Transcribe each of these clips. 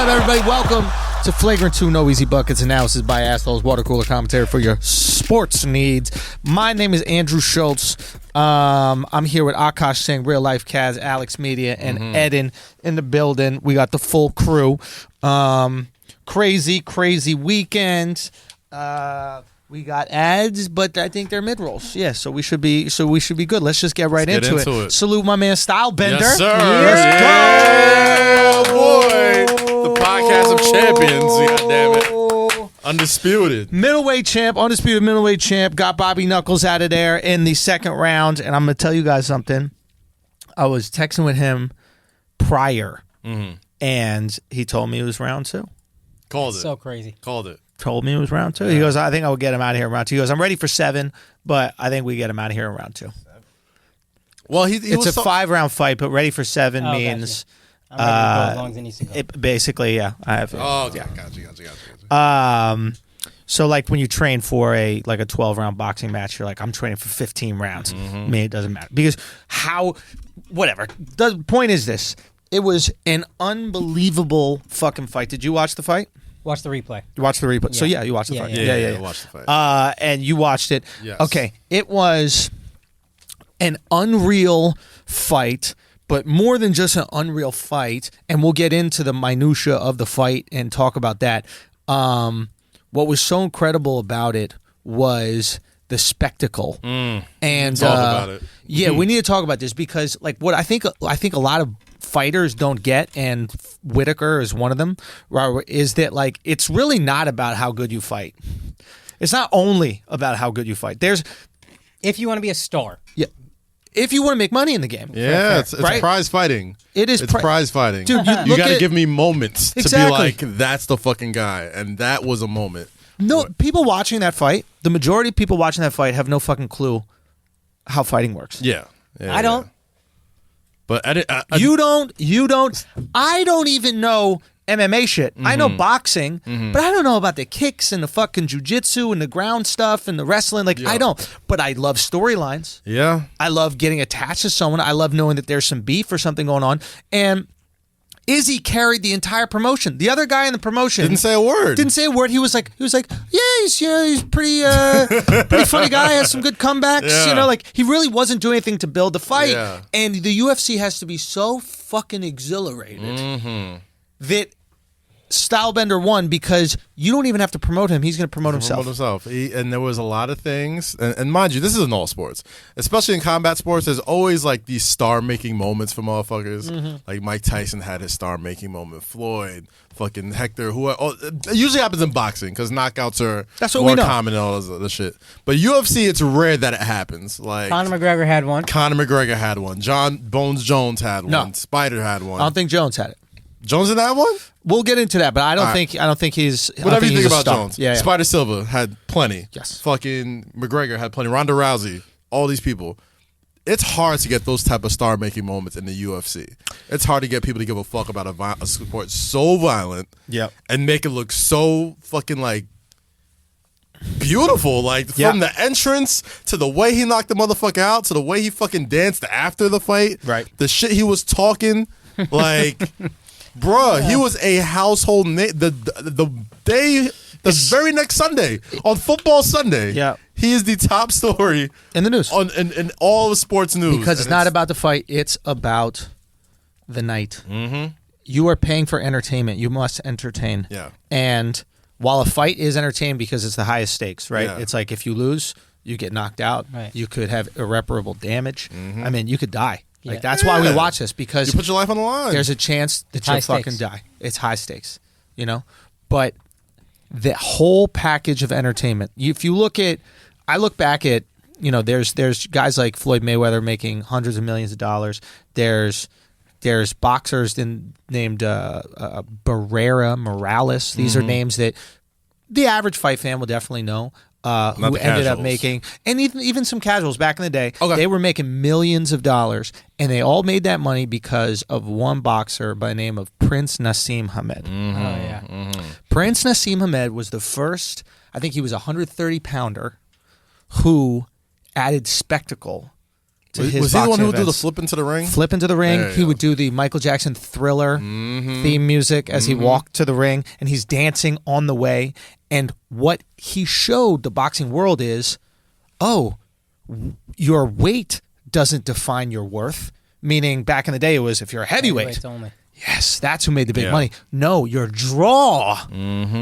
up, everybody? Welcome to Flagrant 2 No Easy Buckets analysis by Assholes, water cooler commentary for your sports needs. My name is Andrew Schulz. I'm here with Akash Singh, Real Life Kaz, Alex Media, and Eden in the building. We got the full crew. Crazy weekend. We got ads, but I think they're mid rolls. Yeah, so we should be good. Let's just get right into it. Salute my man Stylebender. Yes, sir. Let's go. Oh, boy. The podcast of champions. God damn it. Undisputed. Undisputed middleweight champ. Got Bobby Knuckles out of there in the second round. And I'm going to tell you guys something. I was texting with him prior, and he told me it was round 2. Called it. So crazy. Called it. Told me it was round 2. He goes, I think I will get him out of here in round 2. He goes, I'm ready for 7, but I think we get him out of here in round 2. Well, it's a 5-round fight, but ready for 7 means... I'm ready to go as long as it needs to go. Basically, yeah. I have. Oh, okay. Gotcha. So like when you train for a 12-round boxing match, you're like, I'm training for 15 rounds. I mean, it doesn't matter because whatever. The point is this: it was an unbelievable fucking fight. Did you watch the fight? Watch the replay. You watched the replay. Yeah. So yeah, you watched the fight. Yeah. Watched the fight. And you watched it. Yes. Okay, it was an unreal fight. But more than just an unreal fight, and we'll get into the minutia of the fight and talk about that. What was so incredible about it was the spectacle. And talk about it. Yeah, we need to talk about this because, like, what I think a lot of fighters don't get, and Whitaker is one of them, is that like it's really not about how good you fight. It's not only about how good you fight. If you want to be a star. Yeah. If you want to make money in the game. Yeah, it's right? prize fighting. It's prize fighting. Dude, you got to give me moments to be like, Exactly. that's the fucking guy. And that was a moment. No, people watching that fight, the majority of people watching that fight have no fucking clue how fighting works. Yeah. I don't. But You don't. I don't even know MMA shit. I know boxing, but I don't know about the kicks and the fucking jiu-jitsu and the ground stuff and the wrestling. I don't. But I love storylines. Yeah. I love getting attached to someone. I love knowing that there's some beef or something going on. And Izzy carried the entire promotion. The other guy in the promotion Didn't say a word. He was like, yeah, he's pretty funny guy. Has some good comebacks. Yeah. He really wasn't doing anything to build the fight. Yeah. And the UFC has to be so fucking exhilarated that Stylebender won because you don't even have to promote him. He's going to promote himself. And there was a lot of things. And mind you, this is in all sports. Especially in combat sports, there's always like these star-making moments for motherfuckers. Like Mike Tyson had his star-making moment. Floyd, fucking Hector. It usually happens in boxing because knockouts are That's what more we know. common and all the shit. But UFC, it's rare that it happens. Like Conor McGregor had one. Conor McGregor had one. John Bones Jones had No. one. Spider had one. I don't think Jones had it. Jones didn't have one? We'll get into that, but I don't think he's. Whatever you think about star. Jones. Yeah. Spider Silva had plenty. Yes. Fucking McGregor had plenty. Ronda Rousey. All these people. It's hard to get those type of star-making moments in the UFC. It's hard to get people to give a fuck about a sport so violent and make it look so fucking, like, beautiful. From the entrance to the way he knocked the motherfucker out to the way he fucking danced after the fight. Right. The shit he was talking, like... Bruh, he was a household name. The very next Sunday, on Football Sunday, he is the top story in the news. In all of sports news. Because it's not about the fight, it's about the night. You are paying for entertainment. You must entertain. Yeah. And while a fight is entertained because it's the highest stakes, right? Yeah. It's like if you lose, you get knocked out. Right. You could have irreparable damage. I mean, you could die. Yeah. That's why we watch this, because You put your life on the line. there's a chance that you'll fucking die. It's high stakes, But the whole package of entertainment. If you look at, I look back at, there's guys like Floyd Mayweather making hundreds of millions of dollars. There's boxers named Barrera, Morales. These are names that the average fight fan will definitely know. Who ended up making, and even some casuals back in the day, they were making millions of dollars, and they all made that money because of one boxer by the name of Prince Nassim Hamed. Prince Nassim Hamed was the first, I think he was a 130-pounder, who added spectacle to his Was he the one who would do the events. flip into the ring? Flip into the ring. There you He go. would do the Michael Jackson Thriller theme music as he walked to the ring, and he's dancing on the way. And what he showed the boxing world is, your weight doesn't define your worth. Meaning, back in the day, it was if you're a heavyweight. Heavyweights only. Yes, that's who made the big money. No, your draw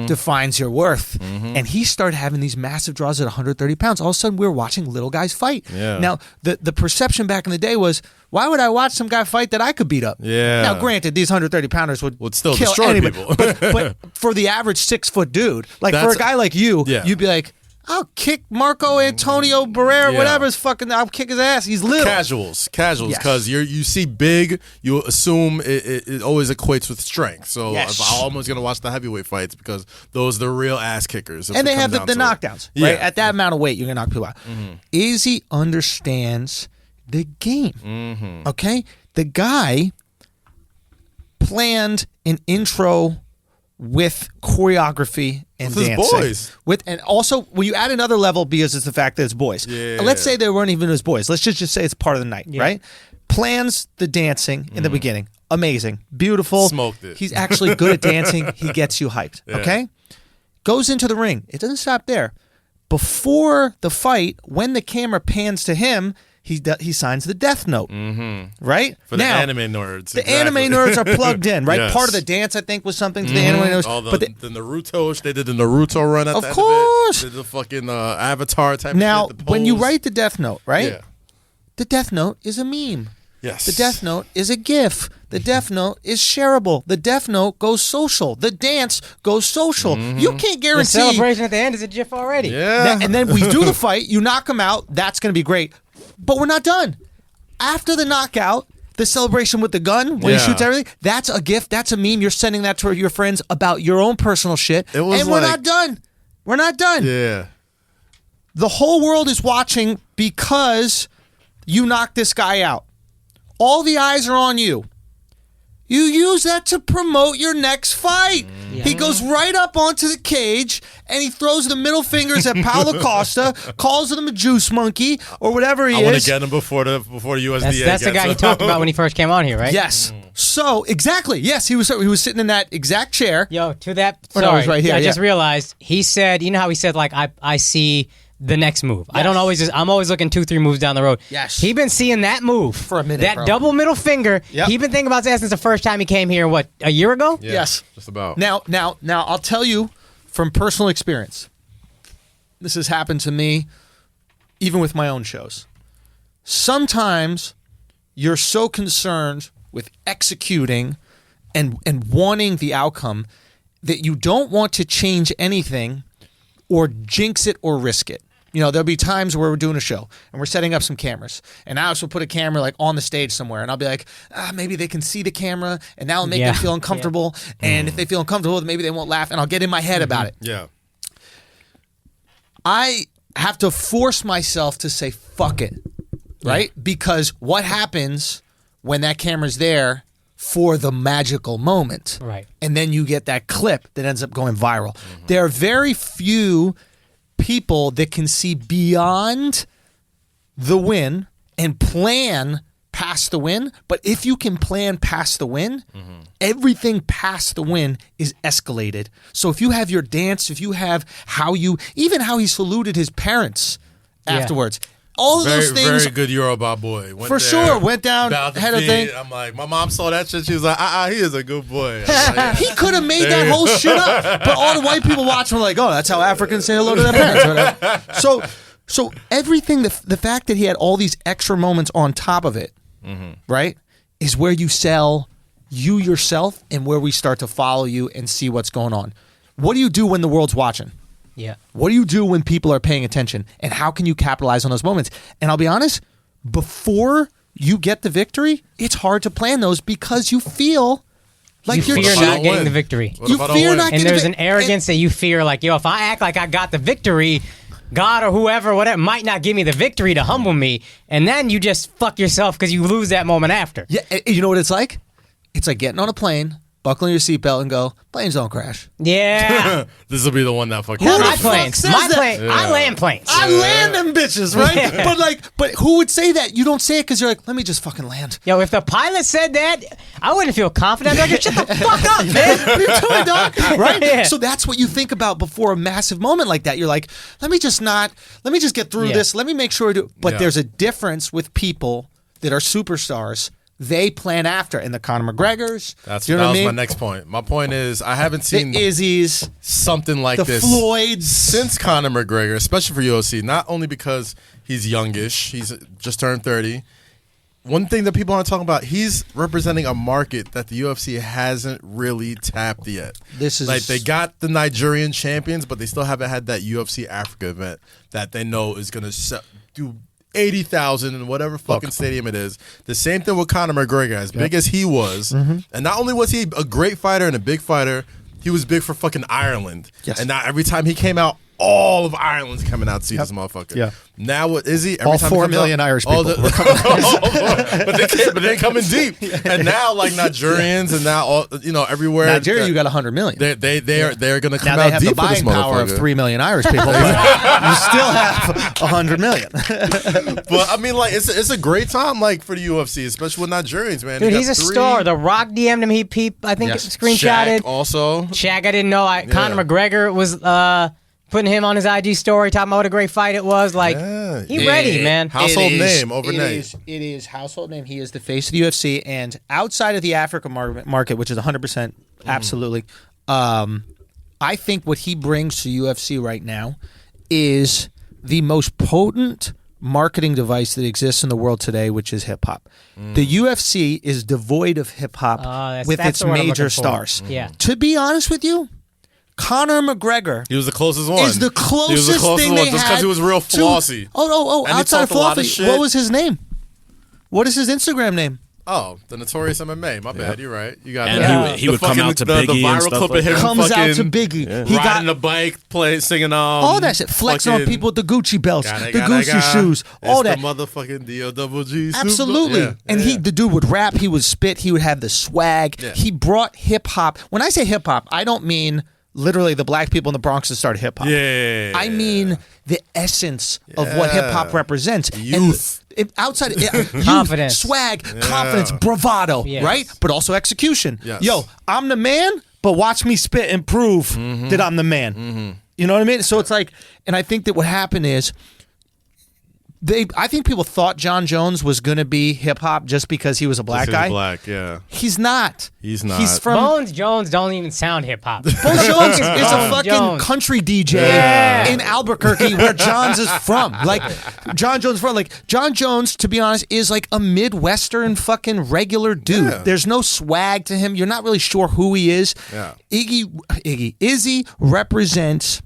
defines your worth. And he started having these massive draws at 130 pounds. All of a sudden, we were watching little guys fight. Yeah. Now, the perception back in the day was, why would I watch some guy fight that I could beat up? Yeah. Now, granted, these 130-pounders would still kill destroy anybody. people. but for the average 6-foot dude, like for a guy like you, you'd be like, I'll kick Marco Antonio Barrera, whatever's fucking. I'll kick his ass. He's little. Casuals, because you see big, you assume it always equates with strength. So if I'm almost gonna watch the heavyweight fights because those are the real ass kickers. And they have the knockdowns, right? At that amount of weight, you're gonna knock people out. Izzy understands the game. Okay, the guy planned an intro with choreography and with dancing. his boys. And also, when you add another level, because it's the fact that it's boys. Yeah. Let's say they weren't even his boys. Let's just say it's part of the night, right? Plans the dancing in the beginning. Amazing. Beautiful. Smoked it. He's actually good at dancing. He gets you hyped, okay? Goes into the ring. It doesn't stop there. Before the fight, when the camera pans to him, he signs the death note, right? For the anime nerds. The anime nerds are plugged in, right? Yes. Part of the dance, I think, was something to the anime nerds. The Naruto, they did the Naruto run at the end course. of it. They did the fucking Avatar type now, of shit. When you write the death note, right? Yeah. The death note is a meme. Yes. The death note is a GIF. The death note is shareable. The death note goes social. The dance goes social. You can't guarantee. The celebration at the end is a GIF already. Yeah. And then we do the fight. You knock him out. That's going to be great. But we're not done. After the knockout, the celebration with the gun, when he shoots everything, that's a gift. That's a meme. You're sending that to your friends about your own personal shit. And we're not done. We're not done. Yeah. The whole world is watching because you knocked this guy out. All the eyes are on you. You use that to promote your next fight. Yeah. He goes right up onto the cage and he throws the middle fingers at Paulo Costa, calls him a juice monkey or whatever he is. I want to get him before the USDA. That's the guy he talked about when he first came on here, right? Yes. So exactly. Yes, he was sitting in that exact chair. Yo, to that. Sorry, no, right here. I just realized he said. You know how he said like I see the next move. Yes. I'm always looking 2-3 moves down the road. Yes. He been seeing that move for a minute. That double middle finger. Yep. He been thinking about that since the first time he came here. What, a year ago? Yeah, yes. Just about. Now I'll tell you from personal experience. This has happened to me even with my own shows. Sometimes you're so concerned with executing and wanting the outcome that you don't want to change anything or jinx it or risk it. You know, there'll be times where we're doing a show and we're setting up some cameras, and Alex will put a camera like on the stage somewhere, and I'll be like, maybe they can see the camera, and that'll make them feel uncomfortable. And if they feel uncomfortable, then maybe they won't laugh, and I'll get in my head about it. Yeah. I have to force myself to say fuck it, right? Because what happens when that camera's there for the magical moment, right? And then you get that clip that ends up going viral. There are very few people that can see beyond the win and plan past the win. But if you can plan past the win, everything past the win is escalated. So if you have your dance, if you have how he saluted his parents afterwards, all of those things. Very good Eurobot boy. Went down, had a thing. I'm like, my mom saw that shit. She was like, he is a good boy. He could have made that whole shit up, but all the white people watching were like, "Oh, that's how Africans say hello to their parents." So everything, the fact that he had all these extra moments on top of it, right, is where you sell you yourself and where we start to follow you and see what's going on. What do you do when the world's watching? Yeah. What do you do when people are paying attention? And how can you capitalize on those moments? And I'll be honest, before you get the victory, it's hard to plan those because you feel like you fear not getting the victory. You fear not getting and there's an arrogance that you fear like, yo, if I act like I got the victory, God or whoever, whatever, might not give me the victory to humble me. And then you just fuck yourself because you lose that moment after. Yeah, you know what it's like? It's like getting on a plane, buckle your seatbelt and go, planes don't crash. Yeah. This will be the one that fucking. Who the My fuck planes. says My that? plane. Yeah. I land planes. I land them bitches, right? Yeah. But who would say that? You don't say it because you're like, let me just fucking land. Yo, if the pilot said that, I wouldn't feel confident. I'd be like, shut the fuck up, man. What are you doing, dog? Right? Yeah. So that's what you think about before a massive moment like that. You're like, let me just get through this. Let me make sure I do. But there's a difference with people that are superstars. They plan after, and the Conor McGregors. That you know was what I mean? my next point. My point is, I haven't seen The Izzy's, something like the this Floyds. since Conor McGregor, especially for UFC. Not only because he's youngish, he's just turned 30. One thing that people aren't talking about, he's representing a market that the UFC hasn't really tapped yet. This is like they got the Nigerian champions, but they still haven't had that UFC Africa event that they know is going to do 80,000 in whatever fucking stadium it is. The same thing with Conor McGregor. As big as he was, and not only was he a great fighter and a big fighter, he was big for fucking Ireland. Yes. And now every time he came out, all of Ireland's coming out to see this motherfucker. Yeah. Now what is he? All 4 million Irish people. but they coming deep. And now like Nigerians and now all everywhere. Nigeria, you got 100 million. They're gonna come Now out they have deep the for this buying power of motherfucker. 3 million Irish people. But you still have 100 million. But I mean, like it's a great time like for the UFC, especially with Nigerians, man. Dude, You he's a got 3. star. The Rock DM'd him. He peeped. I think screenshotted. Shaq also. Shaq, I didn't know. Conor McGregor was putting him on his IG story, talking about what a great fight it was. Like, he ready, man. Household name overnight. It is household name. He is the face of the UFC, and outside of the African market, which is 100% absolutely, I think what he brings to UFC right now is the most potent marketing device that exists in the world today, which is hip hop. The UFC is devoid of hip hop with its major stars. Yeah. To be honest with you, Conor McGregor He was the closest one. is the closest thing they just had because he was real flossy. Oh! And he Outside of talked a lot of flossy, shit. what was his name? What is his Instagram name? Oh, the Notorious MMA. My bad. You're right. You got And that. he would come out to Biggie the and viral stuff clip like of him that. Comes fucking out to Biggie. Yeah. He riding got the bike, singing all that shit, flexing on people with the Gucci belts, the Gucci shoes, all that. The motherfucking D-O-double-G. Absolutely. Yeah. And the dude would rap, he would spit, he would have the swag. Yeah. He brought hip hop. When I say hip hop, I don't mean literally the black people in the Bronx that started hip hop. Yeah. I mean the essence of what hip hop represents. Youth. And outside Confidence. Swag, confidence, bravado, Yes. right? But also execution. Yes. Yo, I'm the man, but watch me spit and prove that I'm the man. You know what I mean? So it's like, and I think that what happened is I think people thought John Jones was going to be hip hop just because he was a black guy. Black, yeah. He's not. He's not. He's from Bones Jones don't even sound hip hop. Bones Jones is a Bones fucking Jones. country DJ in Albuquerque, where John's is from. Like John Jones, to be honest, is like a Midwestern fucking regular dude. Yeah. There's no swag to him. You're not really sure who he is. Yeah. Izzy represents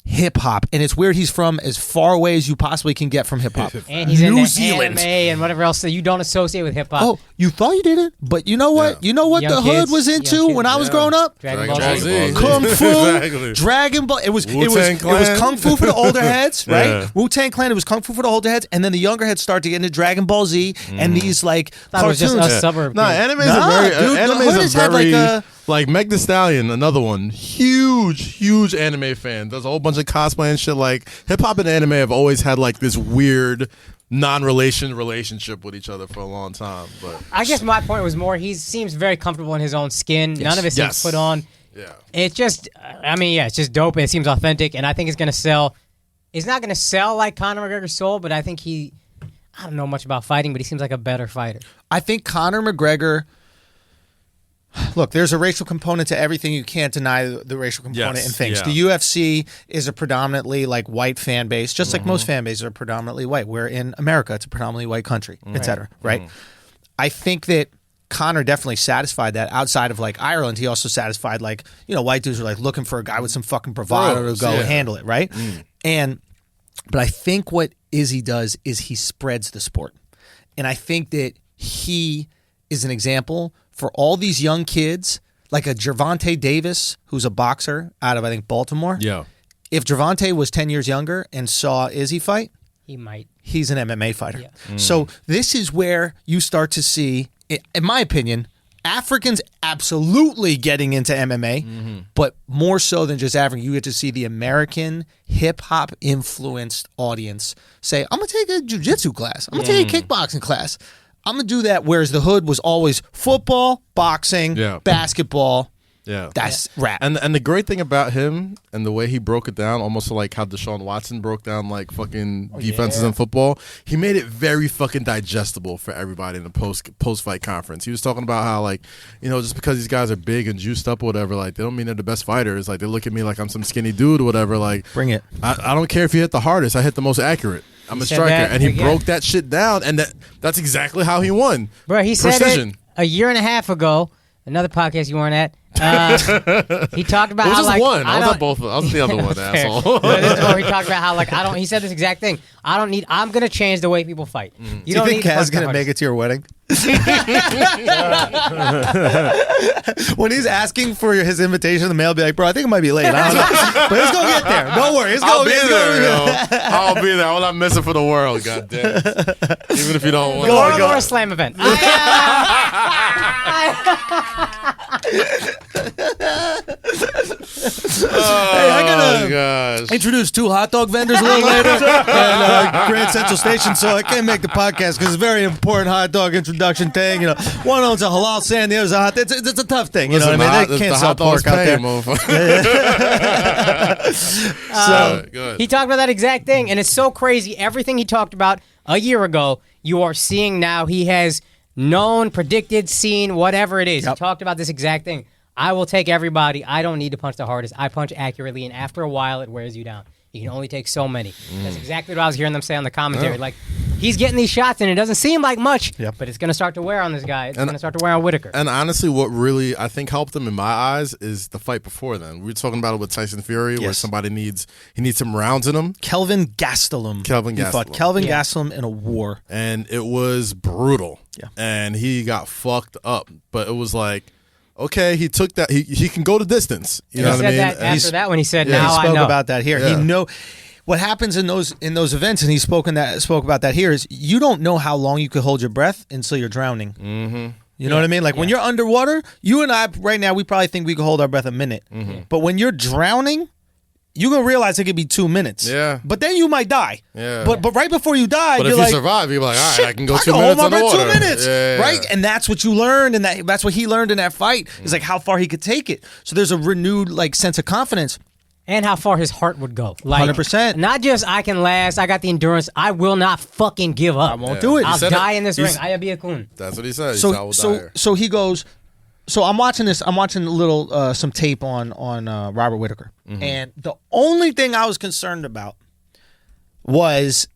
hip hop, and it's where he's from, as far away as you possibly can get from hip hop. And he's New in Zealand. anime and whatever else that you don't associate with hip hop. Oh, you thought you didn't, but you know what? Yeah. You know what Young the hood kids, was young into kids. when I was Yeah. growing up? Dragon Dragon Ball Ball Z. Z. Kung Fu, Exactly. Dragon Ball. It was Wu-Tang Clan. Kung Fu for the older heads, right? Yeah. Wu-Tang Clan. It was Kung Fu for the older heads, and then the younger heads start to get into Dragon Ball Z and these like Thought it was cartoons. just a suburb. No, kid. animes Nah, are very. dude, the Animes hood are has had, very. like, Like Meg Thee Stallion, another one, huge anime fan. Does a whole bunch of cosplay and shit. Like hip hop and anime have always had like this weird relationship with each other for a long time. But I guess my point was more he seems very comfortable in his own skin. None of it seems Yes. put on. yeah, It's just, it's just dope. It seems authentic, and I think it's going to sell. It's not going to sell like Conor McGregor sold, but I think I don't know much about fighting, but he seems like a better fighter. I think Conor McGregor. Look, there's a racial component to everything. You can't deny the racial component Yes, in things. yeah. The UFC is a predominantly like white fan base, just like most fan bases are predominantly white. We're in America; it's a predominantly white country, et cetera. Right? I think that Conor definitely satisfied that. Outside of like Ireland, he also satisfied like white dudes are like looking for a guy with some fucking bravado Gross, to go yeah. handle it, right? But I think what Izzy does is he spreads the sport, and I think that he is an example for all these young kids, like a Gervonta Davis, who's a boxer out of, I think, Baltimore. yeah. If Gervonta was 10 years younger and saw Izzy fight, He might. he's an MMA fighter. Yeah. So this is where you start to see in my opinion, Africans absolutely getting into MMA, but more so than just African. You get to see the American hip-hop influenced audience say, I'm going to take a jiu-jitsu class. I'm going to take a kickboxing class. I'm going to do that, whereas the hood was always football, boxing, basketball. Yeah, that's rap. And the great thing about him and the way he broke it down, almost like how Deshaun Watson broke down like fucking defenses in football, he made it very fucking digestible for everybody in the post fight conference. He was talking about how, like, you know, just because these guys are big and juiced up or whatever, like, they don't mean they're the best fighters. Like, they look at me like I'm some skinny dude or whatever. Like, bring it. I don't care if you hit the hardest. I hit the most accurate. I'm a striker, and he broke that shit down, and that's exactly how he won. Bro, he said it a year and a half ago. Another podcast you weren't at. He talked about how like one. I was at both. I was the other one, asshole. He talked about how like he said this exact thing. I'm gonna change the way people fight. You don't think Kaz's gonna make it to your wedding? When he's asking for his invitation in the mail, be like, bro, I think it might be late. I don't know. But it's gonna get there. Don't worry. I'll be there. I'll be there. I'm not missing for the world. God damn it. Even if you don't want to. Go to a slam event. I'm gonna introduce 2 hot dog vendors a little later at Grand Central Station, so I can't make the podcast because it's a very important hot dog introduction thing. You know, one owns a halal stand, the other's a hot. It's a tough thing. You know what I mean? They can't sell pork out there. So he talked about that exact thing, and it's so crazy. Everything he talked about a year ago, you are seeing now. He has known, predicted, seen, whatever it is. He talked about this exact thing. I will take everybody. I don't need to punch the hardest. I punch accurately, and after a while, it wears you down. You can only take so many. That's exactly what I was hearing them say on the commentary. Like, he's getting these shots, and it doesn't seem like much, but it's going to start to wear on this guy. It's going to start to wear on Whitaker. And honestly, what really, I think, helped him in my eyes is the fight before then. We were talking about it with Tyson Fury, where somebody needs some rounds in him. Kelvin Gastelum. He fought Kelvin Gastelum in a war. And it was brutal. Yeah. And he got fucked up. But it was like, okay, he took that. He can go the distance. You know what I mean? After that, when he said, "Now I know." He spoke about that here. Yeah. He know what happens in those events, and he spoke about that here. Is you don't know how long you could hold your breath until you're drowning. Mm-hmm. You know what I mean? Like when you're underwater, you and I right now we probably think we could hold our breath a minute, but when you're drowning, you're gonna realize it could be 2 minutes. Yeah. But then you might die. Yeah. But right before you die, but you're if like, you survive, you're like, all right, I can go 2 hold minutes my breath underwater. 2 minutes. Right? And that's what you learned, and that's what he learned in that fight. Is like how far he could take it. So there's a renewed like sense of confidence. And how far his heart would go. Like 100%. Not just I can last, I got the endurance, I will not fucking give up. I won't do it. I'll die in this ring. I be a coon. That's what he said. So he goes. So I'm watching this. I'm watching a little some tape on Robert Whitaker, and the only thing I was concerned about was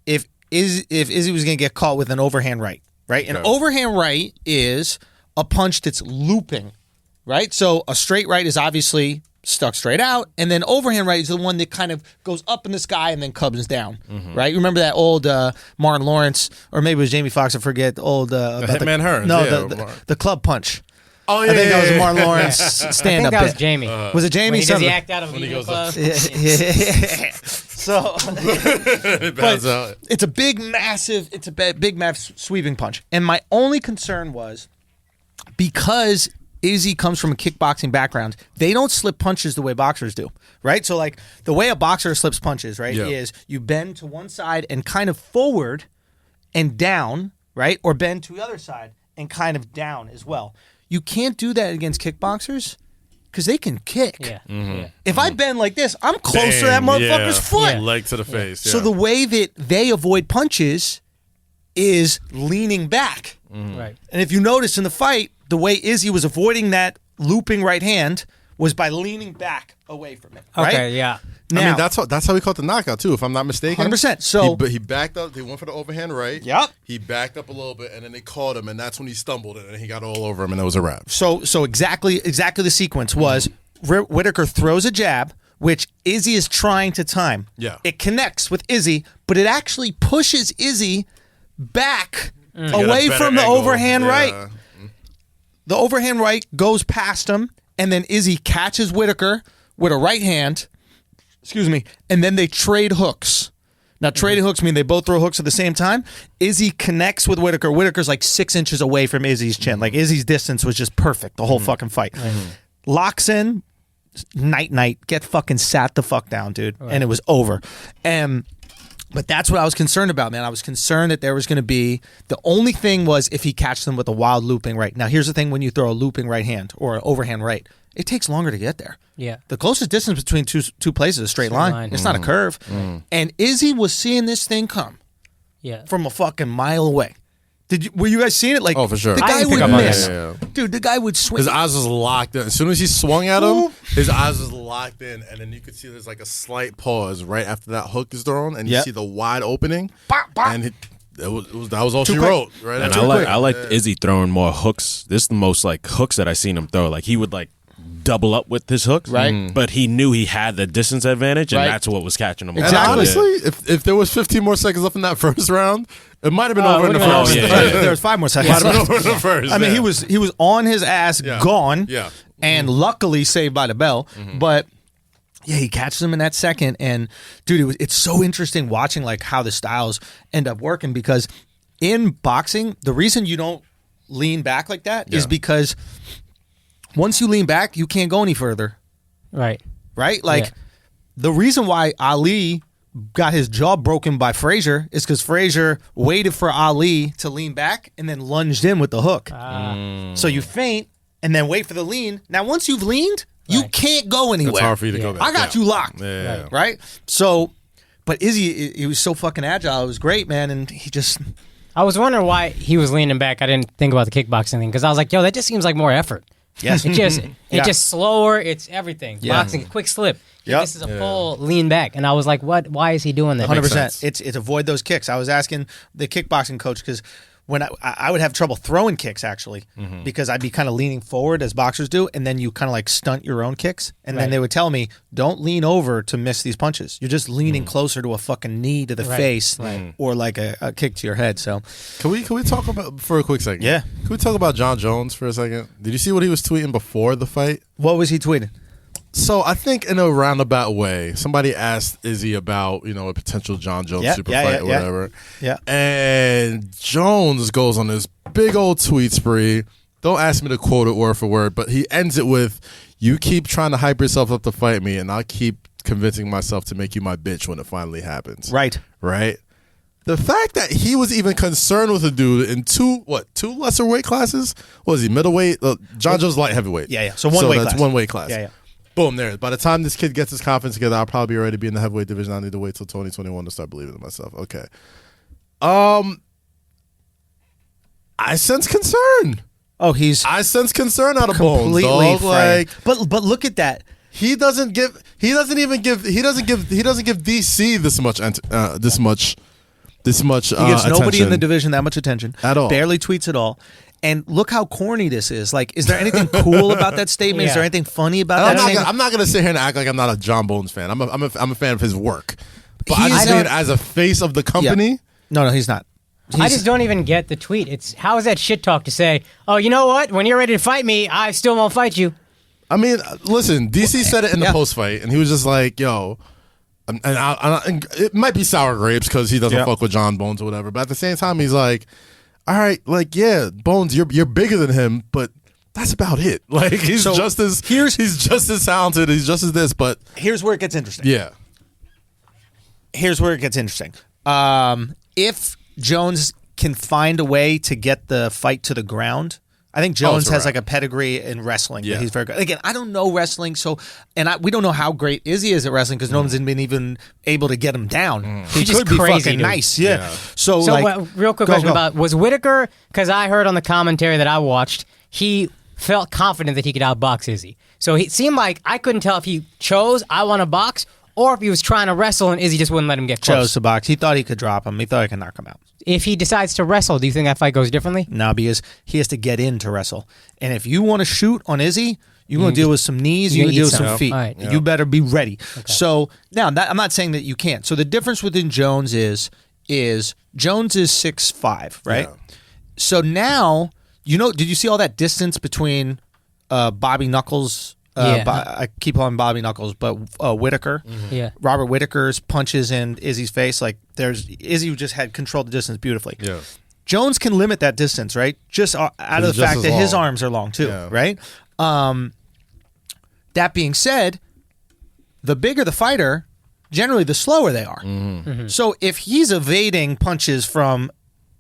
if Izzy was going to get caught with an overhand right. An overhand right is a punch that's looping, right? So a straight right is obviously stuck straight out, and then overhand right is the one that kind of goes up in the sky and then comes down, right? Remember that old Martin Lawrence, or maybe it was Jamie Foxx, I forget, old Hitman Hearns. No, the club punch. Oh, yeah, I think that was Martin Lawrence stand-up. I think that was Jamie. Was it Jamie? Does he act out of when he goes up? So, but it's a big, massive sweeping punch. And my only concern was because Izzy comes from a kickboxing background, they don't slip punches the way boxers do, right? So, like, the way a boxer slips punches, right, is you bend to one side and kind of forward and down, right? Or bend to the other side and kind of down as well. You can't do that against kickboxers because they can kick. Yeah. If I bend like this, I'm close to that motherfucker's foot. Leg to the face. So the way that they avoid punches is leaning back. Right. And if you notice in the fight, the way Izzy was avoiding that looping right hand was by leaning back away from it. Right? Okay, yeah. Now, I mean, that's how he caught the knockout, too, if I'm not mistaken. 100%. So he backed up. They went for the overhand right. Yep. He backed up a little bit, and then they caught him, and that's when he stumbled, and then he got all over him, and it was a wrap. So exactly the sequence was Whitaker throws a jab, which Izzy is trying to time. Yeah. It connects with Izzy, but it actually pushes Izzy back away from the overhand right. The overhand right goes past him, and then Izzy catches Whitaker with a right hand. Excuse me. And then they trade hooks. Now, trading hooks mean they both throw hooks at the same time. Izzy connects with Whitaker. Whitaker's like 6 inches away from Izzy's chin. Like, Izzy's distance was just perfect the whole fucking fight. Locks in, night, get fucking sat the fuck down, dude. Right. And it was over. But that's what I was concerned about, man. I was concerned that there was going to be, the only thing was if he catches them with a wild looping right. Now, here's the thing when you throw a looping right hand or an overhand right, it takes longer to get there. Yeah. The closest distance between two places is a straight line. It's not a curve. And Izzy was seeing this thing come from a fucking mile away. Were you guys seeing it? Like, oh, for sure. The guy would miss. Dude, the guy would swing. His eyes was locked in. As soon as he swung at him, his eyes was locked in. And then you could see there's like a slight pause right after that hook is thrown. And you see the wide opening. And that was all she wrote. Right? And I like Izzy throwing more hooks. This is the most like hooks that I seen him throw. Like he would like double up with his hooks, right? But he knew he had the distance advantage, and that's what was catching him. Exactly. And honestly, if there was 15 more seconds left in that first round, it might have been over in the first. There was 5 more seconds. Might have been over in the first. I mean, he was on his ass, gone, and luckily saved by the bell. But yeah, he catches him in that second, and dude, it's so interesting watching like how the styles end up working, because in boxing, the reason you don't lean back like that is because once you lean back, you can't go any further. Right? Like, the reason why Ali got his jaw broken by Frazier is because Frazier waited for Ali to lean back and then lunged in with the hook. So you feint and then wait for the lean. Now, once you've leaned, you can't go anywhere. It's hard for you to go back. I got you locked. Right? So, but Izzy, he was so fucking agile. It was great, man. And he just... I was wondering why he was leaning back. I didn't think about the kickboxing thing, because I was like, yo, that just seems like more effort. Yes. It's just slower. It's everything. Boxing, a quick slip. This is a full lean back. And I was like, what? Why is he doing that? 100%. It's avoid those kicks. I was asking the kickboxing coach, because when I would have trouble throwing kicks, actually, because I'd be kind of leaning forward as boxers do, and then you kind of like stunt your own kicks. And then they would tell me, don't lean over to miss these punches. You're just leaning closer to a fucking knee to the face or like a kick to your head. So can we talk about, for a quick second? Yeah. Can we talk about John Jones for a second? Did you see what he was tweeting before the fight? What was he tweeting? So I think in a roundabout way, somebody asked Izzy about, a potential John Jones super fight or whatever. Yeah. And Jones goes on this big old tweet spree. Don't ask me to quote it word for word, but he ends it with, "You keep trying to hype yourself up to fight me, and I'll keep convincing myself to make you my bitch when it finally happens." Right. The fact that he was even concerned with a dude in two lesser weight classes? What was he, middleweight? John Jones light heavyweight. Yeah. So one weight class. That's one weight class. Yeah. Boom, there. By the time this kid gets his confidence together, I'll probably already be in the heavyweight division. I need to wait till 2021 to start believing in myself. Okay. I sense concern. Oh, I sense concern out of Bones. Completely Like, but look at that. He doesn't give DC this much He gives nobody in the division that much attention at all. Barely tweets at all. And look how corny this is. Like, is there anything cool about that statement? Is there anything funny about that statement? I'm not gonna sit here and act like I'm not a John Bones fan. I'm a fan of his work. But I just mean as a face of the company. Yeah. No, he's not. I just don't even get the tweet. It's how is that shit talk to say, oh, you know what? When you're ready to fight me, I still won't fight you. I mean, listen, DC said it in the post fight, and he was just like, yo. And it might be sour grapes because he doesn't fuck with John Bones or whatever. But at the same time, he's like, all right, like, yeah, Bones, you're bigger than him, but that's about it. Like, he's just as talented, he's just as this, but here's where it gets interesting. Yeah. Here's where it gets interesting. If Jones can find a way to get the fight to the ground, I think Jones has like a pedigree in wrestling. Yeah. He's very good. Again, I don't know wrestling, we don't know how great Izzy is at wrestling because no one's been even able to get him down. He could be crazy, fucking nice. Yeah. So like, real quick question about, was Whitaker, because I heard on the commentary that I watched, he felt confident that he could outbox Izzy. So it seemed like I couldn't tell if he chose, I want to box, or if he was trying to wrestle and Izzy just wouldn't let him get close. Chose to box. He thought he could drop him. He thought he could knock him out. If he decides to wrestle, do you think that fight goes differently? No, because he has to get in to wrestle. And if you want to shoot on Izzy, you're going to deal with some knees, you're going to deal with some feet. Right. You better be ready. Okay. So now, I'm not saying that you can't. So the difference within Jones is Jones is 6'5", right? Yeah. So now, did you see all that distance between Bobby Knuckles' I keep calling him Bobby Knuckles, but Whitaker. Mm-hmm. Yeah. Robert Whitaker's punches in Izzy's face. Like Izzy just had controlled the distance beautifully. Yeah. Jones can limit that distance, right? Just out of the fact that his arms are long too, right? That being said, the bigger the fighter, generally the slower they are. Mm-hmm. Mm-hmm. So if he's evading punches from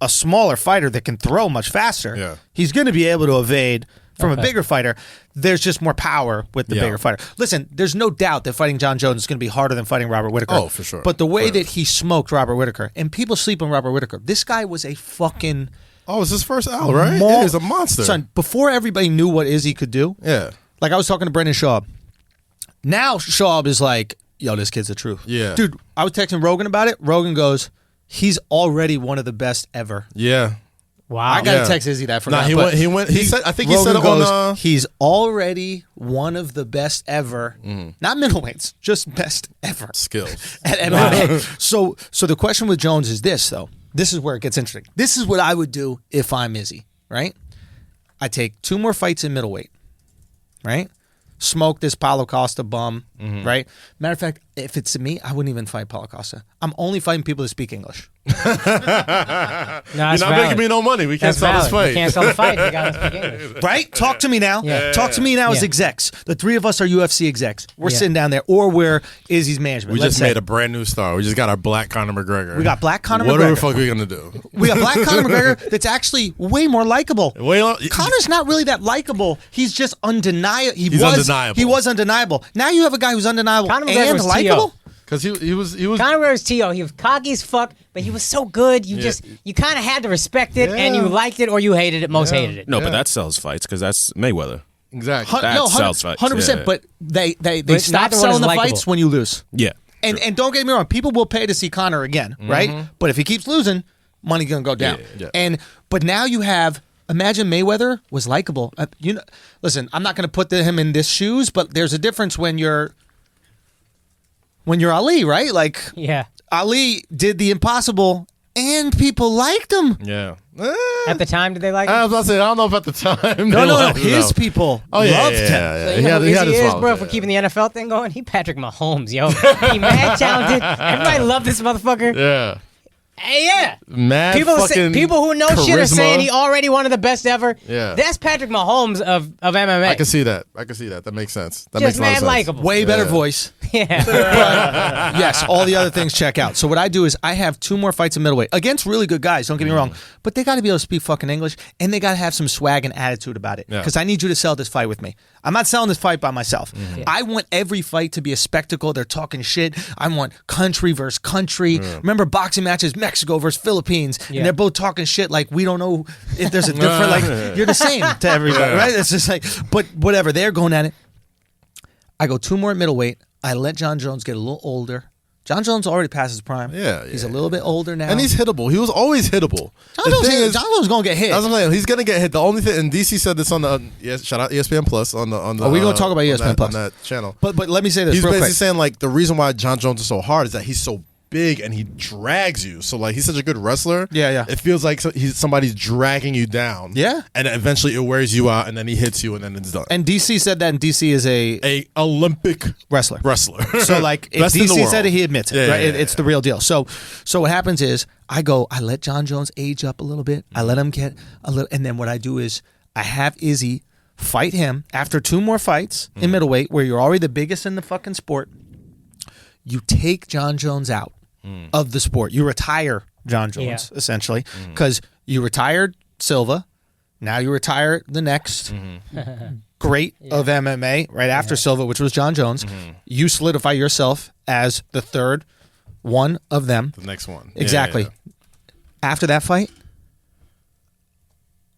a smaller fighter that can throw much faster, he's going to be able to evade from a bigger fighter. There's just more power with the bigger fighter. Listen, there's no doubt that fighting John Jones is going to be harder than fighting Robert Whitaker. Oh, for sure. But the way that he smoked Robert Whitaker, and people sleep on Robert Whitaker, this guy was a fucking... Oh, it's his first out, right? It is a monster. Son, before everybody knew what Izzy could do, like I was talking to Brendan Schaub. Now Schaub is like, yo, this kid's the truth. Yeah. Dude, I was texting Rogan about it. Rogan goes, he's already one of the best ever. Yeah. Wow. I got to text Izzy that. Nah, he said, I think he said it on... he's already one of the best ever. Not middleweights, just best ever. Skills. At MMA. So the question with Jones is this, though. This is where it gets interesting. This is what I would do if I'm Izzy, right? I take 2 more fights in middleweight, right? Smoke this Paulo Costa bum, right? Matter of fact, if it's me, I wouldn't even fight Paulo Costa. I'm only fighting people that speak English. No, You're not making me no money. We can't sell this fight. We can't sell the fight. We got to speak English. Right? Talk to me now. Yeah. Talk to me now as execs. The 3 of us are UFC execs. We're sitting down there, or we're Izzy's management. We just made a brand new star. We just got our black Conor McGregor. We got black Conor McGregor. What the fuck are we going to do? We got black Conor McGregor that's actually way more likable. Conor's not really that likable. He's just undeniable. He's undeniable. He was undeniable. Now you have a guy who's undeniable Conor and likable. Because he was Conor McGregor's T.O. He was cocky as fuck, but he was so good. You kind of had to respect it, and you liked it or you hated it. Most hated it. No, but that sells fights because that's Mayweather. Exactly. That sells fights. 100%. But they stop selling the fights when you lose. Yeah. And don't get me wrong, people will pay to see Conor again, right? But if he keeps losing, money's gonna go down. But now you have. Imagine Mayweather was likable. Listen, I'm not going to put him in this shoes, but there's a difference when you're Ali, right? Like, Ali did the impossible, and people liked him. Yeah. At the time, did they like him? I was about to say, I don't know if at the time. No. His people loved him. Yeah. So you know who Izzy is, bro, for keeping the NFL thing going? He Patrick Mahomes, yo. He mad talented. Everybody loved this motherfucker. Yeah. Hey, yeah. Mad people fucking people who know charisma. shit are saying he already one of the best ever. Yeah. That's Patrick Mahomes of MMA. I can see that. That makes sense. That Just makes a lot of mad sense. likable. Way better voice. Yeah. But yes, all the other things check out. So what I do is I have 2 more fights in middleweight against really good guys, don't get me wrong, but they got to be able to speak fucking English, and they got to have some swag and attitude about it, because I need you to sell this fight with me. I'm not selling this fight by myself. I want every fight to be a spectacle. They're talking shit. I want country versus country. Remember boxing matches, Mexico versus Philippines, and they're both talking shit like we don't know if there's a different, like you're the same to everybody, right? It's just like, but whatever, they're going at it. I go 2 more at middleweight. I let John Jones get a little older. John Jones already past his prime. He's a little bit older now. And he's hittable. He was always hittable. John Jones going to get hit. That's what I'm saying. He's going to get hit. The only thing, and DC said this on the, shout out ESPN Plus on the. We're going to talk about ESPN Plus. On that channel. But let me say this He's real basically quick. saying, like, the reason why John Jones is so hard is that he's so big and he drags you. So, like, he's such a good wrestler. Yeah. It feels like somebody's dragging you down. Yeah. And eventually it wears you out, and then he hits you, and then it's done. And DC said that, and DC is a Olympic wrestler. So, like, if DC said it, he admits it. Right? It's the real deal. So what happens is I let John Jones age up a little bit. I let him get a little, and then what I do is I have Izzy fight him after 2 more fights in middleweight, where you're already the biggest in the fucking sport. You take John Jones out of the sport. You retire John Jones, essentially, because you retired Silva. Now you retire the next great of MMA right after Silva, which was John Jones. You solidify yourself as the 3rd one of them. The next one. Exactly. After that fight,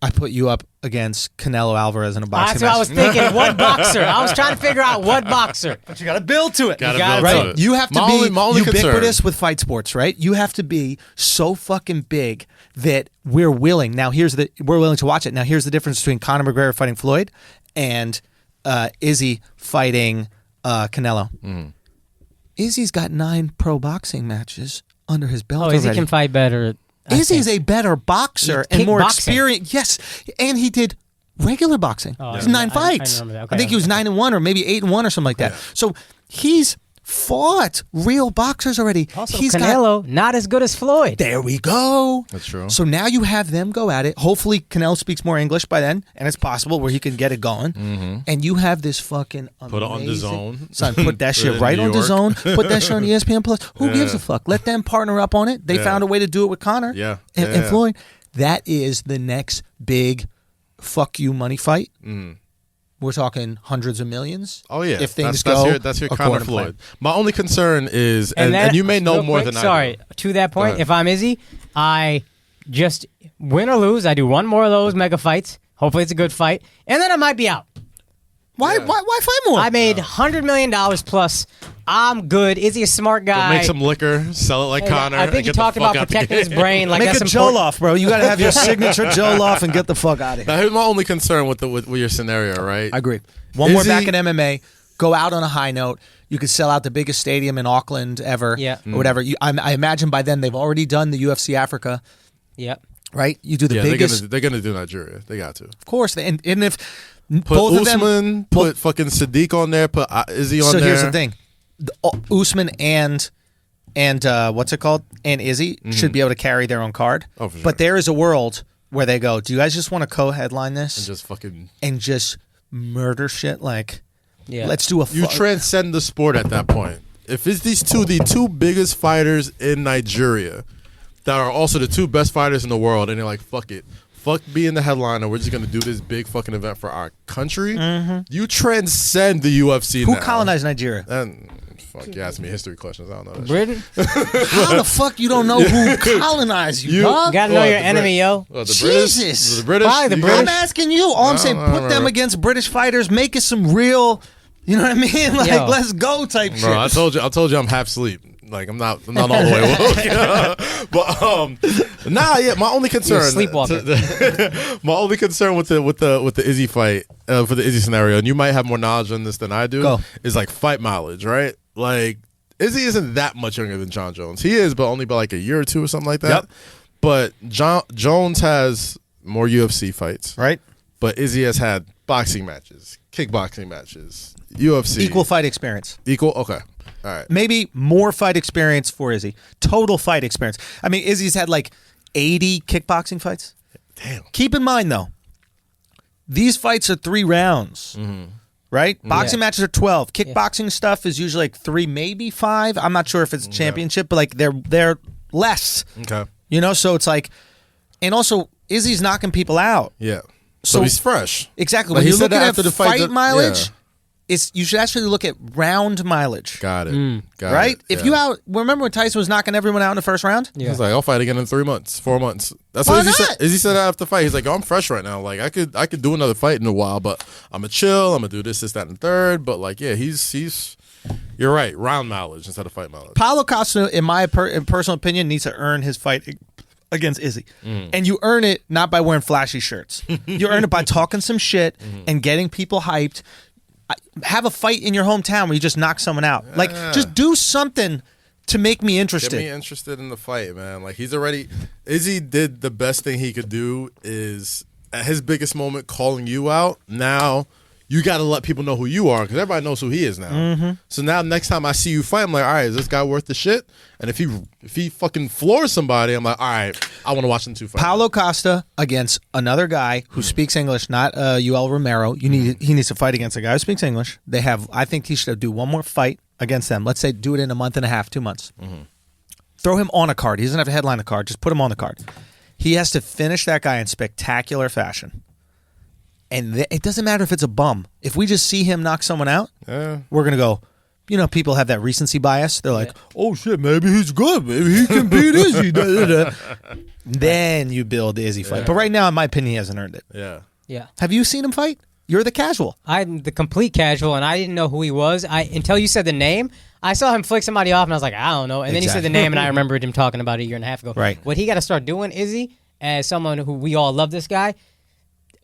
I put you up against Canelo Alvarez in a boxing match. That's what I was thinking. What boxer? I was trying to figure out what boxer. But you got to build to it. Right? You have to be ubiquitous with fight sports, right? You have to be so fucking big that we're willing. Now, we're willing to watch it. Now, here's the difference between Conor McGregor fighting Floyd and Izzy fighting Canelo. Izzy's got 9 pro boxing matches under his belt already. Izzy can fight better. Izzy's a better boxer and more experienced. Yes, and he did regular boxing. He's 9 fights. I think he was 9-1 or maybe 8-1 or something like that. Yeah. So he's fought real boxers already. Also, Canelo, not as good as Floyd. There we go. That's true. So now you have them go at it. Hopefully Canelo speaks more English by then, and it's possible where he can get it going. Mm-hmm. And you have this fucking amazing... Put it on DAZN. Son, put that shit right on DAZN. Put that shit on ESPN Plus. Who gives a fuck? Let them partner up on it. They found a way to do it with Conor and Floyd. That is the next big fuck you money fight. Mm. We're talking hundreds of millions. Oh yeah, if things go, that's your Conor Floyd. My only concern is, and you may know more than I do. Sorry, to that point, if I'm Izzy, I just win or lose. I do one more of those mega fights. Hopefully, it's a good fight, and then I might be out. Why fight more? I made $100 million plus. I'm good. Izzy a smart guy. Go make some liquor, sell it like Conor. I think you talked about protecting his brain. Like make a Joloff, bro. You got to have your signature Joloff and get the fuck out of here. Now, here's my only concern with your scenario, right? I agree. One more back in MMA. Go out on a high note. You could sell out the biggest stadium in Auckland ever, or whatever. I imagine by then they've already done the UFC Africa. Yep. Right? You do the biggest. They're gonna do Nigeria. They got to. Of course. And if put both Usman, of them, put fucking Sadiq on there, put Izzy on there. So here's the thing. Usman and what's it called? And Izzy should be able to carry their own card. Oh, for sure. But there is a world where they go, do you guys just want to co-headline this? And just fucking... And just murder shit? Like, let's do a... You transcend the sport at that point. If it's the two biggest fighters in Nigeria that are also the two best fighters in the world, and they're like, fuck it. Fuck being the headliner. We're just going to do this big fucking event for our country. Mm-hmm. You transcend the UFC Who colonized Nigeria? And fuck, you ask me history questions. I don't know that Britain? How the fuck you don't know who colonized you, dog? Gotta know your enemy, yo. Jesus. The British? Probably the British. I'm asking you. All I'm saying, put them against British fighters. Make it some real, you know what I mean? Like, let's go type shit. I told you I'm half asleep. Like I'm not all the way woke. But my only concern. My only concern with the Izzy fight for the Izzy scenario, and you might have more knowledge on this than I do, is like fight mileage, right? Like Izzy isn't that much younger than John Jones. He is, but only by like a year or two or something like that. Yep. But Jones has more UFC fights, right? But Izzy has had boxing matches, kickboxing matches, UFC, equal fight experience. Okay. All right. Maybe more fight experience for Izzy. Total fight experience. I mean, Izzy's had like 80 kickboxing fights. Damn. Keep in mind, though, these fights are 3 rounds, right? Boxing matches are 12. Kickboxing stuff is usually like 3, maybe 5. I'm not sure if it's a championship, but like they're less. Okay. You know, so it's like, and also Izzy's knocking people out. Yeah. So he's fresh. Exactly. When you're looking at the fight mileage. You should actually look at round mileage. Got it. Right? If you remember when Tyson was knocking everyone out in the first round? Yeah. He's like, I'll fight again in 3 months, 4 months. That's what Izzy said after the fight. He's like, I'm fresh right now. Like I could do another fight in a while, but I'm gonna chill. I'm gonna do this, that, and third. But like, he's. You're right. Round mileage instead of fight mileage. Paulo Costa, in my personal opinion, needs to earn his fight against Izzy. And you earn it not by wearing flashy shirts. You earn it by talking some shit and getting people hyped. Have a fight in your hometown where you just knock someone out. Like, just do something to make me interested. Get me interested in the fight, man. Like, Izzy did the best thing he could do is, at his biggest moment, calling you out. Now, you got to let people know who you are because everybody knows who he is now. Mm-hmm. So now, next time I see you fight, I'm like, all right, is this guy worth the shit? And if he fucking floors somebody, I'm like, all right, I want to watch them 2 fight. Paulo Costa against another guy who speaks English, not UL Romero. He needs to fight against a guy who speaks English. I think he should do one more fight against them. Let's say do it in a month and a half, 2 months. Mm-hmm. Throw him on a card. He doesn't have to headline the card. Just put him on the card. He has to finish that guy in spectacular fashion. And it doesn't matter if it's a bum. If we just see him knock someone out, we're going to go, you know, people have that recency bias. They're like, oh, shit, maybe he's good. Maybe he can beat Izzy. Then you build the Izzy fight. But right now, in my opinion, he hasn't earned it. Yeah. Have you seen him fight? You're the casual. I'm the complete casual, and I didn't know who he was. Until you said the name, I saw him flick somebody off, and I was like, I don't know. And then he said the name, and I remembered him talking about it a year and a half ago. Right. What he got to start doing, Izzy, as someone who we all love this guy,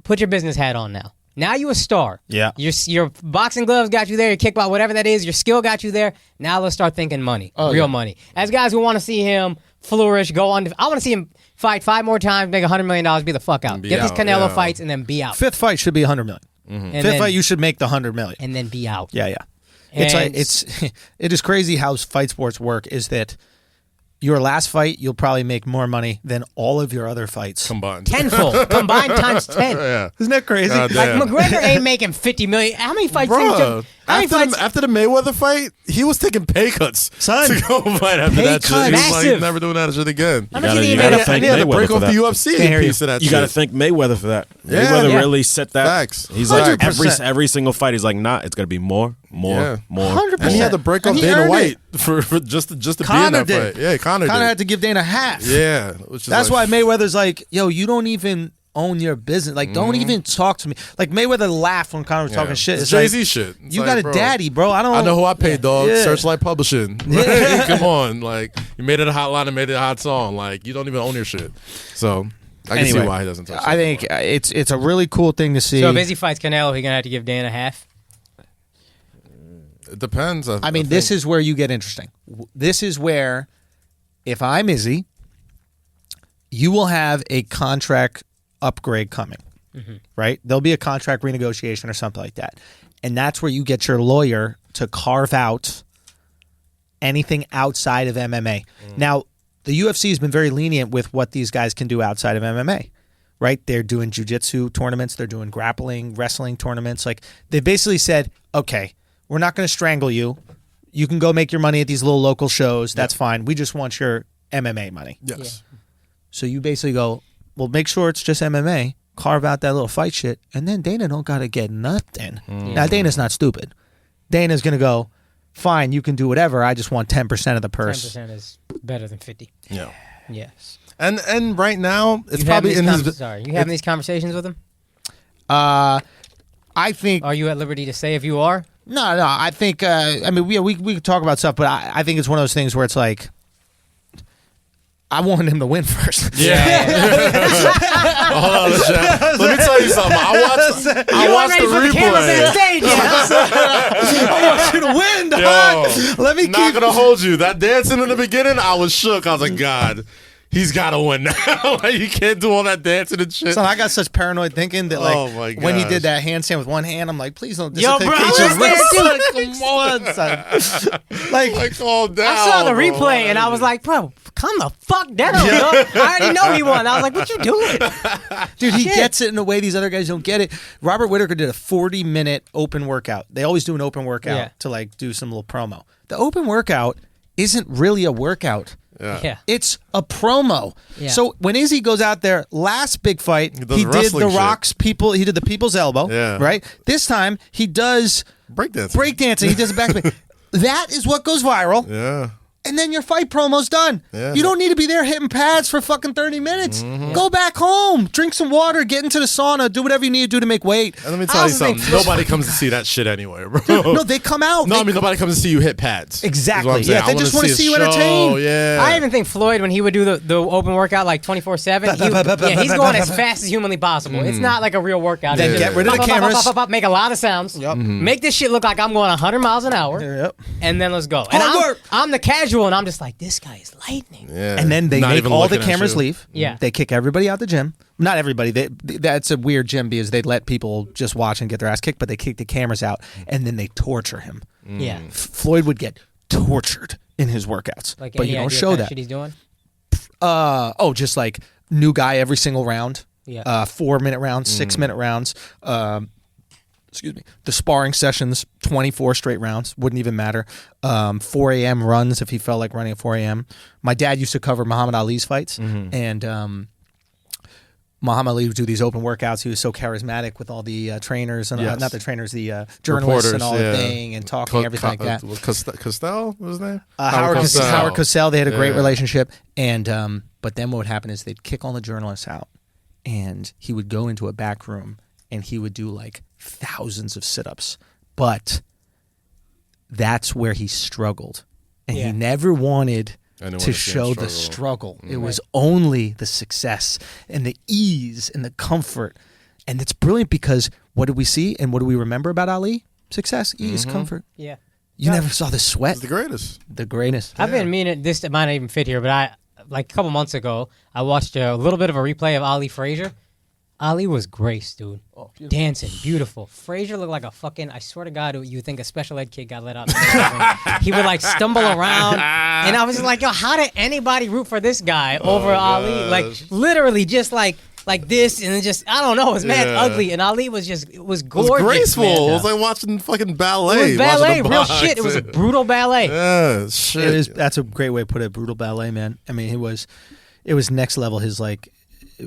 put your business hat on now. Now you a star. Yeah. Your boxing gloves got you there, your kickbox, whatever that is, your skill got you there. Now let's start thinking money. Real money. As guys who want to see him flourish, go on. I want to see him fight 5 more times, make $100 million, be the fuck out. Get these Canelo fights and then be out. 5th fight should be $100 million. Fifth fight, you should make the $100 million. And then be out. Yeah. It is crazy how fight sports work, is that your last fight, you'll probably make more money than all of your other fights. Combined. Tenfold. Combined times 10. Yeah. Isn't that crazy? Like, McGregor ain't making $50 million. How many fights? After the Mayweather fight, he was taking pay cuts. Son. To go fight after that shit. He was like, never doing that shit again. How much did he make? And he had to break off the UFC piece of that shit. You got to thank Mayweather for that. Yeah. Mayweather really set that. Facts. He's like, every single fight, he's like, nah, it's going to be more. 100%. And he had to break off Dana White for just to be in that fight. Yeah, Conor had to give Dana half. Yeah. That's why Mayweather's like, yo, you don't even own your business. Like, don't even talk to me. Like, Mayweather laughed when Conor was talking shit. It's Jay-Z shit. You got a daddy, bro. I know who I paid, dog. Searchlight Publishing. Come on. Like, you made it a hot line and made it a hot song. Like, you don't even own your shit. So I can see why he doesn't touch it. I think it's a really cool thing to see. So if Izzy fights Canelo, he's going to have to give Dana half? It depends. I mean, this is where you get interesting. This is where, if I'm Izzy, you will have a contract upgrade coming, right? There'll be a contract renegotiation or something like that. And that's where you get your lawyer to carve out anything outside of MMA. Now, the UFC has been very lenient with what these guys can do outside of MMA, right? They're doing jiu-jitsu tournaments. They're doing grappling, wrestling tournaments. Like, they basically said, okay, we're not going to strangle you. You can go make your money at these little local shows. That's fine. We just want your MMA money. Yes. Yeah. So you basically go, well, make sure it's just MMA, carve out that little fight shit, and then Dana don't got to get nothing. Now, Dana's not stupid. Dana's going to go, fine, you can do whatever. I just want 10% of the purse. 10% is better than 50. Yeah. Yes. And right now, it's probably in his... Sorry, you having these conversations with him? I think... Are you at liberty to say if you are? No. I think. I mean, we could talk about stuff, but I think it's one of those things where it's like, I wanted him to win first. Yeah. Hold on, let me tell you something. I watched the replay. I want you to win, dog. Let me not gonna hold you. That dancing in the beginning, I was shook. I was like, God. He's got to win now. Like, you can't do all that dancing and shit. So I got such paranoid thinking that, like, when he did that handstand with one hand, I'm like, please don't dislocate your wrist. Come on, son. Like, calm down. I saw the replay and I was like, bro, calm the fuck down. Dog. I already know he won. I was like, what you doing? Dude, he gets it in a way these other guys don't get it. Robert Whittaker did a 40-minute open workout. They always do an open workout to, like, do some little promo. The open workout isn't really a workout. Yeah. It's a promo. Yeah. So when Izzy goes out there, last big fight, he did the Rock's people. He did the People's Elbow. Yeah. Right. This time he does breakdancing. He does a backspin. That is what goes viral. Yeah. And then your fight promo's done. Yeah. You don't need to be there hitting pads for fucking 30 minutes. Go back home, drink some water, get into the sauna, do whatever you need to do to make weight. And let me tell you something. Nobody comes to see that shit anyway, bro. No, they come out. No, I mean, nobody comes to see you hit pads. Exactly. Yeah, they just want to see you entertained. Yeah. I even think Floyd, when he would do the open workout like 24/7, he's going as fast as humanly possible. It's not like a real workout. Then get rid of the cameras. Make a lot of sounds. Yep. Make this shit look like I'm going 100 miles an hour. Yep. And then let's go. And I'm the casual, and I'm just like, this guy is lightning. Yeah. And then they make all the cameras leave. Yeah. They kick everybody out the gym. Not everybody. That's a weird gym because they let people just watch and get their ass kicked, but they kick the cameras out and then they torture him. Yeah. Floyd would get tortured in his workouts, Like, but you don't show that. Shit he's doing? Just like new guy every single round. Yeah. 4-minute rounds, 6-minute rounds. Excuse me. The sparring sessions, 24 straight rounds, wouldn't even matter. 4 a.m. runs if he felt like running at 4 a.m. My dad used to cover Muhammad Ali's fights, and Muhammad Ali would do these open workouts. He was so charismatic with all the trainers, and not the trainers, the journalists and all the thing, and talking, everything like that. Cosell, what was his name? Howard Cosell. They had a great relationship, and but then what would happen is they'd kick all the journalists out, and he would go into a back room, and he would do like thousands of sit-ups, but that's where he struggled, and he never wanted to show the struggle. It was only the success and the ease and the comfort, and it's brilliant because what did we see and what do we remember about Ali? Success, ease, comfort. Yeah. You never saw the sweat. He's the greatest. The greatest. I've been meaning, this might not even fit here, but like a couple months ago, I watched a little bit of a replay of Ali Frazier. Ali was grace, dude. Oh, dancing, beautiful. Frazier looked like a fucking, I swear to God, you think a special ed kid got let out. He would like stumble around. And I was just like, yo, how did anybody root for this guy over Ali? Like literally just like this, and then just, I don't know, it was mad ugly. And Ali was just, it was gorgeous. It was graceful. Man, it was like watching fucking ballet. It was ballet, real shit. It was a brutal ballet. Yeah, shit. That's a great way to put it, brutal ballet, man. I mean, it was next level. His like,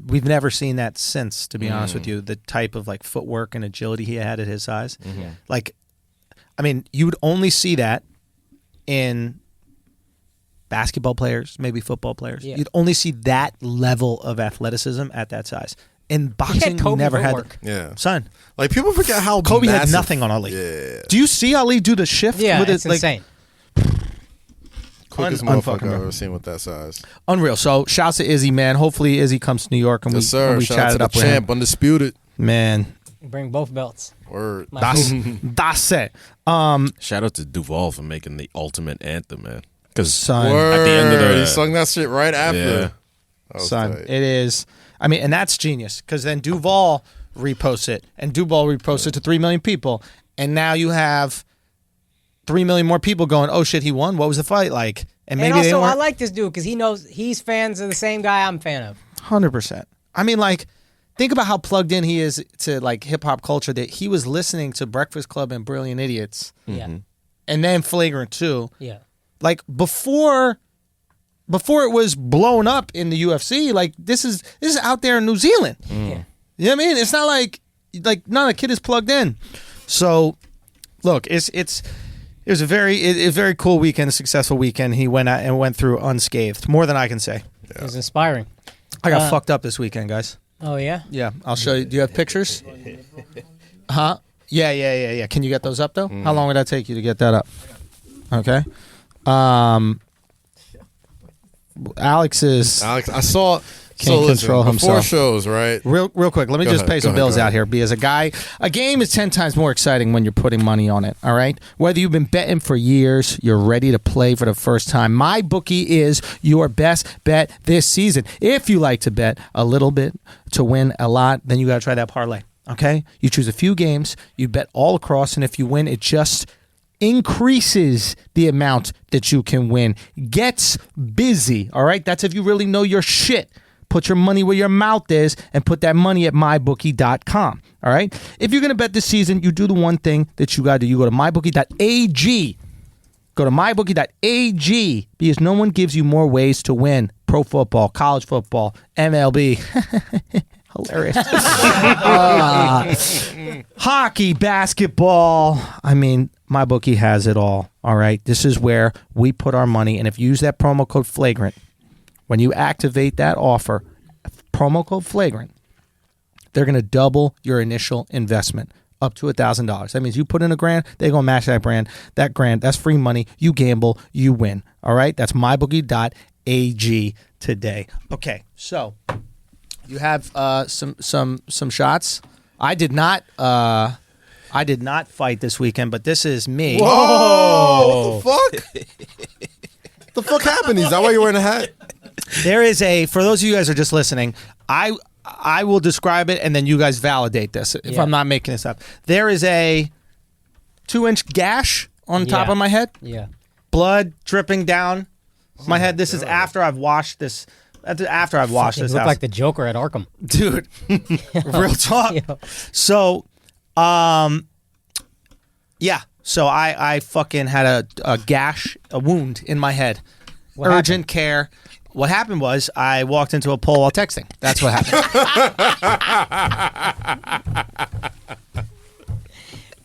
we've never seen that since, to be honest with you, the type of like footwork and agility he had at his size. Mm-hmm. Like, I mean, you would only see that in basketball players, maybe football players. Yeah. You'd only see that level of athleticism at that size. In boxing, you never had. Yeah, son. Like people forget how Kobe massive. had nothing on Ali. Yeah. Do you see Ali do the shift? Yeah, with it's insane. Quickest motherfucker I've ever seen with that size. Unreal. So, shouts to Izzy, man. Hopefully, Izzy comes to New York and we chat it up with him. Undisputed. Man. Bring both belts. Word. That's it. Shout out to Duval for making the ultimate anthem, man. Because at the end of the he sung that shit right after. Yeah. Son, tight. It is. I mean, and that's genius because then Duval reposts it, and Duval reposts it to 3 million people, and now you have 3 million more people going, "Oh shit, he won! What was the fight like?" And maybe also, I like this dude because he knows he's fans of the same guy I'm a fan of. 100%. I mean, like, think about how plugged in he is to like hip hop culture. That he was listening to Breakfast Club and Brilliant Idiots, and then Flagrant too. Yeah. Like before it was blown up in the UFC, like this is out there in New Zealand. Yeah. You know what I mean? It's not like not a kid is plugged in. So look, it was a very cool weekend, a successful weekend. He went out and went through unscathed. More than I can say. Yeah. It was inspiring. I got fucked up this weekend, guys. Oh yeah? Yeah. I'll show you. Do you have pictures? Huh? Yeah. Can you get those up though? How long would that take you to get that up? Okay. Alex, I saw can't control himself. 4 shows, right? Real quick, let me just pay some bills out here. Because a game is 10 times more exciting when you're putting money on it. All right, whether you've been betting for years, you're ready to play for the first time. MyBookie is your best bet this season. If you like to bet a little bit to win a lot, then you got to try that parlay. Okay, you choose a few games, you bet all across, and if you win, it just increases the amount that you can win. Gets busy, all right? That's if you really know your shit. Put your money where your mouth is and put that money at mybookie.com, all right? If you're going to bet this season, you do the one thing that you got to do. You go to mybookie.ag. Go to mybookie.ag because no one gives you more ways to win. Pro football, college football, MLB. Hilarious. Hockey, basketball. I mean, MyBookie has it all right? This is where we put our money, and if you use that promo code Flagrant, when you activate that offer, promo code Flagrant, they're going to double your initial investment up to $1,000. That means you put in $1,000, they're going to match that $1,000. That's free money. You gamble, you win. All right? That's mybookie.ag today. Okay, so you have some shots. I did not fight this weekend, but this is me. Whoa! What the fuck? The fuck happened? Is that why you're wearing a hat? There is for those of you guys who are just listening, I will describe it and then you guys validate this if I'm not making this up. There is a 2-inch gash on the top of my head. Yeah. Blood dripping down my head. This is after I've washed this. After I've washed this. You look like the Joker at Arkham. Dude. Real talk. Yeah. So, So I fucking had a gash, a wound in my head. What Urgent care. What happened was I walked into a pole while texting. That's what happened.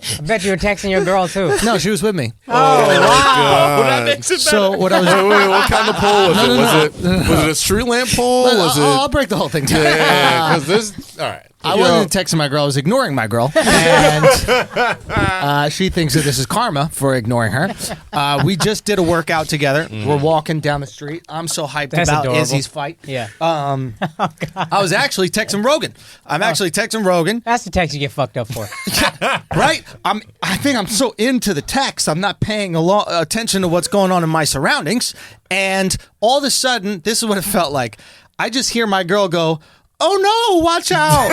I bet you were texting your girl too. No, she was with me. Oh, wow. That makes it better. So what I was wait, what kind of pole was it? Was it a street lamp pole? I'll break the whole thing down. Yeah, because this. All right. I wasn't texting my girl. I was ignoring my girl. And she thinks that this is karma for ignoring her. We just did a workout together. We're walking down the street. I'm so hyped about adorable. Izzy's fight. Yeah. I was actually texting Rogan. I'm actually texting Rogan. That's the text you get fucked up for. Right? I think I'm so into the text, I'm not paying attention to what's going on in my surroundings. And all of a sudden, this is what it felt like. I just hear my girl go, "Oh no, watch out."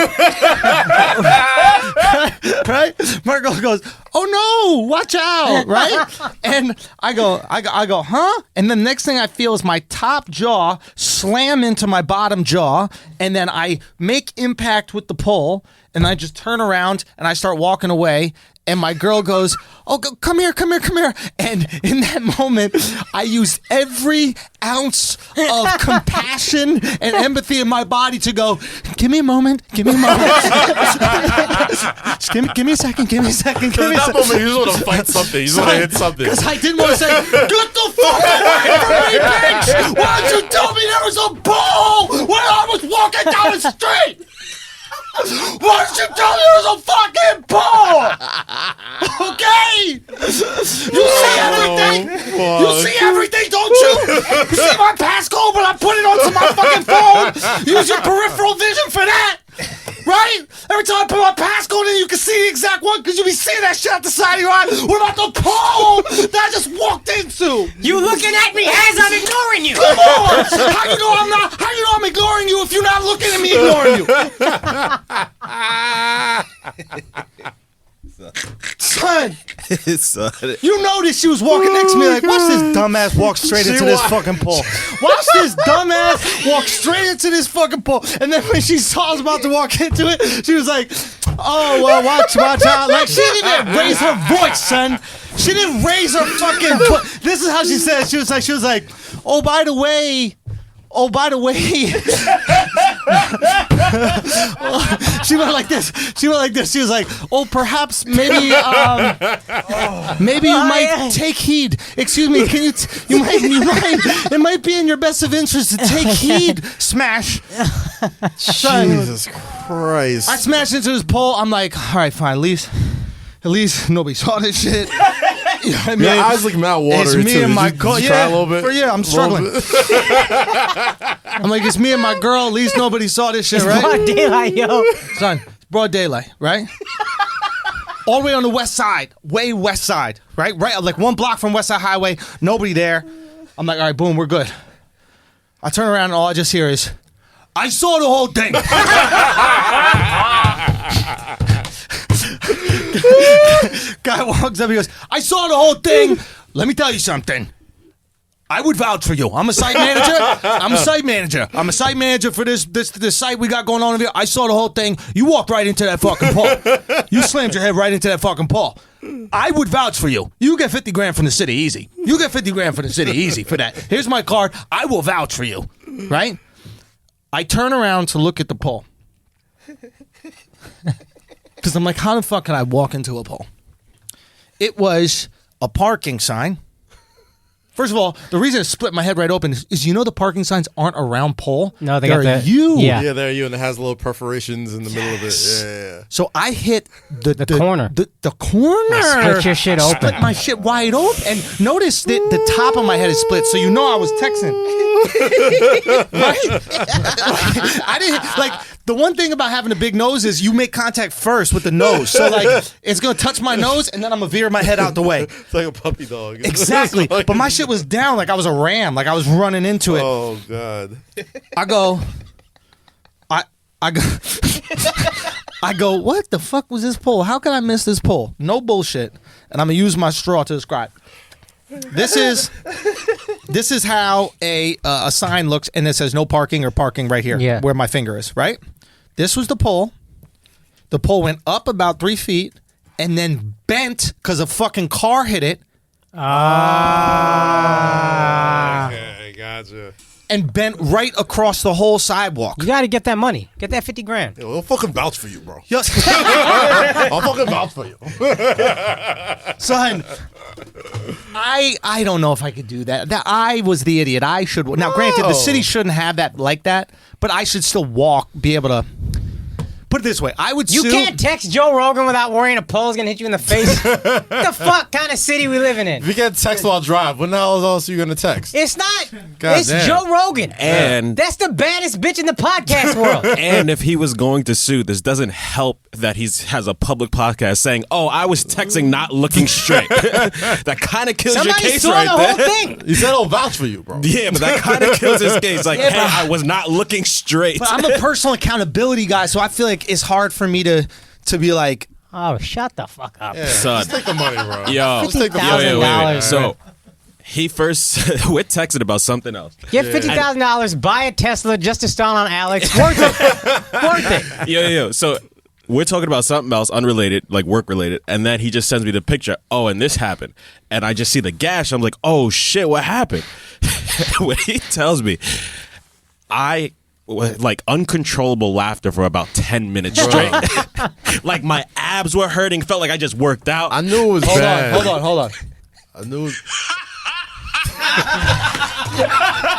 Right? My girl goes, "Oh no, watch out." Right? And I go, huh? And the next thing I feel is my top jaw slam into my bottom jaw. And then I make impact with the pole. And I just turn around and I start walking away. And my girl goes, "Oh, come here. And in that moment, I used every ounce of compassion and empathy in my body to go, give me a moment. Just give me a second. In that moment, you just want to fight something. You just want to hit something. Because I didn't want to say, "Get the fuck away from me, bitch! Why did you tell me there was a ball when I was walking down the street? Why did you tell me there was a fucking ball?" Okay? You see everything? You see everything, don't you? You see my passcode when I put it onto my fucking phone? Use your peripheral vision for that. Right? Every time I put my passcode in, you can see the exact one because you be seeing that shit at the side of your eye. What about the pole that I just walked into? You looking at me as I'm ignoring you. Come on! How you know I'm ignoring you if you're not looking at me ignoring you? Son, you noticed she was walking next to me like, watch this dumbass walk straight into this fucking pole. Watch this dumbass walk straight into this fucking pole. And then when she saw I was about to walk into it, she was like, "Oh, well, watch out." Like, she didn't even raise her voice, son. She didn't raise her fucking voice. This is how she said. She was like, "Oh, by the way." She went like this. She was like, "Oh, perhaps maybe you might take heed. Excuse me, can you might it might be in your best of interest to take heed." Smash. Son, Jesus Christ. I smashed into this pole. I'm like, all right, fine. At least nobody saw this shit. You know what I mean? Yeah, I was like mouth water. It's me too. and my girl. girl. Try a little bit. I'm struggling. I'm like, it's me and my girl. At least nobody saw this shit, right? Broad daylight, yo. Son, it's broad daylight, right? All the way on the west side, way west side, right? Right, like 1 block from West Side Highway. Nobody there. I'm like, all right, boom, we're good. I turn around and all I just hear is, "I saw the whole thing." Guy walks up, he goes, "I saw the whole thing. Let me tell you something. I would vouch for you. I'm a site manager. I'm a site manager for this site we got going on over here. I saw the whole thing. You walked right into that fucking pole. You slammed your head right into that fucking pole. I would vouch for you. You get 50 grand from the city easy. You get 50 grand from the city easy for that. Here's my card. I will vouch for you." Right? I turn around to look at the pole. Because I'm like, how the fuck can I walk into a pole? It was a parking sign. First of all, the reason it split my head right open is the parking signs aren't around pole. No, they're you. Yeah, they're you, and it has little perforations in the middle of it. Yeah. So I hit the corner. The corner. Split your shit open. Split my shit wide open. And notice that the top of my head is split, so you know I was texting. Right? I didn't the one thing about having a big nose is you make contact first with the nose. So it's gonna touch my nose and then I'm gonna veer my head out the way. It's like a puppy dog. Exactly. But my shit was down like I was a ram, like I was running into it. Oh God. I go, what the fuck was this pole? How could I miss this pole? No bullshit. And I'm gonna use my straw to describe. This is how a sign looks, and it says no parking or parking right here, where my finger is, right? This was the pole. The pole went up about 3 feet and then bent because a fucking car hit it. Okay, gotcha. And bent right across the whole sidewalk. You got to get that money. Get that 50 grand. Yo, I'll fucking vouch for you, bro. Yes. I'll fucking vouch for you. Son, I don't know if I could do that. I was the idiot. I should. Now, granted, the city shouldn't have that like that, but I should still be able to. Put put it this way. I would You sue. can't text Joe Rogan without worrying a pole's going to hit you in the face. What the fuck kind of city we living in? If you can't text while drive, when the hell else are you going to text? It's not. God It's damn. Joe Rogan. And That's the baddest bitch in the podcast world. and if he was going to sue, this doesn't help that he has a public podcast saying, "Oh, I was texting not looking straight." That kind of kills Somebody your case saw right the there. whole thing. You said I'll vouch for you, bro. Yeah, but that kind of kills his case. Like, Yeah, hey, but- I was not looking straight. But I'm a personal accountability guy, so I feel like it's hard for me to be like, Oh, shut the fuck up. Yeah, Son. just take the money, bro. Yo, Just take the $50,000. money. So he first we're texting about something else. Get $50,000, buy a Tesla just to stun on Alex. Worth it. Worth it. Yo. So we're talking about something else, unrelated, like work related, and then he just sends me the picture. Oh, and this happened, and I just see the gash. I'm like, oh shit, what happened? When he tells me, I like uncontrollable laughter for about 10 minutes straight. Like my abs were hurting. Felt like I just worked out. I knew it was bad. hold on. I knew it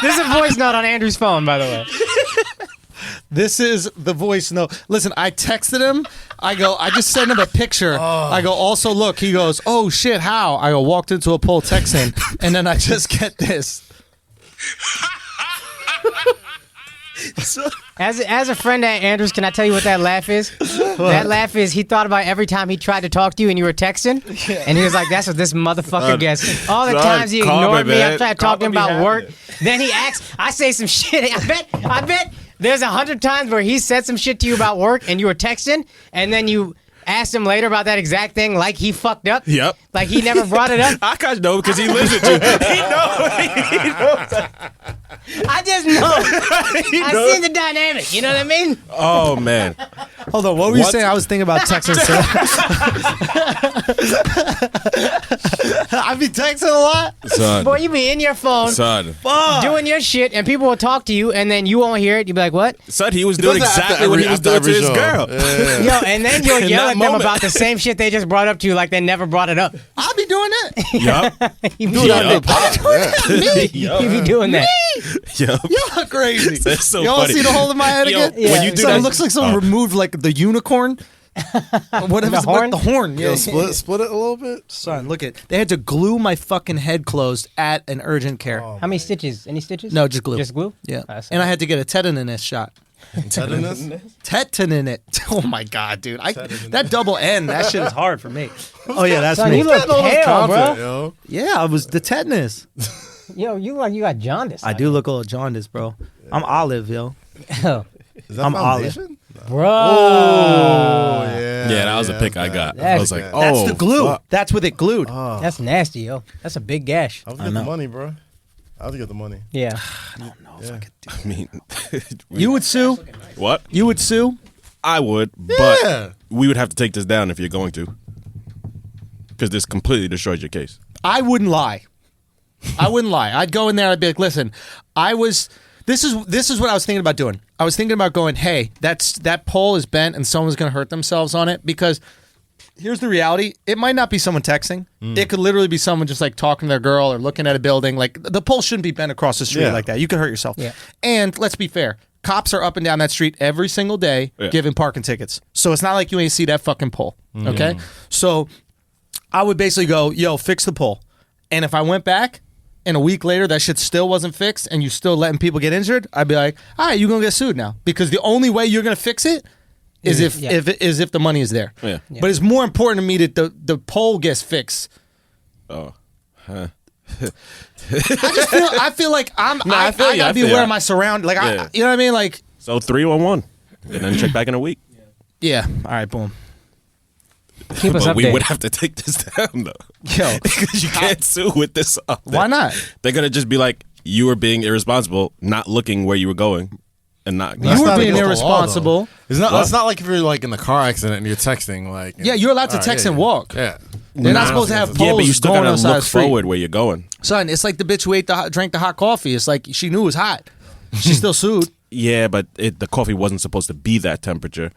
This is a voice note on Andrew's phone, by the way. This is the voice note. Listen, I texted him. I just sent him a picture. I go, also look. He goes, oh shit, how? I go, walked into a pole texting, and then I just get this. As a friend at Andrews, can I tell you what that laugh is? That laugh is he thought about every time he tried to talk to you and you were texting, and he was like, "That's what this motherfucker gets." All the times he ignored me, I'm trying to talk to him about work. Then he acts. I say some shit. I bet there's 100 times where he said some shit to you about work and you were texting, and then you asked him later about that exact thing, like he fucked up. Yep. Like he never brought it up. I kind of know because he lives with you. He knows. I just know. I seen the dynamic. You know what I mean? Oh man. Hold on, what were you saying? I was thinking about texting. I be texting a lot. Son. Boy, you be in your phone. Son. Doing your shit, and people will talk to you, and then you won't hear it. You be like, "What?" Son, he was doing does that exactly after what he every- was after doing to every his show. girl. Yeah. Yo, and then you'll In yell that at them moment. about the same shit they just brought up to you, like they never brought it up. I'll be doing it. Yup. You be Do doing that that. big pop. You be doing that. Yup. You're crazy. That's so Y'all funny. see the hole in my head Yo, again? when you do So that, it looks like someone removed like the unicorn. Whatever. The horn? The horn. Yeah. Split it a little bit. Son, look at. They had to glue my fucking head closed at an urgent care. How many stitches? Any stitches? No, just glue. Just glue? Yeah. That's And I had to get a tetanus shot. Tetanus? Tetanus. Oh my god, dude. That double N, that shit is hard for me. Oh yeah, that's Son, me. you look pale, Confident, bro. yo. Yeah, I was the tetanus. Yo, you look like you got jaundice. I do look a little jaundiced, bro. I'm olive, yo. Oh, Is that I'm foundation? bro. Oh, yeah. Yeah, that was a pick I got. I was like, That's- oh, That's the glue. fuck. That's with it glued. That's nasty, yo. That's a big gash. I have to get the money, bro. I have to get the money. Yeah. I mean, You would sue? what? You would sue? I would, Yeah. but we would have to take this down if you're going to, because this completely destroys your case. I wouldn't lie. I wouldn't lie. I'd go in there. I'd be like, listen, This is what I was thinking about doing. I was thinking about going, hey, that pole is bent and someone's going to hurt themselves on it, because here's the reality. It might not be someone texting. It could literally be someone just like talking to their girl or looking at a building. Like the pole shouldn't be bent across the street like that. You could hurt yourself. Yeah. And let's be fair. Cops are up and down that street every single day giving parking tickets. So it's not like you ain't see that fucking pole. Okay? So I would basically go, yo, fix the pole. And if I went back and a week later that shit still wasn't fixed and you still letting people get injured, I'd be like, all right, you're going to get sued now. Because the only way you're going to fix it is if the money is there. Yeah. But it's more important to me that the pole gets fixed. Oh. I feel like I gotta be aware of my surroundings. Like you know what I mean? Like, so 3-on-1, and then check back in a week. yeah. All right, boom. Keep us But we updated. would have to take this down though, Yo, because you can't sue with this up there. why not? They're gonna just be like, you were being irresponsible, not looking where you were going, and not. You were not being against the law, irresponsible. though. It's not like if you're like in a car accident and you're texting. Like, Yeah, you're allowed to text and walk. Yeah. They're not supposed to have Yeah, but you poles still going gotta outside the look street. forward where you're going. Son, it's like the bitch who drank the hot coffee. It's like she knew it was hot. She still sued. Yeah, but the coffee wasn't supposed to be that temperature.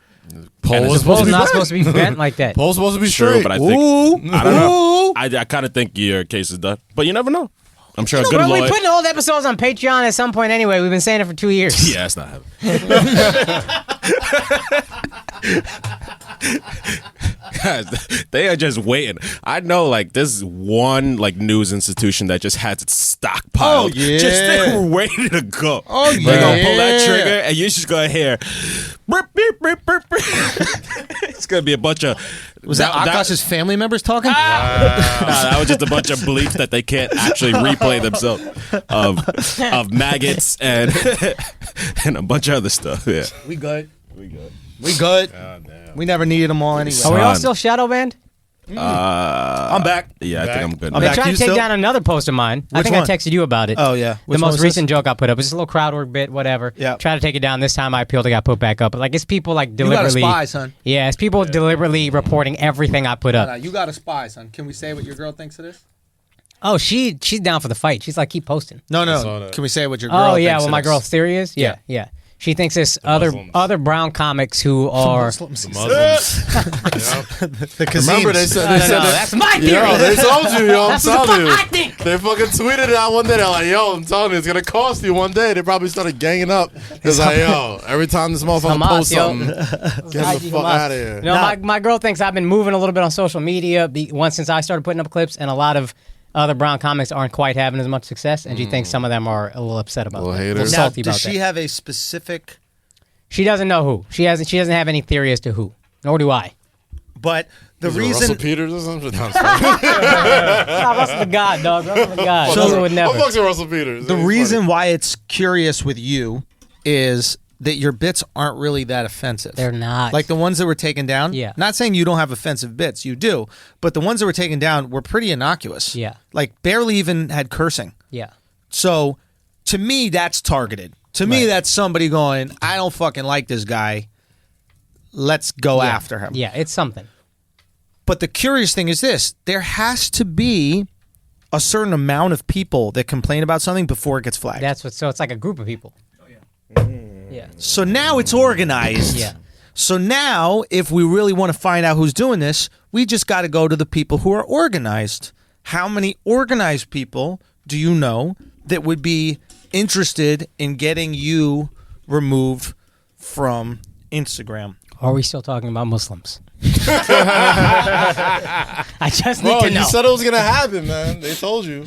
Pole it's was Pole's supposed to be not bent. supposed to be bent like that. Pole's supposed to be True, straight. but I think Ooh, I don't know. ooh. I kind of think your case is done, but you never know. I'm sure a good Bro, lawyer. we're putting old episodes on Patreon at some point anyway. We've been saying it for 2 years. Yeah, that's not happening. Guys, they are just waiting. I know, like, this one like news institution that just has its stockpiled. Just waiting to go. Oh, They're gonna pull that trigger, and you're just gonna hear. It's gonna be a bunch of. Was that Akash's family members talking? Nah, that was just a bunch of bleeps that they can't actually replay themselves of maggots and and a bunch of other stuff. Yeah, we good. God damn. We never needed them all anyway. Are we all still shadow banned? I'm back. Yeah, I think I'm good. They're trying to take down another post of mine. I think I texted you about it. Oh, yeah. The most recent joke I put up. It's just a little crowd work bit, whatever. Yeah. Try to take it down. This time I appealed, it got put back up. But like, it's people like deliberately. You got a spy, son. Yeah, it's people deliberately reporting everything I put up. No, you got a spy, son. Can we say what your girl thinks of this? Oh, she's down for the fight. She's like, keep posting. No. Can we say what your girl thinks? Oh, yeah, of what my this? girl's theory is? Yeah. She thinks this other brown comics who are Muslims. The Muslims. The Kazims. Remember they said that's my theory. Yo, they told you, yo. I'm That's what telling you. I think. They fucking tweeted it out one day. They're like, yo, I'm telling you, it's gonna cost you one day. They probably started ganging up. It's like, yo, every time this motherfucker posts something, get the fuck out of here. No, my girl thinks I've been moving a little bit on social media once since I started putting up clips, and a lot of other brown comics aren't quite having as much success, and she thinks some of them are a little upset about that. haters. A little Now, salty about does she that. have a specific... She doesn't know who. She doesn't have any theory as to who. Nor do I. But the Is it reason... Russell Peters or something? No, Russell the God, dog. Russell the God. Russell would never. I'm fucking Russell Peters. The reason why it's curious with you is that your bits aren't really that offensive. They're not. Like the ones that were taken down. Yeah. Not saying you don't have offensive bits. You do. But the ones that were taken down were pretty innocuous. Yeah. Like barely even had cursing. Yeah. So to me, that's targeted. To me, that's somebody going, I don't fucking like this guy. Let's go after him. Yeah, it's something. But the curious thing is this. There has to be a certain amount of people that complain about something before it gets flagged. So it's like a group of people. Yeah. So now it's organized. Yeah. So now, if we really want to find out who's doing this, we just got to go to the people who are organized. How many organized people do you know that would be interested in getting you removed from Instagram? Are we still talking about Muslims? I just need to know. You said it was going to happen, man. They told you.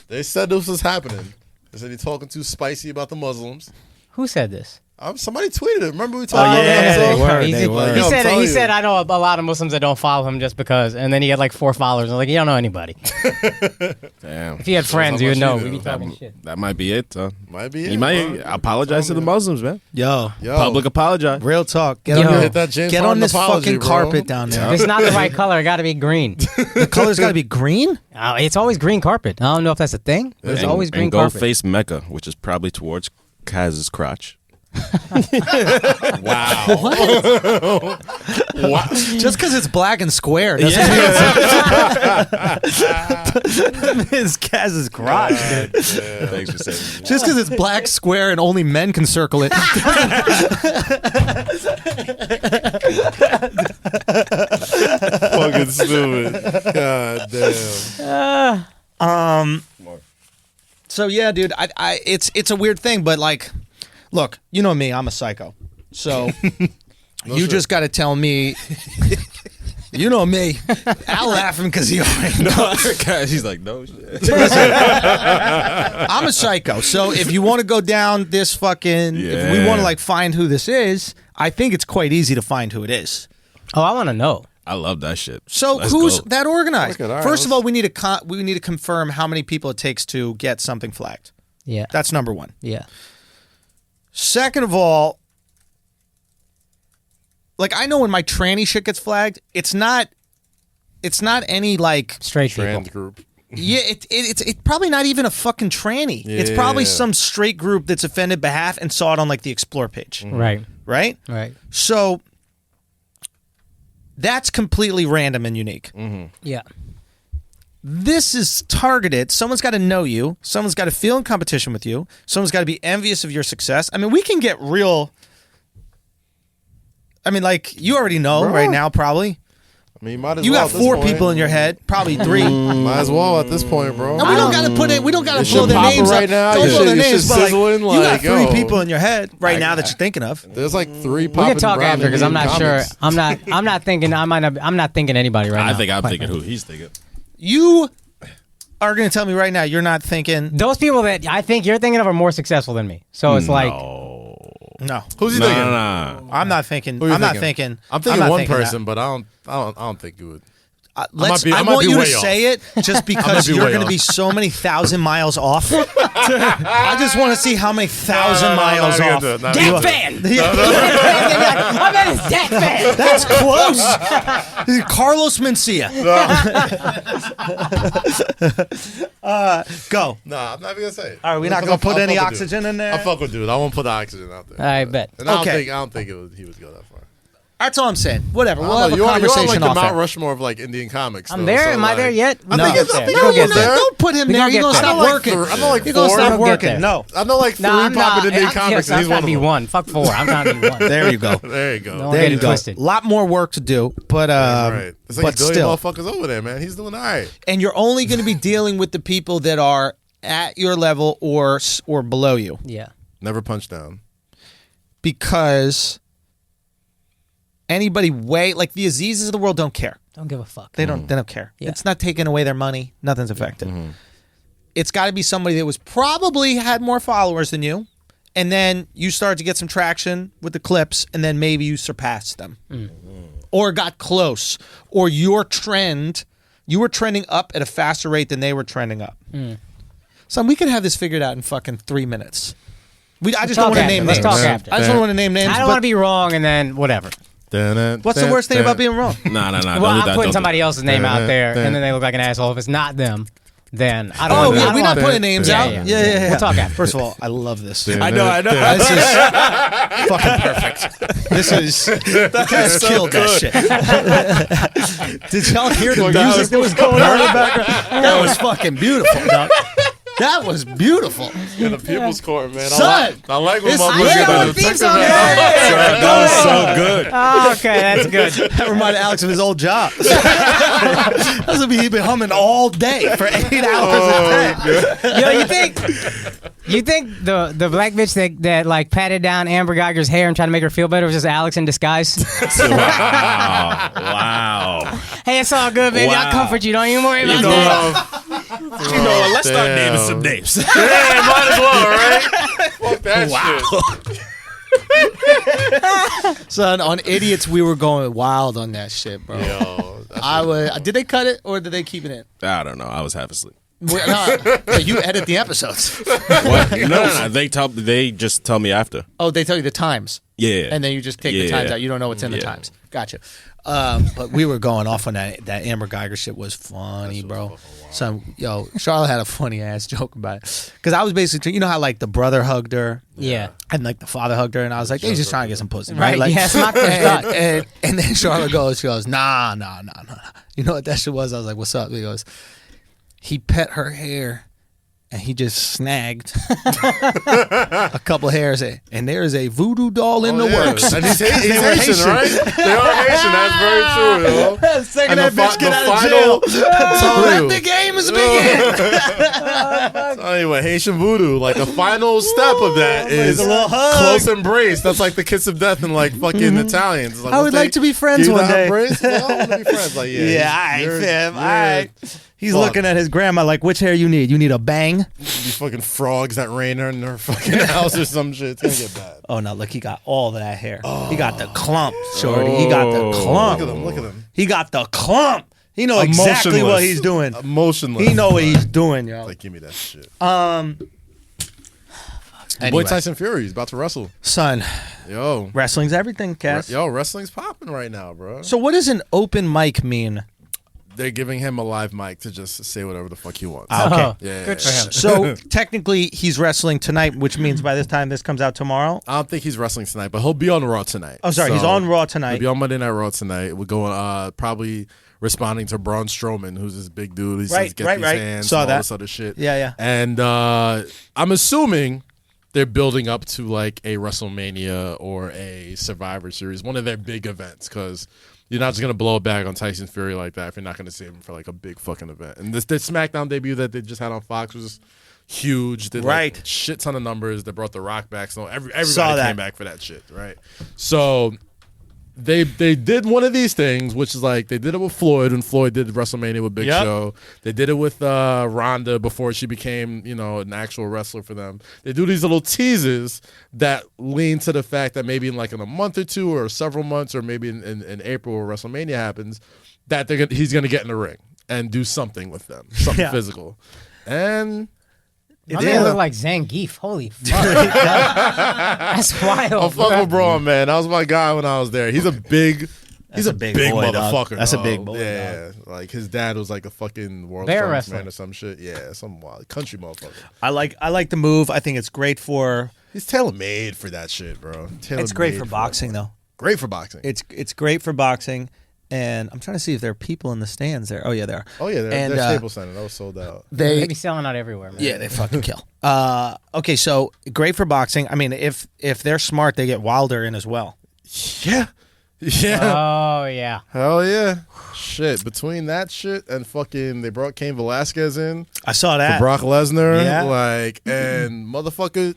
They said this was happening. They said you're talking too spicy about the Muslims. Who said this? Somebody tweeted it. Remember we talked about yeah, that? they were. He said, I know a lot of Muslims that don't follow him just because. And then he had like 4 followers. I'm like, you don't know anybody. Damn. If he had friends, you would know. We'd be That talking shit. That might be it. Might be it. He might apologize to the Muslims, man. Yo, Public apologize. real talk. Get Yo. on, Hit that James get on Harden this apology, fucking bro. carpet down there. It's not the right color. It got to be green. The color's got to be green? Oh, it's always green carpet. I don't know if that's a thing, but it's always green and go carpet. face Mecca, which is probably towards Kaz's crotch. Wow. Just because it's black and square doesn't mean it's Kaz's garage, dude. Thanks for saying that. Just because it's black square and only men can circle it. Fucking stupid. God damn. So yeah, dude, it's a weird thing, but like, look, you know me, I'm a psycho. So you just got to tell me. You know me. Al laughing because he already knows. He's like, no shit. I'm a psycho. So if you want to go down this fucking, if we want to like find who this is, I think it's quite easy to find who it is. Oh, I want to know. I love that shit. So Let's who's go. that organized? All right, First of all, we need to confirm how many people it takes to get something flagged. Yeah. That's number one. Yeah. Second of all, like I know when my tranny shit gets flagged, it's not any like Straight people. Trans group. yeah, it's probably not even a fucking tranny. It's probably some straight group that's offended behalf and saw it on like the explore page. Right. Right? Right. So that's completely random and unique. Yeah. This is targeted. Someone's got to know you. Someone's got to feel in competition with you. Someone's got to be envious of your success. I mean, we can get real. I mean, like you already know right now, probably. I mean, might as You well got 4 people in your head, probably 3. Might as well at this point, bro. And we don't gotta put it. We don't gotta blow their names right up. now. Don't blow their Your names. shit But like, sizzling, you got 3 yo. people in your head right now that you're thinking of. There's like 3 We popping can talk around after because I'm not sure. comments. I'm not thinking. I'm not thinking anybody right now. I think I'm thinking who he's thinking. You are gonna tell me right now you're not thinking. Those people that I think you're thinking of are more successful than me. So it's like, No. Who's he thinking? Nah. I'm not thinking. Who you I'm not thinking? thinking. I'm thinking not one thinking person, but I don't think you would. I might be want you to way off. say it just because be you're way going to off. be so many thousand miles off. I just want to see how many thousand miles not off. gonna do it, not you gonna are. fan. I bet it's that fan. That's close. This is Carlos Mencia. Go. Nah, I'm not even gonna say it. All right, we're not going to put any oxygen in there. I fuck with dude. I won't put the oxygen out there. I bet. And I Okay. don't think he would go that far. That's all I'm saying. Whatever. We'll have a you are conversation like the off Mount there. Rushmore of like Indian comics. I'm though, there. so, Am I there like- yet? I No. think it's- Get I there. think We'll you'll get get there. there. Don't put him We there. gonna You're going to get stop there. working. I know like You're going to 4. stop We'll get working. there. No. I know like 3 No, I'm popping not. Indian comics, Yes, and I'm he's trying one to be of them. 1. Fuck 4. I'm trying to be 1. There you go. There you go. Don't There get you it go. twisted. A lot more work to do, but Right. It's like but a billion still, motherfuckers over there, man. He's doing all right. and you're only going to be dealing with the people that are at your level or below you, Yeah. Never punch down. because anybody like the Azizes of the world don't care. Don't give a fuck. They don't care. Yeah. It's not taking away their money. Nothing's affected. It's got to be somebody that was probably had more followers than you, and then you start to get some traction with the clips, and then maybe you surpassed them, or got close, or you were trending up at a faster rate than they were trending up. So we could have this figured out in fucking 3 minutes. I just don't want to name Let's names. talk after. I just don't want to name names. I don't want to be wrong and then whatever. What's the worst thing about being wrong? Nah. Well, I'm putting somebody else's name out there and then they look like an asshole. If it's not them, then I don't Oh, want to. yeah, we're not putting names out. Yeah. We'll talk after. First of all, I love this. I know. This is fucking perfect. This is that's killed that shit. Did y'all hear the music that was going on in the background? That was fucking beautiful, dog. That was beautiful. In the People's Court, man. Son, I like when this- motherfuckers I get know the the theme detective song. out. That was so good. Oh, okay, that's good. that reminded Alex of his old job. That's what he'd been humming all day for 8 hours a day. Yo, you think the black bitch that like patted down Amber Geiger's hair and tried to make her feel better was just Alex in disguise? Wow. Hey, it's all good, baby. Wow. I'll comfort you. Don't even worry about You that. know what? Let's start naming some names. Yeah, might as well, right? Fuck that shit. Son, on Idiots, we were going wild on that shit, bro. Yo, Did they cut it or did they keep it in? I don't know. I was half asleep. No, you edit the episodes. What? No. They just tell me after. Oh, they tell you the times. Yeah. And then you just take the Yeah. times out. You don't know what's in the Yeah. times. Gotcha. But we were going off on that. That Amber Geiger shit was funny, bro. Charlotte had a funny ass joke about it. Because I was basically, you know how like the brother hugged her? Yeah. And like the father hugged her, and I was like, they're just trying to get some pussy, right? Like, Yes, my first thought. and then Charlotte goes, nah. You know what that shit was? I was like, what's up? He goes, he pet her hair, and he just snagged a couple hairs, and there's a voodoo doll in the works. And he's Haitian, right? They are Haitian. That's very true, yo. Second And that bitch get out of jail. Let the game is begin. So anyway, Haitian voodoo, like the final step of that is a little hug. close embrace. That's like the kiss of death in like fucking Italians. It's like, I would once like to be friends give you one that day. Embrace, well, I want to be friends. Like, Yeah, all right, you're- fam. All you're- right. He's Fuck. looking at his grandma like, which hair you need? You need a bang? These fucking frogs that rain in her fucking house or some shit. It's gonna get bad. Oh, no, look, he got all of that hair. He got the clump, shorty. He got the clump. Look at them. He got the clump. He know exactly what Emotionless. he's doing. Emotionless. He know what he's doing, yo. Like, give me that shit. Anyway. Boy Tyson Fury, he's about to wrestle. Son, Yo. wrestling's everything, Cass. Yo, wrestling's popping right now, bro. So what does an open mic mean? They're giving him a live mic to just say whatever the fuck he wants. Okay. Oh, Yeah. good for him. So technically he's wrestling tonight, which means by this time this comes out tomorrow. I don't think he's wrestling tonight, but he'll be on Raw tonight. Oh, sorry, he's on Raw tonight. He'll be on Monday Night Raw tonight. We're going probably responding to Braun Strowman, who's this big dude. He says, get these hands, Saw and that. all this other shit. Yeah. And I'm assuming they're building up to like a WrestleMania or a Survivor Series, one of their big events, because You're not just gonna blow it back on Tyson Fury like that if you're not gonna save him for like a big fucking event. And this SmackDown debut that they just had on Fox was huge. Did like shit ton of numbers. They brought The Rock back. So everybody came back for that shit, right? So they did one of these things, which is like they did it with Floyd when Floyd did WrestleMania with Big Show. They did it with Ronda before she became, an actual wrestler for them. They do these little teases that lean to the fact that maybe in a month or two or several months or maybe in April where WrestleMania happens, that he's going to get in the ring and do something with them, something physical. And my man look like Zangief. Holy fuck. That's wild. I'm fucking with Braun, man. That was my guy when I was there. He's a big big boy, motherfucker. That's a big boy. Yeah. Like his dad was like a fucking world strongest man or some shit. Yeah, some wild country motherfucker. I like the move. I think it's great for He's tailor made for that shit, bro. It's great for boxing though. Great for boxing. It's great for boxing. And I'm trying to see if there are people in the stands there. Oh, yeah, there are. Oh, yeah, they're Staples Center. That was sold out. They be selling out everywhere, man. Yeah, they fucking kill. Okay, so great for boxing. I mean, if they're smart, they get Wilder in as well. Yeah. Yeah. Oh, yeah. Hell yeah. Shit. Between that shit and fucking, they brought Cain Velasquez in. I saw that. For Brock Lesnar. Yeah. And motherfucker,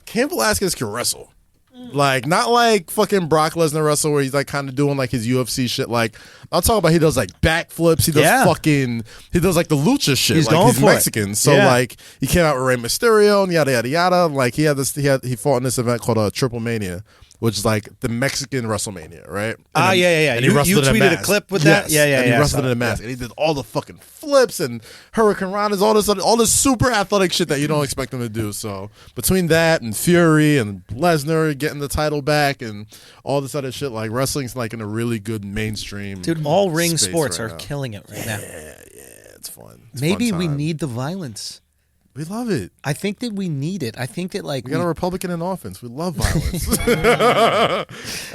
Cain Velasquez can wrestle. Like, not like fucking Brock Lesnar wrestle where he's like kind of doing like his UFC shit. Like, I'm talking about he does like backflips. He does he does like the lucha shit. He's like going he's for Mexican. It. So like he came out with Rey Mysterio and yada yada yada. Like he fought in this event called Triple Mania, which is like the Mexican WrestleMania, right? Yeah. And he wrestled you in a tweeted mask. A clip with that? Yeah. And he wrestled in a mask. And he did all the fucking flips and Hurricane Ranas, all this super athletic shit that you don't expect him to do. So between that and Fury and Lesnar getting the title back and all this other shit, like wrestling's like in a really good mainstream. Dude, all ring sports are killing it right now. Yeah, it's fun. Maybe we need the violence. We love it. I think that we need it. I think that like we got a Republican in office. We love violence.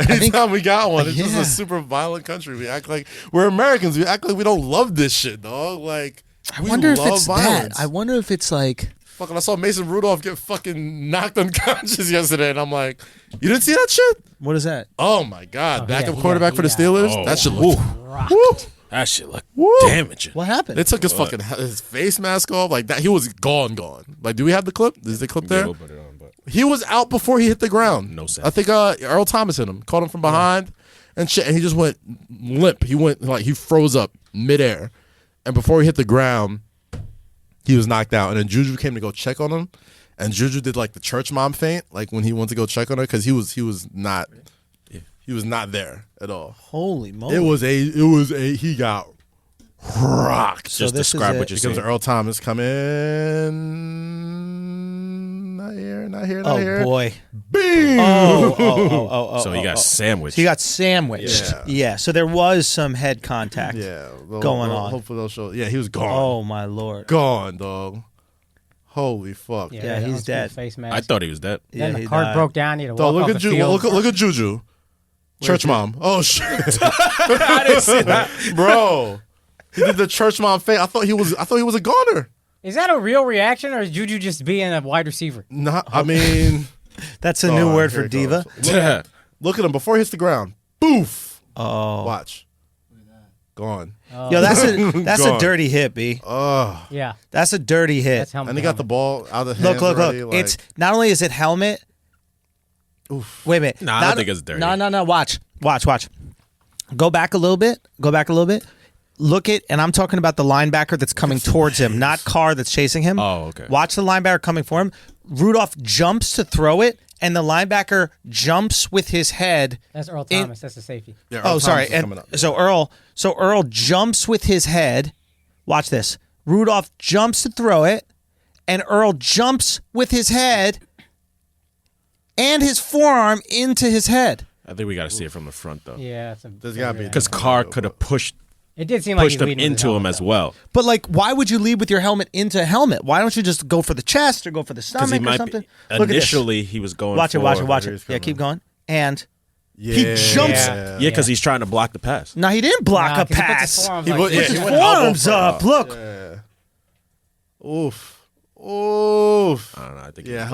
Anytime we got one, it's just a super violent country. We act like we're Americans. We act like we don't love this shit, dog. Like I wonder if it's violence. That. I wonder if it's like fucking. I saw Mason Rudolph get fucking knocked unconscious yesterday, and I'm like, you didn't see that shit? What is that? Oh my god, backup quarterback for the Steelers. Oh, that shit looked. That shit looked damaging. What happened? They took his face mask off like that. He was gone. Like, do we have the clip? Is the clip there? He was out before he hit the ground. No sense. I think Earl Thomas hit him, caught him from behind, and shit. And he just went limp. He went like he froze up midair, and before he hit the ground, he was knocked out. And then Juju came to go check on him, and Juju did like the church mom feint, like when he went to go check on her because he was not. He was not there at all. Holy moly! It was a. He got rocked. So just describe what you're saying. Because Earl Thomas come in. Not here. Oh boy! Bing! Oh! So he got sandwiched. He got sandwiched. Yeah. So there was some head contact. Going on. Hopefully they'll show. Yeah, he was gone. Oh my lord! Gone, dog. Holy fuck! Yeah, he's dead. Face mask. I thought he was dead. Then the cart broke down. He had to walk look off at the field. Look at Juju. Church mom. Oh shit! I didn't see that, bro. He did the church mom feint. I thought he was a goner. Is that a real reaction, or is Juju just being a wide receiver? No, I mean that's a new word for diva. Look at him before he hits the ground. Boof. Oh, watch. Gone. Yo, that's a dirty hit, B. Oh, yeah, that's a dirty hit. And he got the ball out of the hands. Look. Already, like, it's not only is it helmet. Oof. Wait a minute. I don't think it's dirty. No. Watch. Go back a little bit. Look at, and I'm talking about the linebacker that's coming towards him, not Carr that's chasing him. Oh, okay. Watch the linebacker coming for him. Rudolph jumps to throw it, and the linebacker jumps with his head. That's Earl Thomas. That's the safety. Yeah, Earl sorry. So Earl jumps with his head. Watch this. Rudolph jumps to throw it, and Earl jumps with his head and his forearm into his head. I think we got to see it from the front, though. Yeah. There's got to be. Because Carr could have pushed It did seem like pushed him into him as well. But like, why would you lead with your helmet into helmet? Why don't you just go for the chest or go for the stomach or something? Initially, he was going. Watch it. Yeah, keep going. And he jumps. Yeah, because he's trying to block the pass. No, he didn't block a pass. He put his forearms up. Look. Oof. Oh, I don't know. I think that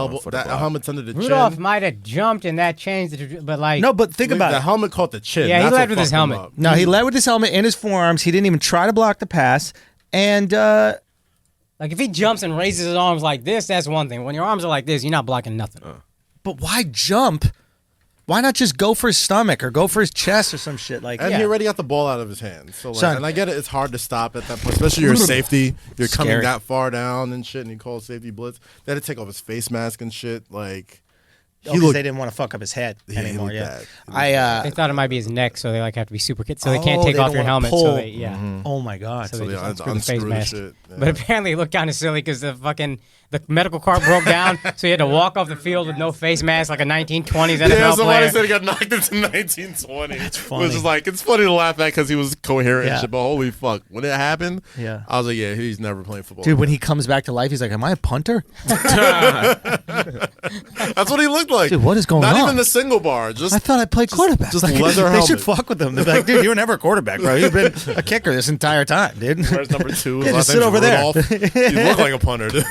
helmet's under the chin. Rudolph might have jumped and that changed the but like no, but think about the it. helmet caught the chin. Yeah, he That's led what with his fucked him helmet. up. No, he led with his helmet and his forearms. He didn't even try to block the pass. And like if he jumps and raises his arms like this, that's one thing. When your arms are like this, you're not blocking nothing. but why jump? Why not just go for his stomach or go for his chest or some shit? Like, And he already got the ball out of his hands. So, like, Son. and I get it, it's hard to stop at that point, especially your safety. You're coming Scary. that far down and shit, and he calls safety blitz. They had to take off his face mask and shit. Like, because they didn't want to fuck up his head anymore. he Yeah, looked bad. They thought it might be his neck, so they like have to be super so they can't Oh, take they off don't your wanna helmet. pull. So they, Oh my god. So So they they just unscrew the face unscrew the mask. shit. Yeah. But apparently it looked kind of silly because the medical cart broke down, so he had to walk off the field with no face mask like a 1920s NFL Yeah, somebody player. said he got knocked into 1920. That's funny. Which is like, it's funny to laugh at because he was coherent Yeah. and shit, but holy fuck. When it happened, Yeah. I was like, yeah, he's never playing football. Dude, when he comes back to life, he's like, "Am I a punter?" That's what he looked like. Dude, what is going Not on? even the single bar. Just I thought I played quarterback. just Like, leather they should helmet. fuck with him. They're like, "Dude, you were never a quarterback, bro. You've been a kicker this entire time, dude." Where's number 2? Yeah, just sit over there. You look like a punter, dude.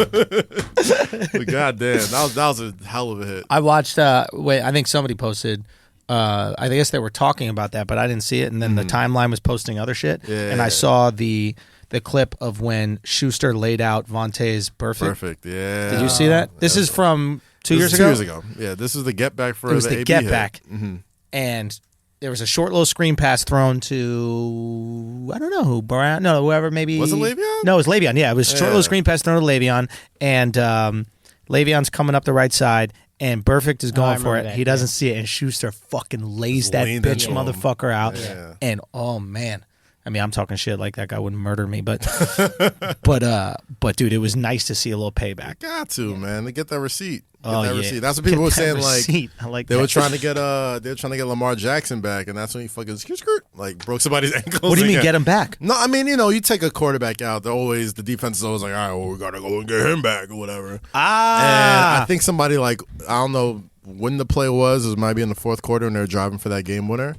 But goddamn, that was a hell of a hit. I watched. I think somebody posted. I guess they were talking about that, but I didn't see it. And then the timeline was posting other shit, and I saw the clip of when Schuster laid out Vontae's Perfect, yeah. Did you see that? This is from 2 years ago. 2 years ago. Yeah, this is the get back for It was the the AB get hit. back, and there was a short little screen pass thrown to I don't know who Brown, no whoever maybe Was it Le'Veon? No, it was Le'Veon. Yeah, it was a short little screen pass thrown to Le'Veon, and Le'Veon's coming up the right side. And Perfect is going for it. that, He doesn't see it, and Schuster fucking lays that leaned bitch into him. motherfucker out. Yeah. And oh man, I mean, I'm talking shit like that guy wouldn't murder me, but but dude, it was nice to see a little payback. Got to, man. They get that receipt. Get Oh that yeah, receipt. That's what people were Get that saying. receipt. Like I like they that. were trying to get Lamar Jackson back, and that's when he fucking skirt like broke somebody's ankles. What do you mean again. get him back? No, I mean, you take a quarterback out. The defense is always like, all right, well, we gotta go and get him back or whatever. And I think somebody I don't know when the play was. It might be in the fourth quarter, and they're driving for that game winner.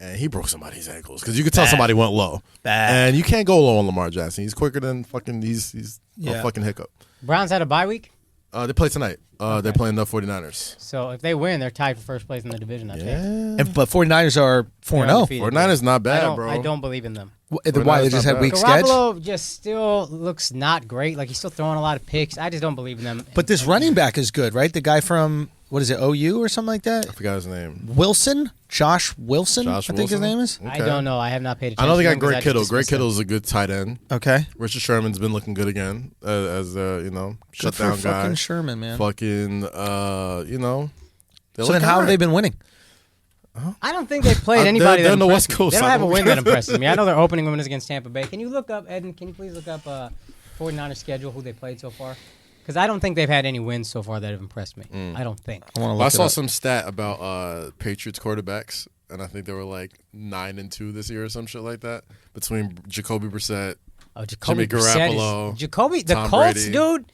And he broke somebody's ankles because you could tell somebody went low. And you can't go low on Lamar Jackson. He's quicker than fucking. He's a fucking hiccup. Browns had a bye week, They play tonight. They're playing the 49ers. so if they win, they're tied for first place in the division. I think. But 49ers are 4-0. undefeated. 49ers not bad, bro. I don't believe in them. Why they just had weak schedule? Garoppolo just still looks not great. Like he's still throwing a lot of picks. I just don't believe in them. But this running back is good, right? The guy from what is it, OU or something like that? I forgot his name. Wilson, Josh Wilson. I think his Wilson? name is. I don't know. I have not paid attention. I know they to got him 'cause Greg I just Kittle. Greg dismissed him. Kittle's a good tight end. Okay, Richard Sherman's been looking good again as good shutdown for guy. fucking Sherman, man. Fucking So then, how have they been winning? I don't think they played anybody. they're that on the impressed West me. Coast. They don't I have a don't win care. that impresses me. I know their opening win is against Tampa Bay. Can you look up, Eden? Can you please look up 49ers schedule, who they played so far? Because I don't think they've had any wins so far that have impressed me. I don't think. I saw some stat about Patriots quarterbacks, and I think they were like 9-2 this year or some shit like that between Jacoby Brissett, Jacoby Jimmy Garoppolo, the Tom Colts, Brady. dude.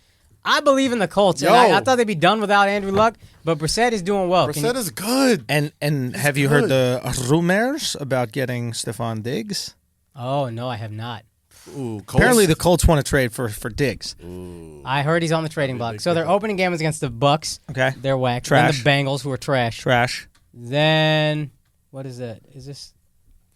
I believe in the Colts. And I thought they'd be done without Andrew Luck, but Brissett is doing well. Brissett is good. And have you heard the rumors about getting Stephon Diggs? Oh no, I have not. Ooh, Colts. Apparently, the Colts want to trade for Diggs. I heard he's on the trading block. So their opening game was against the Bucks. Okay, They're whack. Trash. Then the Bengals, who are trash. Trash. Then what is that? Is this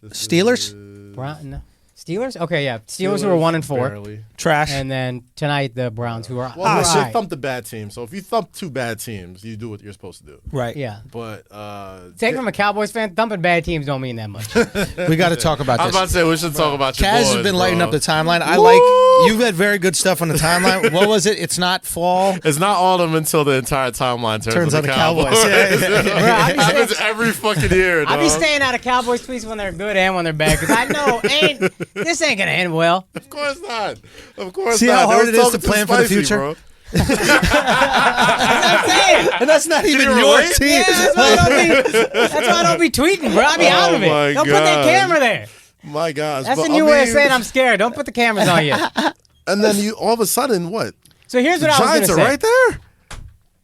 Steelers. Brown? No. Steelers? Okay, yeah. Steelers who are 1-4. barely. Trash. And then tonight the Browns who are Well, they alright. thumped the bad team. So if you thump two bad teams, you do what you're supposed to do. Right. Yeah. But Take from a Cowboys fan, thumping bad teams don't mean that much. We got to talk about I was this. about to say we should talk about your Kaz boys, has been bro. lighting up the timeline. You've had very good stuff on the timeline. What was it? It's not fall. It's not autumn until the entire timeline turns on the Cowboys. Yeah. Bro, It happens every fucking year. I be dog. staying out of Cowboys tweets when they're good and when they're bad because I know this ain't gonna end well. Of course not. Of course See not. how hard They it was is to talking too plan for the spicy, future? bro. And that's not even you your relate? team. Yeah, that's why I don't be tweeting, bro. I be out of it. my Don't put that God. camera there. My gosh. That's but, the new I way of mean, saying I'm scared. Don't put the cameras on you. And then you all of a sudden, what? So here's The what I was Giants gonna are say. right there?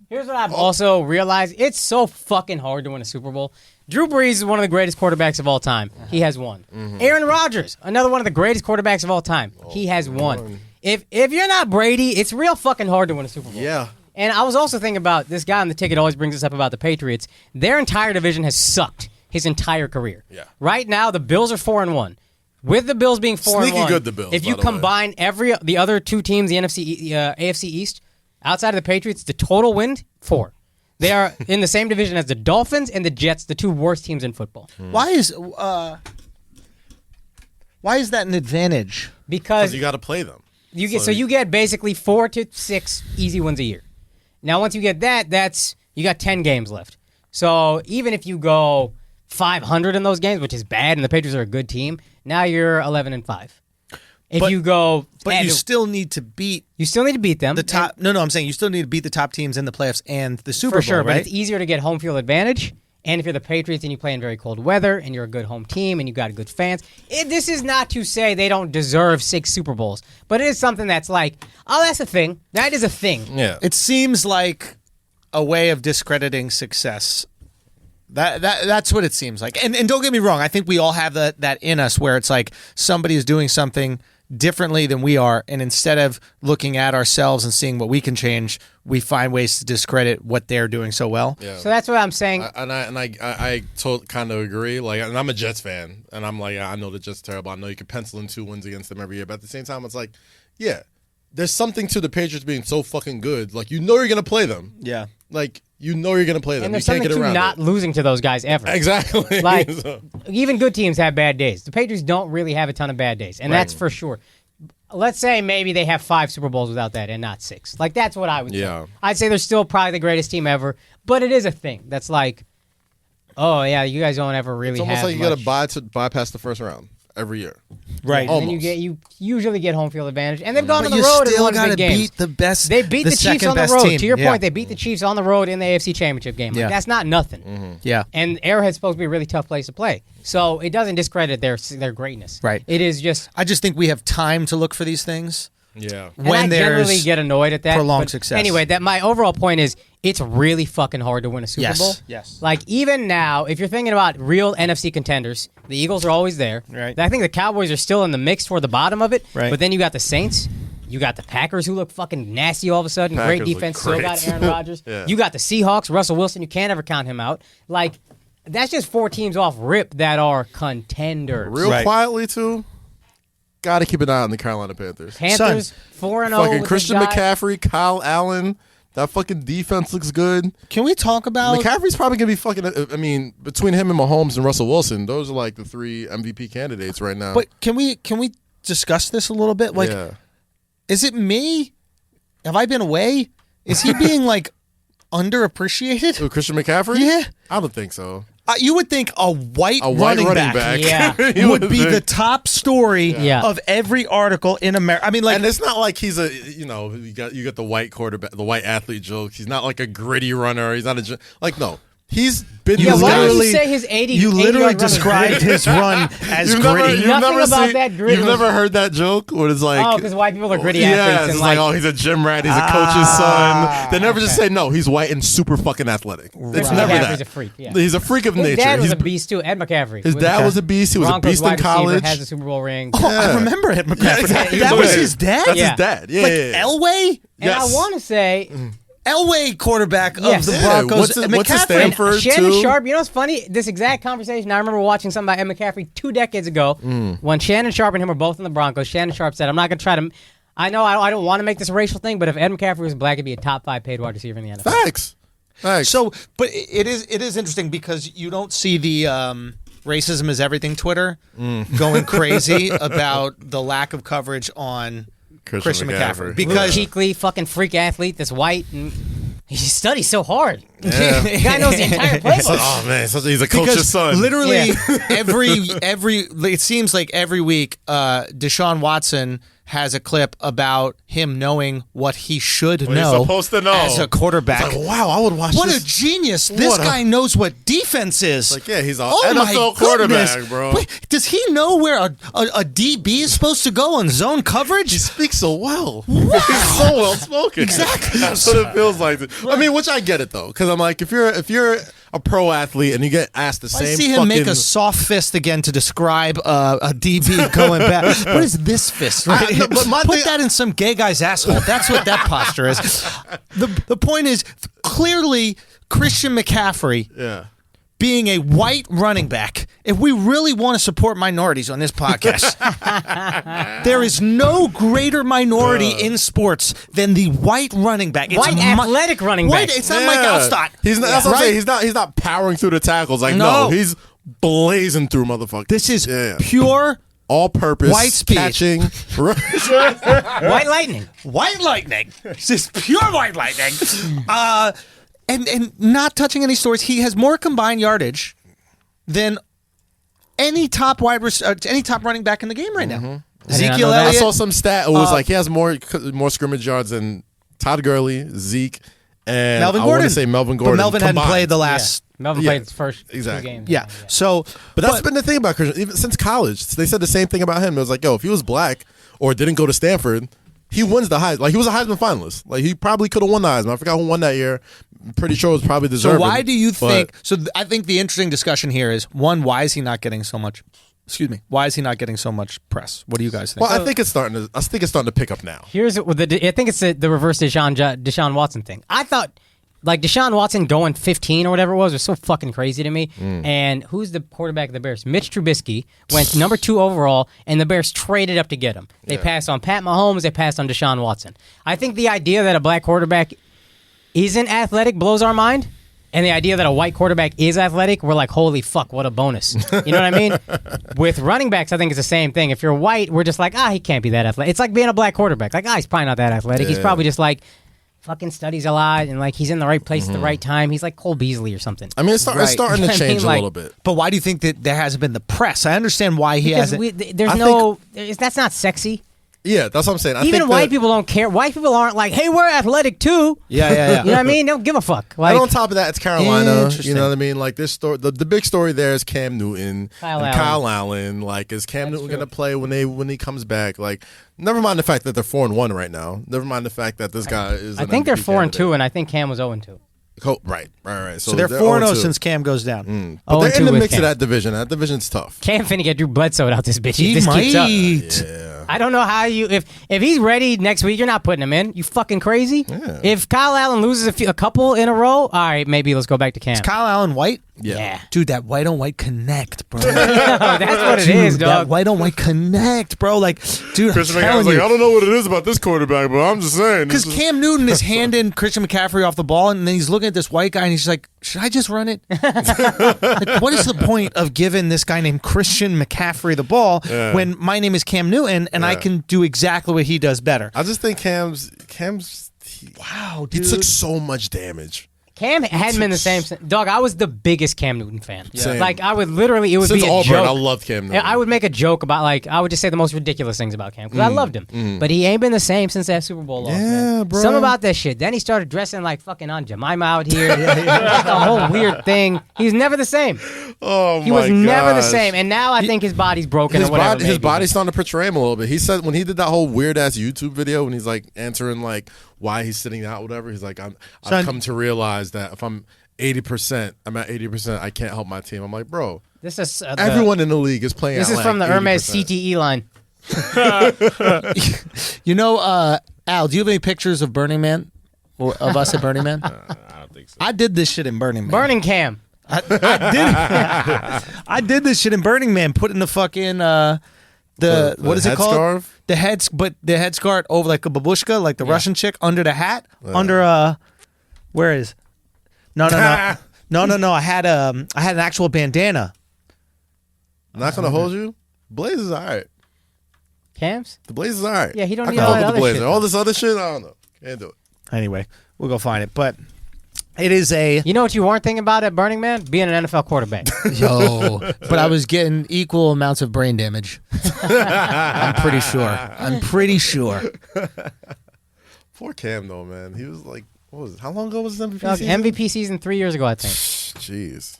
Here's what I've also realized. It's so fucking hard to win a Super Bowl. Drew Brees is one of the greatest quarterbacks of all time. He has won. Aaron Rodgers, another one of the greatest quarterbacks of all time. He has won. if you're not Brady, it's real fucking hard to win a Super Bowl. Yeah. And I was also thinking about this guy on the ticket always brings this up about the Patriots. Their entire division has sucked his entire career. Yeah. Right now, the Bills are 4-1. With the Bills being 4-1, sneaky good, the Bills, if you combine the other two teams, the AFC East, outside of the Patriots, the total win 4. They are in the same division as the Dolphins and the Jets, the two worst teams in football. Why is that an advantage? Because you got to play them. You get basically 4 to 6 easy wins a year. Now, once you get that, you got 10 games left. So even if you go 500 in those games, which is bad, and the Patriots are a good team, now you're 11-5. But you still need to beat. You still need to beat them. The top. I'm saying you still need to beat the top teams in the playoffs and the Super Bowl. For sure, right? But it's easier to get home field advantage. And if you're the Patriots and you play in very cold weather and you're a good home team and you got good fans, this is not to say they don't deserve 6 Super Bowls, but it is something that's like, oh, that's a thing. That is a thing. Yeah. It seems like a way of discrediting success. That's what it seems like. And don't get me wrong, I think we all have that in us where it's like somebody is doing something differently than we are, and instead of looking at ourselves and seeing what we can change, we find ways to discredit what they're doing so well. Yeah. So that's what I'm saying. I kind of agree. Like, and I'm a Jets fan, and I'm like, I know the Jets are terrible. I know you can pencil in 2 wins against them every year, but at the same time, it's like, yeah, there's something to the Patriots being so fucking good. Like, you know you're gonna play them. Yeah. Like, you know you're gonna play them. And there's you can't something get around to not losing to those guys ever. Exactly. Like, even good teams have bad days. The Patriots don't really have a ton of bad days, and that's for sure. Let's say maybe they have 5 Super Bowls without that and not 6. Like, that's what I would say. I'd say they're still probably the greatest team ever, but it is a thing. That's like, oh, yeah, you guys don't ever really have It's almost like you much. got to bypass the first round every year. Right. And then you usually get home field advantage. And they've gone on the road and won big games. Beat the best. They beat the Chiefs on the road. Team. To your point, they beat the Chiefs on the road in the AFC Championship game. Like, that's not nothing. Mm-hmm. Yeah. And Arrowhead's supposed to be a really tough place to play. So it doesn't discredit their greatness. Right. It is just. I just think we have time to look for these things. Yeah. And I generally get annoyed at that. Prolonged success. Anyway, my overall point is it's really fucking hard to win a Super Bowl. Yes. Like, even now, if you're thinking about real NFC contenders, the Eagles are always there. Right. I think the Cowboys are still in the mix toward the bottom of it. Right. But then you got the Saints. You got the Packers, who look fucking nasty all of a sudden. Packers Great defense. look Still great. got Aaron Rodgers. Yeah. You got the Seahawks, Russell Wilson. You can't ever count him out. Like, that's just 4 teams off rip that are contenders. Real quietly, too. Got to keep an eye on the Carolina Panthers. Panthers 4-0. Fucking Christian McCaffrey, Kyle Allen. That fucking defense looks good. Can we talk about McCaffrey's probably gonna be fucking. I mean, between him and Mahomes and Russell Wilson, those are like the 3 MVP candidates right now. But can we discuss this a little bit? Like, is it me? Have I been away? Is he being like underappreciated? Ooh, Christian McCaffrey? Yeah, I don't think so. You would think a white running back. Yeah. would be the top story Yeah. of every article in America. I mean, like, And it's not like he's a, you got the white quarterback, the white athlete joke. He's not like a gritty runner. He's not no. He's been. Yeah, why don't you literally- say his 80? you 80 literally yard run is described gritty? his run as You've gritty. Nothing about that gritty You've was- never heard that joke? What is like? Oh, because white people are gritty Yeah, athletes. it's And like, oh, he's a gym rat. He's a coach's son. They never just okay. say no. He's white and super fucking athletic. It's Right. never McCaffrey's that. a freak, yeah. He's a freak of His nature. dad was He's- a beast too. Ed McCaffrey. His dad was a beast. He was Broncos a beast in wide receiver, college. has a Super Bowl ring. Oh, I remember it, McCaffrey. exactly. That was his dad? That's Yeah. his dad. Yeah. Like yeah. Elway? And I Yes. want to say Elway quarterback Yes. of the Yeah, Broncos. what's his McCaffrey. Stanford? Shannon too. Sharp, you know what's funny? This exact conversation, I remember watching something about Ed McCaffrey 2 decades ago when Shannon Sharp and him were both in the Broncos. Shannon Sharp said, I'm not going to try to... I know I don't want to make this a racial thing, but if Ed McCaffrey was black, he'd be a top 5 paid wide receiver in the NFL. Thanks. So, but it is interesting because you don't see the racism is everything Twitter going crazy about the lack of coverage on Christian McCaffrey. Because Cheekly, fucking freak athlete that's white and he studies so hard. Yeah. The guy knows the entire playbook. Oh man, he's a coach's son. literally every it seems like every week Deshaun Watson has a clip about him knowing what he should What know he's supposed to know as a quarterback. It's like, wow, I would watch What this. a genius! This guy knows what defense is. Like, yeah, he's an Oh my NFL quarterback, goodness. bro. Wait, does he know where a DB is supposed to go on zone coverage? He speaks so well. Wow. He's so well spoken. Exactly. That's what it feels like. I mean, which I get it though, because I'm like, if you're, a pro athlete and you get asked the same. I see him make a soft fist again to describe a DB going back. What is this fist? Right? Put that in some gay guy's asshole. That's what that posture is. The point is clearly Christian McCaffrey. Yeah. Being a white running back, if we really want to support minorities on this podcast, there is no greater minority in sports than the white running back. It's white athletic running back. It's not Mike Alstott. That's what I'm saying. He's not powering through the tackles. Like no, he's blazing through motherfuckers. This is pure all-purpose white speed. Catching. White lightning. White lightning. This is pure white lightning. And not touching any stories, he has more combined yardage than any top running back in the game right now. Ezekiel Elliott. I saw some stat. It was like he has more scrimmage yards than Todd Gurley, Zeke, and Melvin I Gordon. want to say Melvin Gordon. But Melvin combined. hadn't played the last. Melvin played his first 2 games. Yeah. So, but that's been the thing about Christian. Even since college, they said the same thing about him. It was like, yo, if he was black or didn't go to Stanford, he wins the Heisman. Like he was a Heisman finalist. Like he probably could have won the Heisman. I forgot who won that year. I'm pretty sure it was probably deserved. So why do you think? So I think the interesting discussion here is one: why is he not getting so much? Excuse me. Why is he not getting so much press? What do you guys think? Well, I think it's starting to pick up now. Here's I think it's the reverse Deshaun Watson thing. I thought like Deshaun Watson going 15 or whatever it was so fucking crazy to me. And who's the quarterback of the Bears? Mitch Trubisky went number 2 overall, and the Bears traded up to get him. They passed on Pat Mahomes. They passed on Deshaun Watson. I think the idea that a black quarterback isn't athletic blows our mind. And the idea that a white quarterback is athletic, we're like, holy fuck, what a bonus. You know what I mean? With running backs, I think it's the same thing. If you're white, we're just like, he can't be that athletic. It's like being a black quarterback. Like, he's probably not that athletic. Yeah. He's probably just like, fucking studies a lot, and like he's in the right place at the right time. He's like Cole Beasley or something. I mean, it's starting to change a little bit. But why do you think that there hasn't been the press? I understand why he hasn't. That's not sexy. Yeah, that's what I'm saying. Even white people don't care. White people aren't like, hey, we're athletic too. Yeah. You know what I mean? They don't give a fuck. Like, and on top of that, it's Carolina. You know what I mean? Like this story, the big story there is Cam Newton and Kyle Allen. Like, is Cam Newton going to play when he comes back? Like, never mind the fact that they're 4-1 right now. Never mind the fact that this guy is. I think they're 4-2, and I think Cam was 0-2. Right. So they're 4-0 since Cam goes down. But they're in the mix of that division. That division's tough. Cam finna get Drew Bledsoe out this bitch. He might. Keeps up. Yeah. I don't know how if he's ready next week, you're not putting him in. You fucking crazy? Yeah. If Kyle Allen loses a couple in a row, all right, maybe let's go back to Cam. Is Kyle Allen white? Yeah. Dude, that white on white connect, bro. That's what it is, dog. That white on white connect, bro. Like, dude, Christian McCaffrey's like, I don't know what it is about this quarterback, but I'm just saying. Because Cam Newton is handing Christian McCaffrey off the ball, and then he's looking at this white guy, and he's like, should I just run it? Like, what is the point of giving this guy named Christian McCaffrey the ball when my name is Cam Newton, and I can do exactly what he does better? I just think Cam's wow, dude. He took so much damage. Cam hadn't been the same. Dog, I was the biggest Cam Newton fan. Same. Like, I would literally, it would Since be a Auburn, joke. I loved Cam Newton. I would make a joke about, like, I would just say the most ridiculous things about Cam, because I loved him. But he ain't been the same since that Super Bowl loss, man. Bro. Something about that shit. Then he started dressing like fucking Aunt Jemima out here. The whole weird thing. He's never the same. Oh, He was never the same. And now I think his body's broken or whatever. His body's starting to portray him a little bit. He said when he did that whole weird-ass YouTube video when he's, like, answering, like, why he's sitting out, whatever, he's like, I've come to realize that if I'm 80%, I'm at 80%, I can't help my team. I'm like, bro, This is everyone in the league is playing This out is from the 80%. Hermes CTE line. You know, Al, do you have any pictures of Burning Man? Or of us at Burning Man? I don't think so. I did this shit in Burning Man. Burning Cam. I did this shit in Burning Man, putting the fucking the what is it called? Headscarf? The headscarf over like a babushka, like the Russian chick, under the hat, under where is? No. I had an actual bandana. Not gonna hold you. Blaze is alright. Cams? The Blaze is alright. Yeah, he don't I need can all help that with the other Blazer. shit. All this other shit, I don't know. Can't do it. Anyway, we'll go find it, but. It is a... You know what you weren't thinking about at Burning Man? Being an NFL quarterback. Yo, but I was getting equal amounts of brain damage. I'm pretty sure. Poor Cam though, man. He was like, what was it? How long ago was his MVP Dog, season? MVP season 3 years ago, I think. Jeez.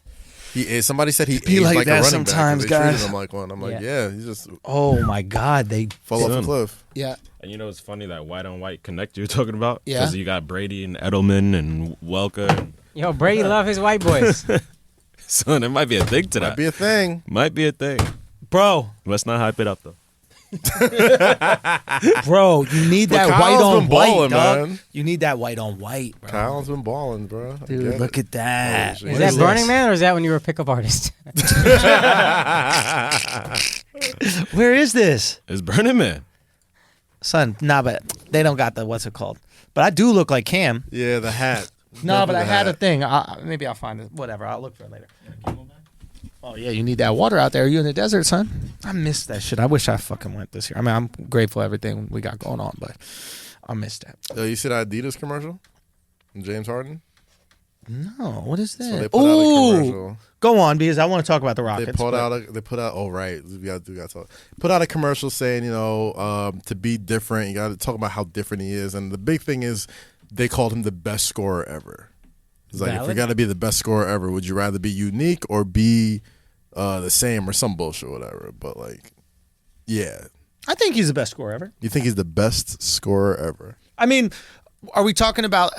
Somebody said he Be aged like like that a running sometimes, back. They treated guys. him like one. I'm like, yeah, he just Oh my God, they fell off a cliff. Yeah. And you know it's funny that white on white connect you're talking about? Yeah. Because you got Brady and Edelman and Welker. And Yo, Brady love his white boys. Son, it might be a thing to that. Might be a thing. Might be a thing. Bro. Let's not hype it up, though. Bro, you need that white on white, dog. Man. You need that white on white, bro. Kyle's been balling, bro. Dude, look at that. Is that Burning Man or is that when you were a pickup artist? Where is this? It's Burning Man. Son, nah, but they don't got the, what's it called? But I do look like Cam. Yeah, the hat. No, but I had a thing. Maybe I'll find it. Whatever, I'll look for it later. Oh, yeah, you need that water out there. Are you in the desert, son? I miss that shit. I wish I fucking went this year. I mean, I'm grateful for everything we got going on, but I missed that. You see that Adidas commercial? James Harden? No, what is that? So they put out a commercial. Go on, because I want to talk about the Rockets. They put out. Oh, right. We got to talk. Put out a commercial saying, to be different, you got to talk about how different he is. And the big thing is they called him the best scorer ever. It's like, if you got to be the best scorer ever, would you rather be unique or be the same or some bullshit or whatever? But, like, yeah. I think he's the best scorer ever. You think he's the best scorer ever? I mean, are we talking about,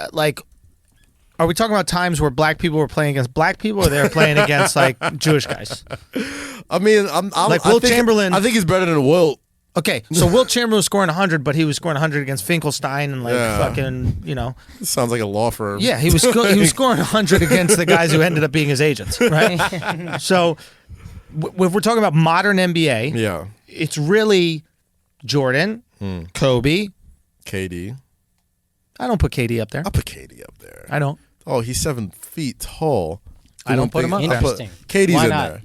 times where black people were playing against black people, or they were playing against like Jewish guys? I mean, Wilt Chamberlain. I think he's better than Wilt. Okay, so Wilt Chamberlain was scoring 100, but he was scoring 100 against Finkelstein and fucking, This sounds like a law firm. Yeah, he was scoring 100 against the guys who ended up being his agents, right? So, if we're talking about modern NBA, yeah, it's really Jordan, Kobe, KD. I don't put KD up there. I'll put KD up there. I don't. Oh, he's 7 feet tall. I don't put him up there. Interesting. KD's Why in not? there.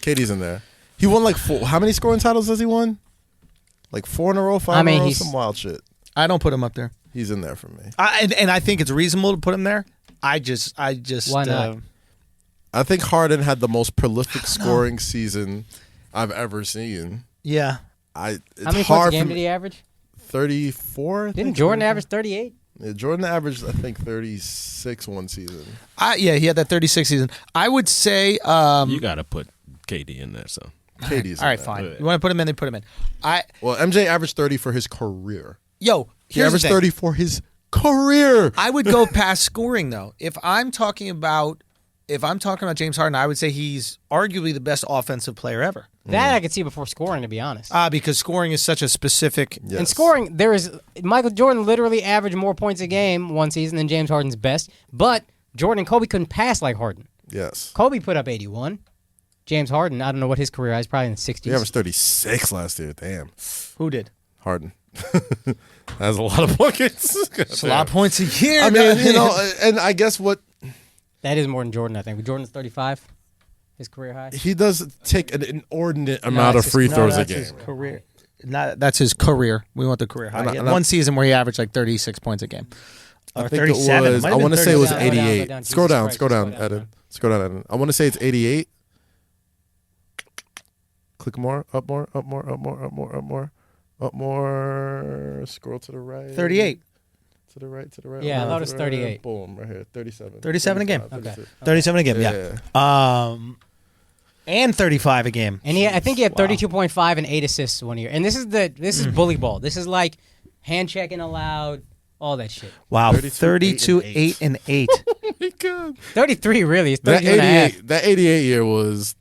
KD's in there. He won like 4. How many scoring titles has he won? Like 4 in a row, 5 in a row, some wild shit. I don't put him up there. He's in there for me. And I think it's reasonable to put him there. I just. Why not? I think Harden had the most prolific scoring season I've ever seen. Yeah. How many points a game did he average? 34. Didn't Jordan average 38? Yeah, Jordan averaged, I think, 36 one season. Yeah, he had that 36 season. I would say you got to put KD in there, so. KD's all right, fine. You want to put him in, then put him in. Well, MJ averaged 30 for his career. Yo, he averaged 30 for his career. I would go past scoring though. If I'm talking about James Harden, I would say he's arguably the best offensive player ever. That I could see before scoring, to be honest. Because scoring is such a specific. Yes. And scoring, Michael Jordan literally averaged more points a game one season than James Harden's best, but Jordan and Kobe couldn't pass like Harden. Yes. Kobe put up 81. James Harden, I don't know what his career is, probably in the 60s. He averaged 36 last year. Damn. Who did? Harden. That's a lot of points. It's a lot of points a year. I mean, and I guess what... That is more than Jordan, I think. Jordan's 35, his career high. He does take an inordinate amount of free throws a game. His career. That's his career. We want the career high. He had one season where he averaged like 36 points a game. I think 37. It was, I want to say it was 88. Scroll down, Eden. Scroll down, Eden. I want to say it's 88. Click more, up more. Scroll to the right. 38. To the right. Yeah, I thought it was 38. Boom, right here. 37. 37 a game. Okay. 37 a game, yeah. And 35 a game. And I think he had 32.5 and 8 assists 1 year. And this is bully ball. This is like hand checking allowed, all that shit. Wow, 32, 8, and 8. Oh my God. 33 really. It's 32 and a half. That 88 year was,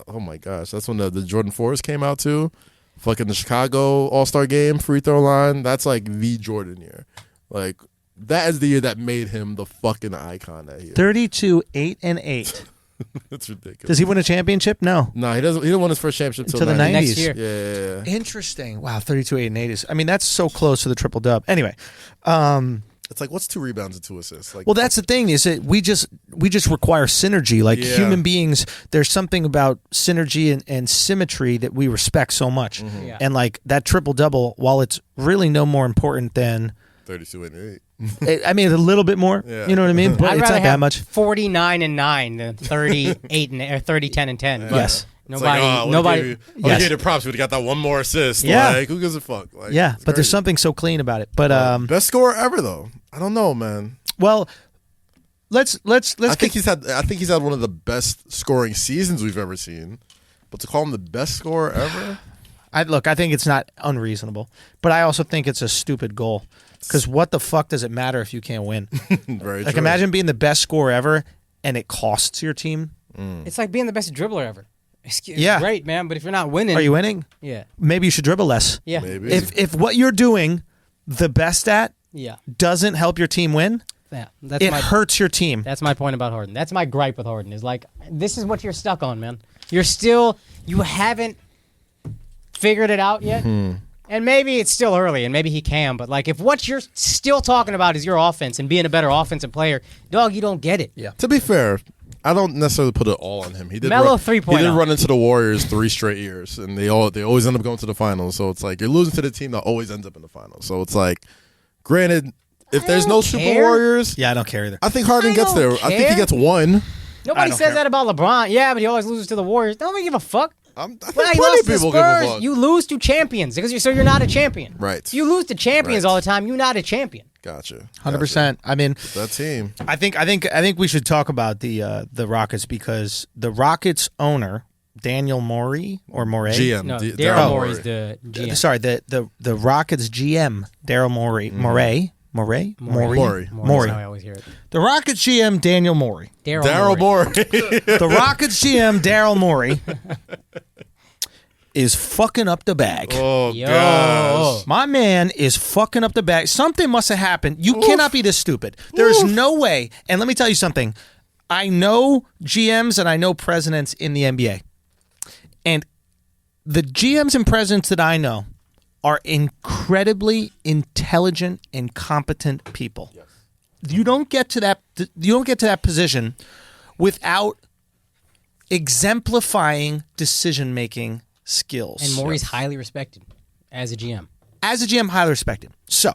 oh my gosh, that's when the Jordan 4s came out too. Fucking the Chicago All-Star Game, free throw line. That's like the Jordan year. Like, that is the year that made him the fucking icon that year. 32, 8, and 8. That's ridiculous. Does he win a championship? No. No, he doesn't. He didn't win his first championship until the 90s. Next year. Yeah. Interesting. Wow, 32, 8, and 8 is. I mean, that's so close to the triple dub. Anyway, it's like, what's 2 rebounds and 2 assists? Like, well, that's the thing is that we just require synergy. Like human beings, there's something about synergy and symmetry that we respect so much. Mm-hmm. Yeah. And like that triple double, while it's really no more important than 32 and 8. I mean, a little bit more. Yeah. You know what I mean? But I'd it's rather not that have much. 49 and 9 than 38 or 30, 10 and 10. But Yes. Nobody. Yes. Gave the props. We'd got that one more assist. Yeah. Like, who gives a fuck? Like, Yeah, but there's crazy. something so clean about it. But Best scorer ever though. I don't know, man. well, let's. I think he's had one of the best scoring seasons we've ever seen. But to call him the best scorer ever, I think it's not unreasonable, but I also think it's a stupid goal. Because what the fuck does it matter if you can't win? Very like, true. imagine being the best scorer ever and it costs your team. It's like being the best dribbler ever. It's Yeah. great, man, but if you're not winning... Are you winning? Yeah. Maybe you should dribble less. Yeah. Maybe. If what you're doing the best at Yeah. doesn't help your team win, Yeah. That's it hurts your team. That's my point about Harden. That's my gripe with Harden. Is like, this is what you're stuck on, man. You haven't figured it out yet. And maybe it's still early, and maybe he can, but like, if what you're still talking about is your offense and being a better offensive player, dog, you don't get it. Yeah. To be fair, I don't necessarily put it all on him. He did Melo run, 3.0. He did run into the Warriors 3 straight years, and they always end up going to the finals. So it's like you're losing to the team that always ends up in the finals. So it's like, granted, if there's no Super Warriors, Yeah, I don't care either. I think Harden gets there. don't I think he care. gets one. Nobody don't says care. that about LeBron. Yeah, but he always loses to the Warriors. Nobody give a fuck. I think When he plenty lost of to the people give a Spurs, fuck. you lose to champions because you're not a champion. Right. If you lose to champions Right. all the time, you're not a champion. Gotcha. 100%. I mean, That team. I think we should talk about the Rockets, because the Rockets owner, Daniel Morey or Morey, GM. No, Daryl Daryl Morey. Morey's the GM. Sorry, the Rockets GM, Daryl Morey, Morey. Morey. That's how I always hear it. The Rockets GM, Daniel Morey. Daryl Morey. The Rockets GM, Daryl Morey, is fucking up the bag. Oh, Yo. gosh. My man is fucking up the bag. Something must have happened. You cannot be this stupid. There is no way. And let me tell you something. I know GMs and I know presidents in the NBA. And the GMs and presidents that I know are incredibly intelligent and competent people. Yes. You don't get to that position without exemplifying decision-making skills. And Morey's highly respected as a GM. As a GM, highly respected. So,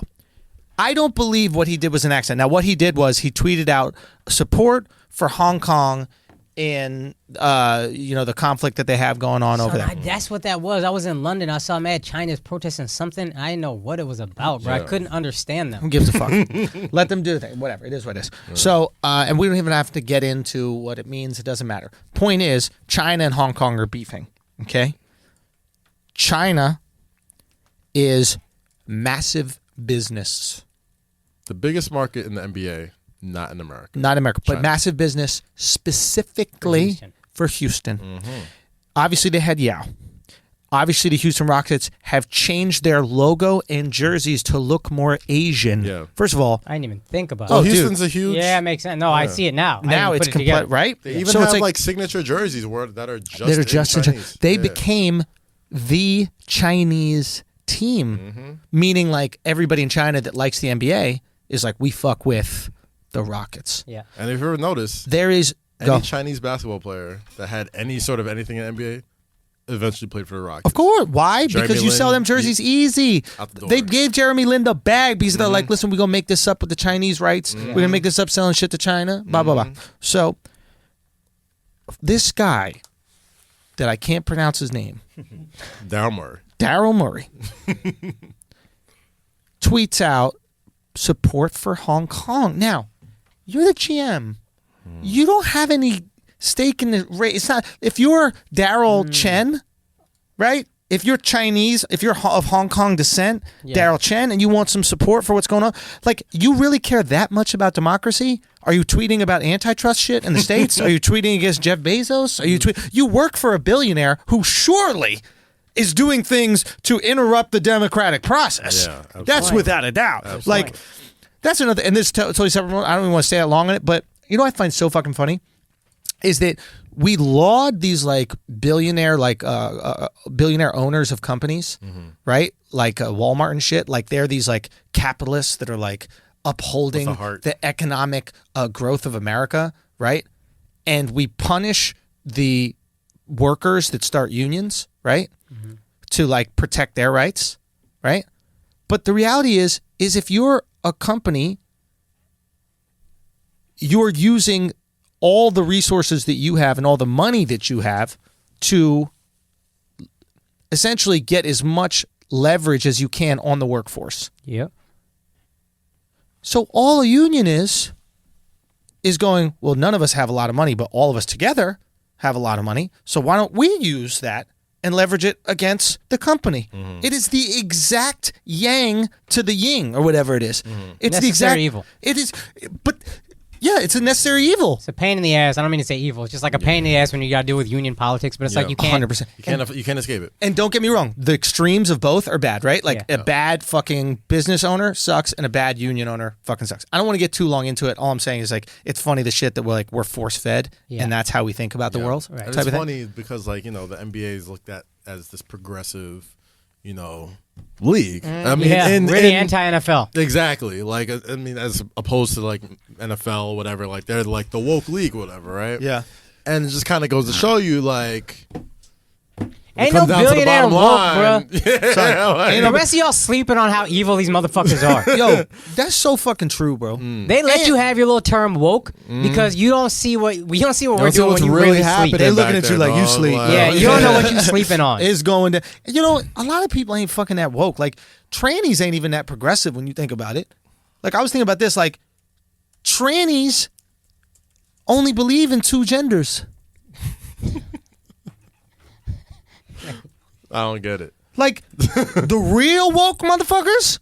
I don't believe what he did was an accident. Now, what he did was he tweeted out support for Hong Kong in the conflict that they have going on over there. That's what that was. I was in London. I saw Mad China's protesting something. I didn't know what it was about, bro. I couldn't understand Who them. gives a fuck? Let them do the thing. Whatever. It is what it is. Right. So, and we don't even have to get into what it means. It doesn't matter. Point is, China and Hong Kong are beefing. Okay? China is massive business. The biggest market in the NBA, not in America. Not America, but China. massive business specifically for Houston. Mm-hmm. Obviously, they had Yao. Obviously, the Houston Rockets have changed their logo and jerseys to look more Asian. Yeah. First of all, I didn't even think about Oh, it. Houston's a huge. Yeah, it makes sense. No, I see it now. I now didn't it's put it complete, together. right? They even So have it's like signature jerseys that are just that are just in Chinese. they Yeah. became the Chinese team, Mm-hmm. meaning like everybody in China that likes the NBA is like, we fuck with the Rockets. Yeah. And if you ever notice, There is any Chinese basketball player that had any sort of anything in the NBA eventually played for the Rockets. Of course. Why? Jeremy Because you sell Lin, them jerseys easy. Out the door. They gave Jeremy Lin the bag because they're like, listen, we're going to make this up with the Chinese rights. We're going to make this up selling shit to China. Blah, blah, blah. So this guy that I can't pronounce his name, Daryl Morey, tweets out support for Hong Kong. Now, you're the GM. You don't have any stake in the race. It's not, if you're Daryl Chen, right? If you're Chinese, if you're of Hong Kong descent, Daryl Chen, and you want some support for what's going on, like, you really care that much about democracy? Are you tweeting about antitrust shit in the States? Are you tweeting against Jeff Bezos? Are you you work for a billionaire who surely is doing things to interrupt the democratic process. Yeah, absolutely. That's without a doubt. Absolutely. Like, that's another, and this is totally separate. I don't even want to stay that long on it, but you know what I find so fucking funny is that we laud these like billionaire owners of companies, right? Like Walmart and shit. Like they're these like capitalists that are like upholding With a heart. the economic growth of America, right? And we punish the workers that start unions, right? To like protect their rights, right? But the reality is if you're a company, you're using all the resources that you have and all the money that you have to essentially get as much leverage as you can on the workforce. Yep. So all a union is going, well, none of us have a lot of money, but all of us together have a lot of money. So why don't we use that and leverage it against the company. It is the exact yang to the yin, or whatever it is. It's the exact evil. It is, but yeah, it's a necessary evil. It's a pain in the ass. I don't mean to say evil. It's just like a pain in the ass when you got to deal with union politics. But it's like you can't. 100%. You can't escape it. And don't get me wrong, the extremes of both are bad, right? Like a bad fucking business owner sucks, and a bad union owner fucking sucks. I don't want to get too long into it. All I'm saying is like it's funny the shit that we're force fed, and that's how we think about the world. Right. It's funny because like the NBA is looked at as this progressive, league. I mean, really anti-NFL. Exactly. Like, I mean, as opposed to like NFL or whatever, like they're like the woke league or whatever, right? Yeah. And it just kind of goes to show you, like, ain't no billionaire woke, bro. The rest of y'all sleeping on how evil these motherfuckers are. Yo, that's so fucking true, bro. They let you have your little term woke because you don't see what we're doing when you really sleep. They're looking at you like you sleep. Yeah, you don't know what you're sleeping on. It's going to. A lot of people ain't fucking that woke. Like trannies ain't even that progressive when you think about it. Like I was thinking about this. Like trannies only believe in 2 genders. I don't get it. Like, the real woke motherfuckers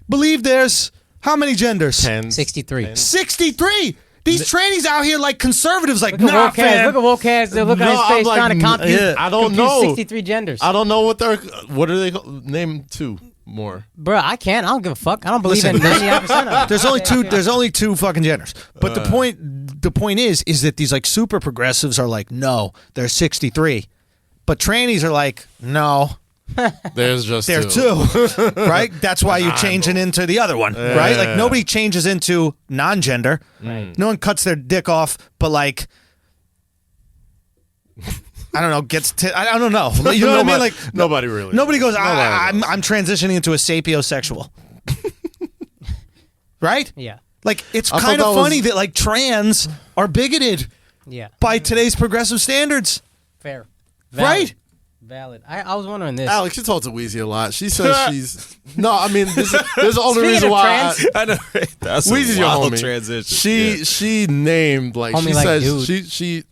believe there's how many genders? 63. 63! These trannies out here like conservatives, like, look nah, fam. Look at woke ass. They're looking at his face trying to compute. I don't know. 63 genders. I don't know what are they called? Name 2 more. Bro, I can't. I don't give a fuck. I don't believe in 99% of them. There's only two fucking genders. But the point is that these like super progressives are like, no, there's 63. But trannies are like, no. There's just there two. Right? That's why you're changing into the other one, right? Like nobody changes into non-gender. Right. No one cuts their dick off, but like, I don't know, I don't know. You know what I mean? Like nobody really. Nobody goes, I'm transitioning into a sapiosexual. Right? Yeah. Like it's kind of funny that like trans are bigoted by today's progressive standards. Fair. Valid. Right? Valid. I was wondering this. Alex, you talk to Weezy a lot. She says she's... No, I mean, there's the only reason why... I know, right? That's Weezy's a wild your homie. Transition. She named, like, homie she like says... dude. She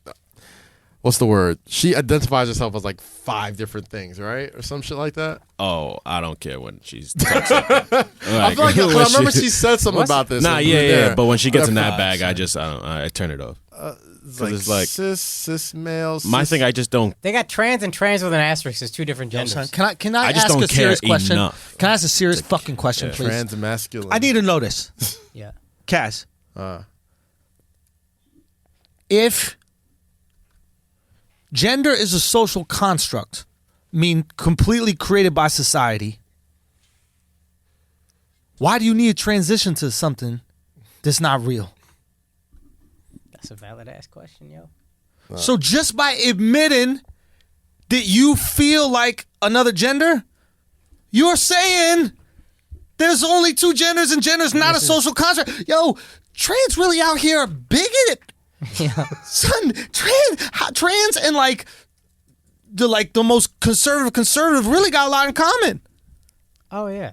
what's the word? She identifies herself as, like, 5 different things, right? Or some shit like that? Oh, I don't care when she's talks like that. I feel like... I remember she said something about this. Nah, yeah. But when she gets in that bag, I turn it off. It's like cis male. My thing, I just don't. They got trans and trans with an asterisk is 2 different genders. Can I just ask don't a serious care question? enough. Can I ask a serious fucking question, please? Trans and masculine. I need to know this. Yeah. Kaz. If gender is a social construct, completely created by society, why do you need to transition to something that's not real? That's a valid ass question, yo. So just by admitting that you feel like another gender, you're saying there's only 2 genders and gender's not a social construct. Yo, trans really out here are bigoted. Yeah. Son, trans and like the most conservative really got a lot in common. Oh yeah.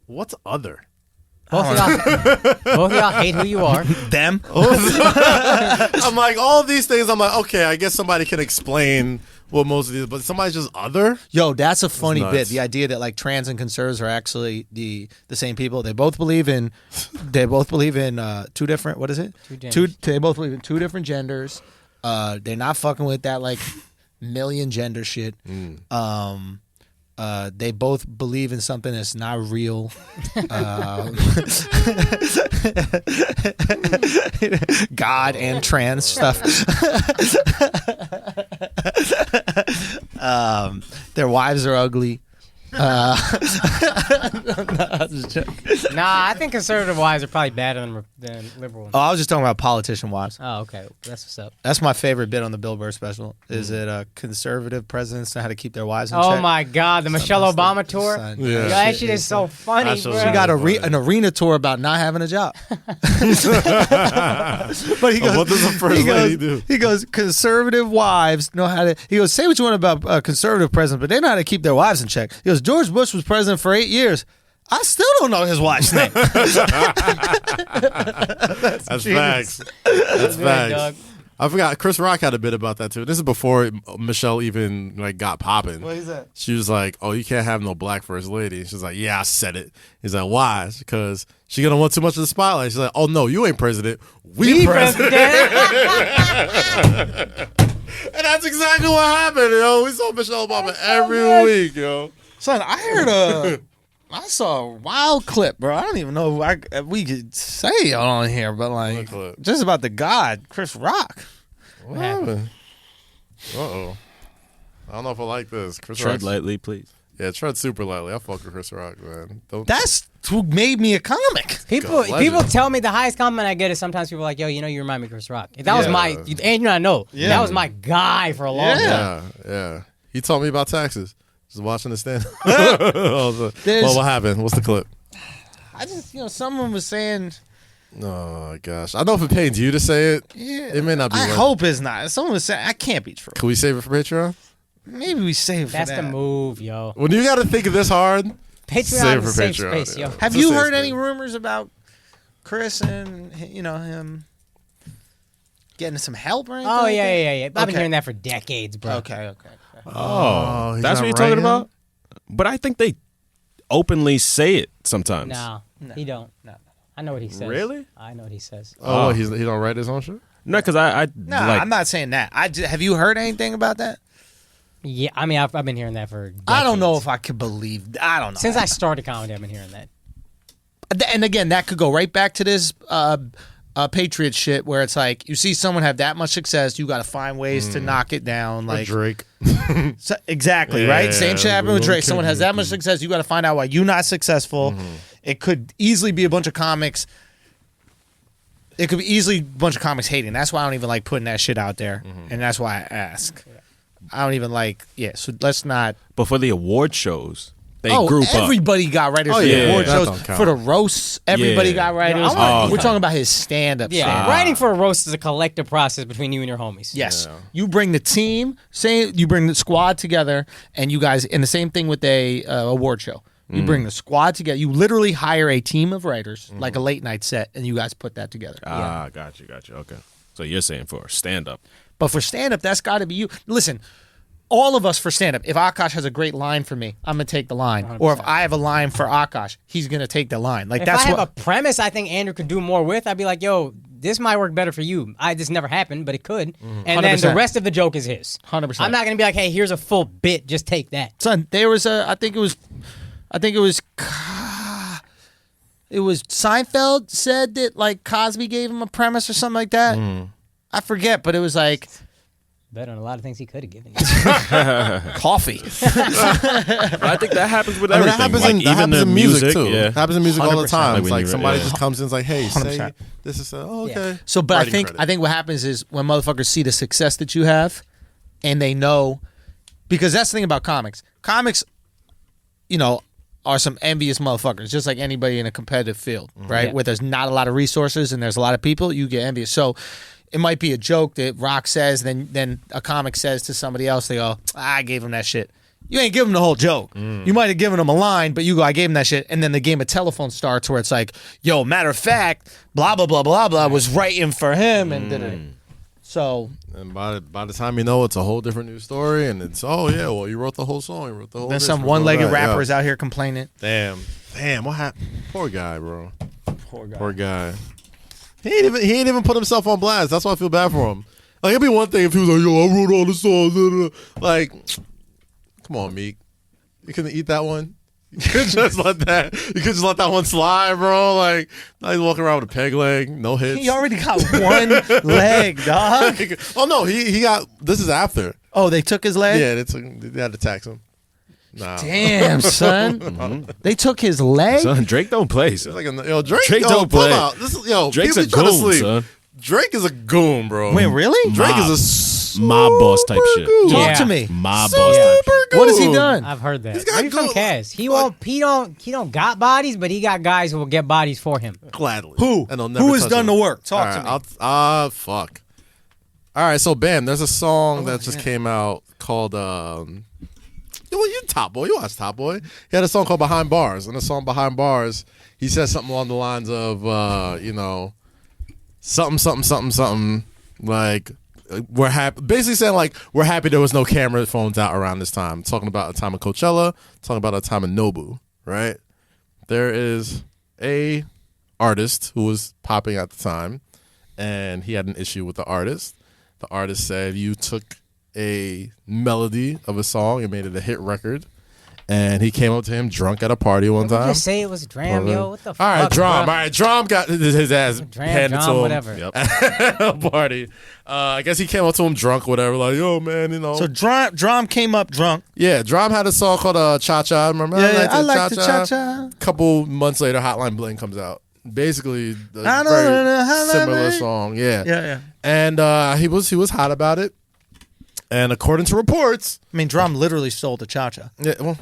What's other? Both of y'all hate who you are. Them. I'm like, all these things, I'm like, okay, I guess somebody can explain what most of these, but somebody's just other? Yo, that's a funny bit. The idea that like trans and conservatives are actually the same people. They both believe in 2 different, what is it? 2 genders. They both believe in 2 different genders. They're not fucking with that like million gender shit. They both believe in something that's not real. God and trans stuff. Their wives are ugly. Nah, I think conservative wives are probably better than liberal ones. Oh, I was just talking about politician wives. Oh, okay. That's what's up. That's my favorite bit on the Bill Burr special. Is it conservative presidents know how to keep their wives in check? Oh my God, the Michelle Obama tour. Son, yeah. That shit is so funny, bro. She got an arena tour about not having a job. But he goes, what does the first lady do? He goes, conservative wives know how to. He goes, say what you want about conservative presidents, but they know how to keep their wives in check. He goes, George Bush was president for 8 years. I still don't know his wife's name. That's facts. That's facts. I forgot. Chris Rock had a bit about that too. This is before Michelle even like got popping. What is that? She was like, "Oh, you can't have no black first lady." She's like, "Yeah, I said it." He's like, "Why?" Because she gonna want too much of the spotlight. She's like, "Oh no, you ain't president. We president." And that's exactly what happened, yo. We saw Michelle Obama every week, yo. Son, I saw a wild clip, bro. I don't even know if we could say it on here, but like, just about the God, Chris Rock. What happened? Uh-oh. I don't know if I like this. Tread lightly, please. Yeah, tread super lightly. I fuck with Chris Rock, man. That's who made me a comic. People tell me the highest compliment I get is sometimes people are like, yo, you remind me of Chris Rock. That was my, and I know, that was my guy for a long time. Yeah. He taught me about taxes. Just watching the stand. Well, what happened? What's the clip? I just, someone was saying. Oh, gosh. I know if it pains you to say it, it may not be. I hope it's not. Someone was saying, I can't be true. Can we save it for Patreon? Maybe we save it for that. That's the move, yo. When you got to think of this hard, Patreon is a safe space, yo. Have you heard any rumors about Chris and, him getting some help or anything? Oh, yeah. I've been hearing that for decades, bro. Okay. Oh, that's what you're talking about? But I think they openly say it sometimes. No, he don't. No. I know what he says. Really? I know what he says. Oh, he don't write his own shit? No, because I'm not saying that. Have you heard anything about that? Yeah, I mean, I've been hearing that for decades. I don't know if I could believe. I don't know. Since I started comedy, I've been hearing that. And again, that could go right back to this Patriots shit where it's like you see someone have that much success, you got to find ways to knock it down. Like Drake. Exactly, right? Same shit happened with Drake. Someone has that much success, you got to find out why you're not successful. It could easily be a bunch of comics. It could be easily a bunch of comics hating. That's why I don't even like putting that shit out there. And that's why I ask. I don't even like, so let's not. But for the award shows, they group up. Everybody got writers for the award shows. For the roasts, everybody got writers. We're talking about his stand-up. Yeah, writing for a roast is a collective process between you and your homies. Yes. Yeah. You bring the team, you bring the squad together, and you guys, and the same thing with a award show. You bring the squad together. You literally hire a team of writers, like a late night set, and you guys put that together. Got you. Okay. So you're saying for stand-up. But for stand-up, that's got to be you. Listen, all of us for stand-up, if Akash has a great line for me, I'm going to take the line. 100%. Or if I have a line for Akash, he's going to take the line. Like, if I have a premise I think Andrew could do more with, I'd be like, yo, this might work better for you. This never happened, but it could. And then the rest of the joke is his. 100%. I'm not going to be like, hey, here's a full bit. Just take that. Son, there was I think it was Seinfeld said that, like, Cosby gave him a premise or something like that. I forget, but it was like... Better than a lot of things he could have given you. Coffee. I think that happens with everything. That happens in music too. Yeah. Happens in music all the time. Like somebody just comes in and is like, hey, 100%. Say this is okay. Yeah. So, but I think what happens is when motherfuckers see the success that you have and they know, because that's the thing about comics. Comics, are some envious motherfuckers, just like anybody in a competitive field, right? Yeah. Where there's not a lot of resources and there's a lot of people, you get envious. So it might be a joke that Rock says, then a comic says to somebody else, they go, I gave him that shit. You ain't give him the whole joke. You might have given him a line, but you go, I gave him that shit. And then the game of telephone starts where it's like, yo, matter of fact, blah, blah, blah, blah, blah, was writing for him. And so. And by the time you know, it's a whole different new story. And it's, you wrote the whole song. You wrote the whole Then some one-legged rapper is out here complaining. Damn, what happened? Poor guy, bro. Poor guy. He ain't even put himself on blast. That's why I feel bad for him. Like, it'd be one thing if he was like, yo, I wrote all the songs. Like, come on, Meek. You couldn't eat that one? You could just let that one slide, bro. Like, now he's walking around with a peg leg, no hits. He already got one leg, dog. Oh, no, he got, this is after. Oh, they took his leg? Yeah, they had to tax him. Nah. Damn, son. They took his leg? Son, Drake don't play, son. Drake don't play. Drake's a goon, son. Drake is a goon, bro. Wait, really? Drake is a mob boss type shit. Talk to me. Mob boss type shit. What has he done? I've heard that. Maybe from Kaz. He don't got bodies, but he got guys who will get bodies for him. Gladly. Who? Who has done the work? Talk to me. Fuck. All right, so bam, there's a song that just came out called you Top Boy. You watch Top Boy. He had a song called Behind Bars. And the song Behind Bars, he says something along the lines of, something, like, we're happy. Basically saying like we're happy there was no camera phones out around this time. Talking about a time of Coachella. Talking about a time of Nobu. Right. There is a artist who was popping at the time, and he had an issue with the artist. The artist said you took a melody of a song and made it a hit record. And he came up to him drunk at a party one time. Just say it was Dram, yo. What the fuck? All right, Dram. Bro? All right, Dram got his ass handed to him. Whatever. Yep. At a party. I guess he came up to him drunk, whatever. Like, yo, man, you know. So Dram came up drunk. Yeah, Dram had a song called Cha Cha. Remember? Yeah, I like the Cha Cha. A couple months later, Hotline Bling comes out. Basically, a very similar song. Yeah. Yeah. And he was hot about it. And according to reports, I mean, Drum literally stole the cha-cha. Yeah, well,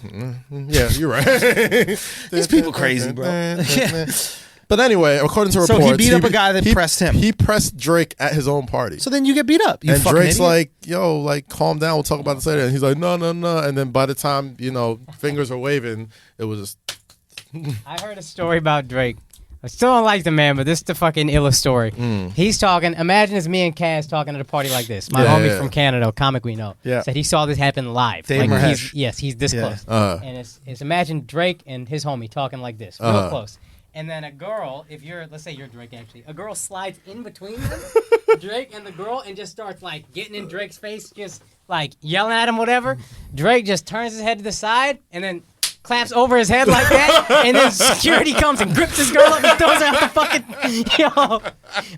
yeah, you're right. These people crazy, bro. Yeah. But anyway, according to reports, so he beat up a guy that pressed him. He pressed Drake at his own party. So then you get beat up. You and fucking Drake's idiot. like, "Yo, like, calm down. We'll talk about this later." And he's like, "No." And then by the time fingers are waving, it was just. I heard a story about Drake. I still don't like the man, but this is the fucking illest story. He's talking. Imagine it's me and Kaz talking at a party like this. My homie from Canada, a comic we know, said he saw this happen live. Dave Marhesh. He's this close. And it's imagine Drake and his homie talking like this, real close. And then a girl, let's say you're Drake actually, a girl slides in between them, Drake and the girl, and just starts like getting in Drake's face, just like yelling at him, whatever. Drake just turns his head to the side and then claps over his head like that, and then security comes and grips his girl up and throws her out the fucking. Yo,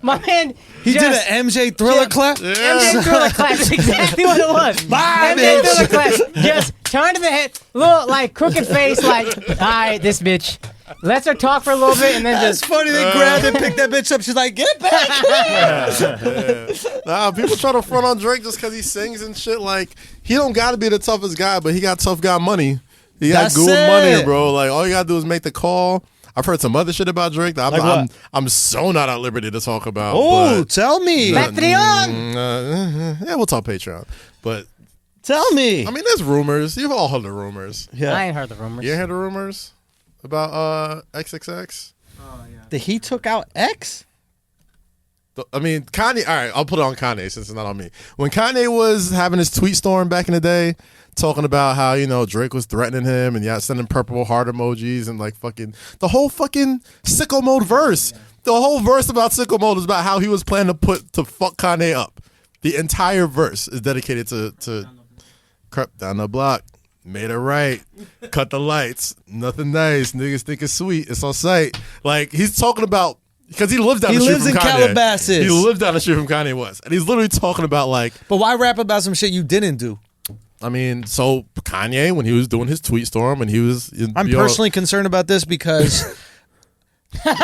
my man. He did an MJ Thriller clap? MJ Thriller clap. That's exactly what it was. Bye, MJ bitch. Thriller clap. Just turn to the head, little like crooked face, like, all right, this bitch. Lets her talk for a little bit and then That's just. funny. They grabbed and picked that bitch up. She's like, get back here. Nah, people try to front on Drake just because he sings and shit. Like, he don't got to be the toughest guy, but he got tough guy money. He got That's good it. money, bro. Like, all you gotta do is make the call. I've heard some other shit about Drake that I'm so not at liberty to talk about. Oh, tell me. Patreon. Yeah, we'll talk Patreon. But Tell me. I mean, there's rumors. You've all heard the rumors. Yeah. I ain't heard the rumors. You ain't heard the rumors about XXX? That he took out X? I mean, Kanye. All right, I'll put it on Kanye since it's not on me. When Kanye was having his tweet storm back in the day, talking about how Drake was threatening him and sending purple heart emojis and like fucking the whole fucking sicko mode verse. Yeah. The whole verse about sicko mode is about how he was planning to fuck Kanye up. The entire verse is dedicated to crept down the block, made it right, cut the lights, nothing nice, niggas think it's sweet, it's on sight. Like he's talking about. Because he lives down the street from Kanye. He lives in Calabasas. He lived down the street from Kanye West. And he's literally talking about like... But why rap about some shit you didn't do? I mean, so Kanye, when he was doing his tweet storm and he was... I'm personally concerned about this because... Why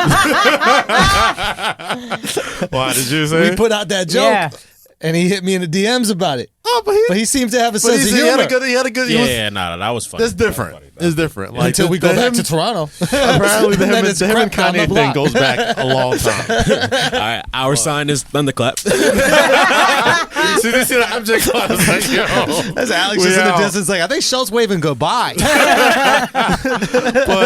did you say? We put out that joke and he hit me in the DMs about it. Oh, but he seemed to have a sense of humor. He had a good... that was funny. That's different. It's different. Like, until we go back to Toronto. Apparently, the him and Kanye thing goes back a long time. All right, our sign is thunderclap. See the MJ clap. It's like, yo. That's Alex just in the distance like, I think Schulz waving goodbye. But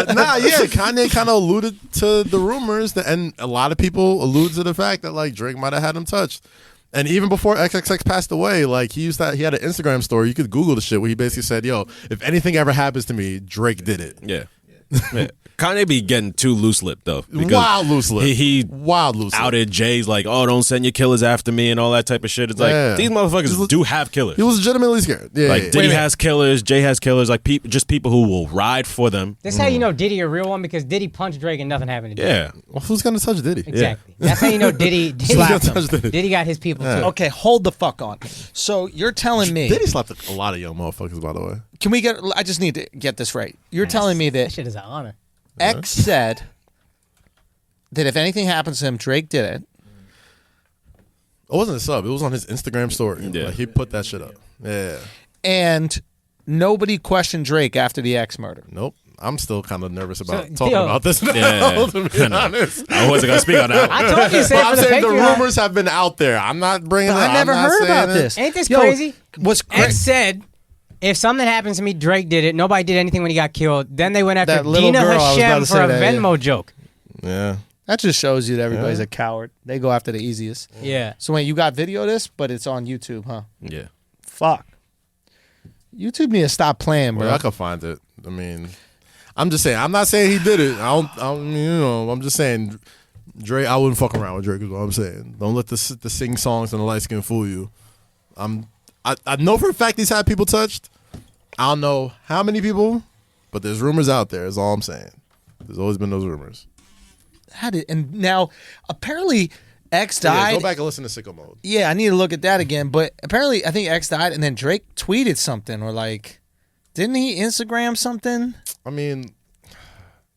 Kanye kind of alluded to the rumors, and a lot of people allude to the fact that like Drake might have had him touched. And even before XXX passed away, like he had an Instagram story. You could Google the shit where he basically said, "Yo, if anything ever happens to me, Drake did it." Yeah. Kanye be getting too loose-lipped though. Wild loose-lipped. He wild loose-lipped. Outed Jay's like, "Oh, don't send your killers after me" and all that type of shit. It's like these motherfuckers do have killers. He was legitimately scared. Yeah, like Diddy has killers, Jay has killers. Like just people who will ride for them. That's how you know Diddy a real one because Diddy punched Drake and nothing happened to Diddy. Yeah. Well, who's gonna touch Diddy? Exactly. Yeah. That's how you know Diddy slapped him. Diddy got his people too. Okay, hold the fuck on. So you're telling me Diddy slapped a lot of young motherfuckers, by the way. Can we get? I just need to get this right. You're telling me that shit is an honor. X said that if anything happens to him, Drake did it. It wasn't a sub. It was on his Instagram story. Yeah. Like, he put that shit up. Yeah. And nobody questioned Drake after the X murder. Nope. I'm still kind of nervous about talking about this now, to be honest. I wasn't going to speak on that. I told you, I'm saying the rumors have been out there. I'm not bringing it up. I never heard about this. Ain't this crazy? X said... If something happens to me, Drake did it. Nobody did anything when he got killed. Then they went after That little Dina girl, Hashem for a that, Venmo joke. Yeah. That just shows you that everybody's a coward. They go after the easiest. Yeah. So when you got video of this, but it's on YouTube, huh? Yeah. Fuck. YouTube need to stop playing, bro. Well, I could find it. I mean, I'm just saying. I'm not saying he did it. I'm just saying, Drake. I wouldn't fuck around with Drake. Is what I'm saying. Don't let the sing songs and the light skin fool you. I know for a fact he's had people touched. I don't know how many people, but there's rumors out there. Is all I'm saying. There's always been those rumors. And now apparently X died. Yeah, go back and listen to Sicko Mode. Yeah, I need to look at that again. But apparently, I think X died, and then Drake tweeted something, or like, didn't he Instagram something? I mean,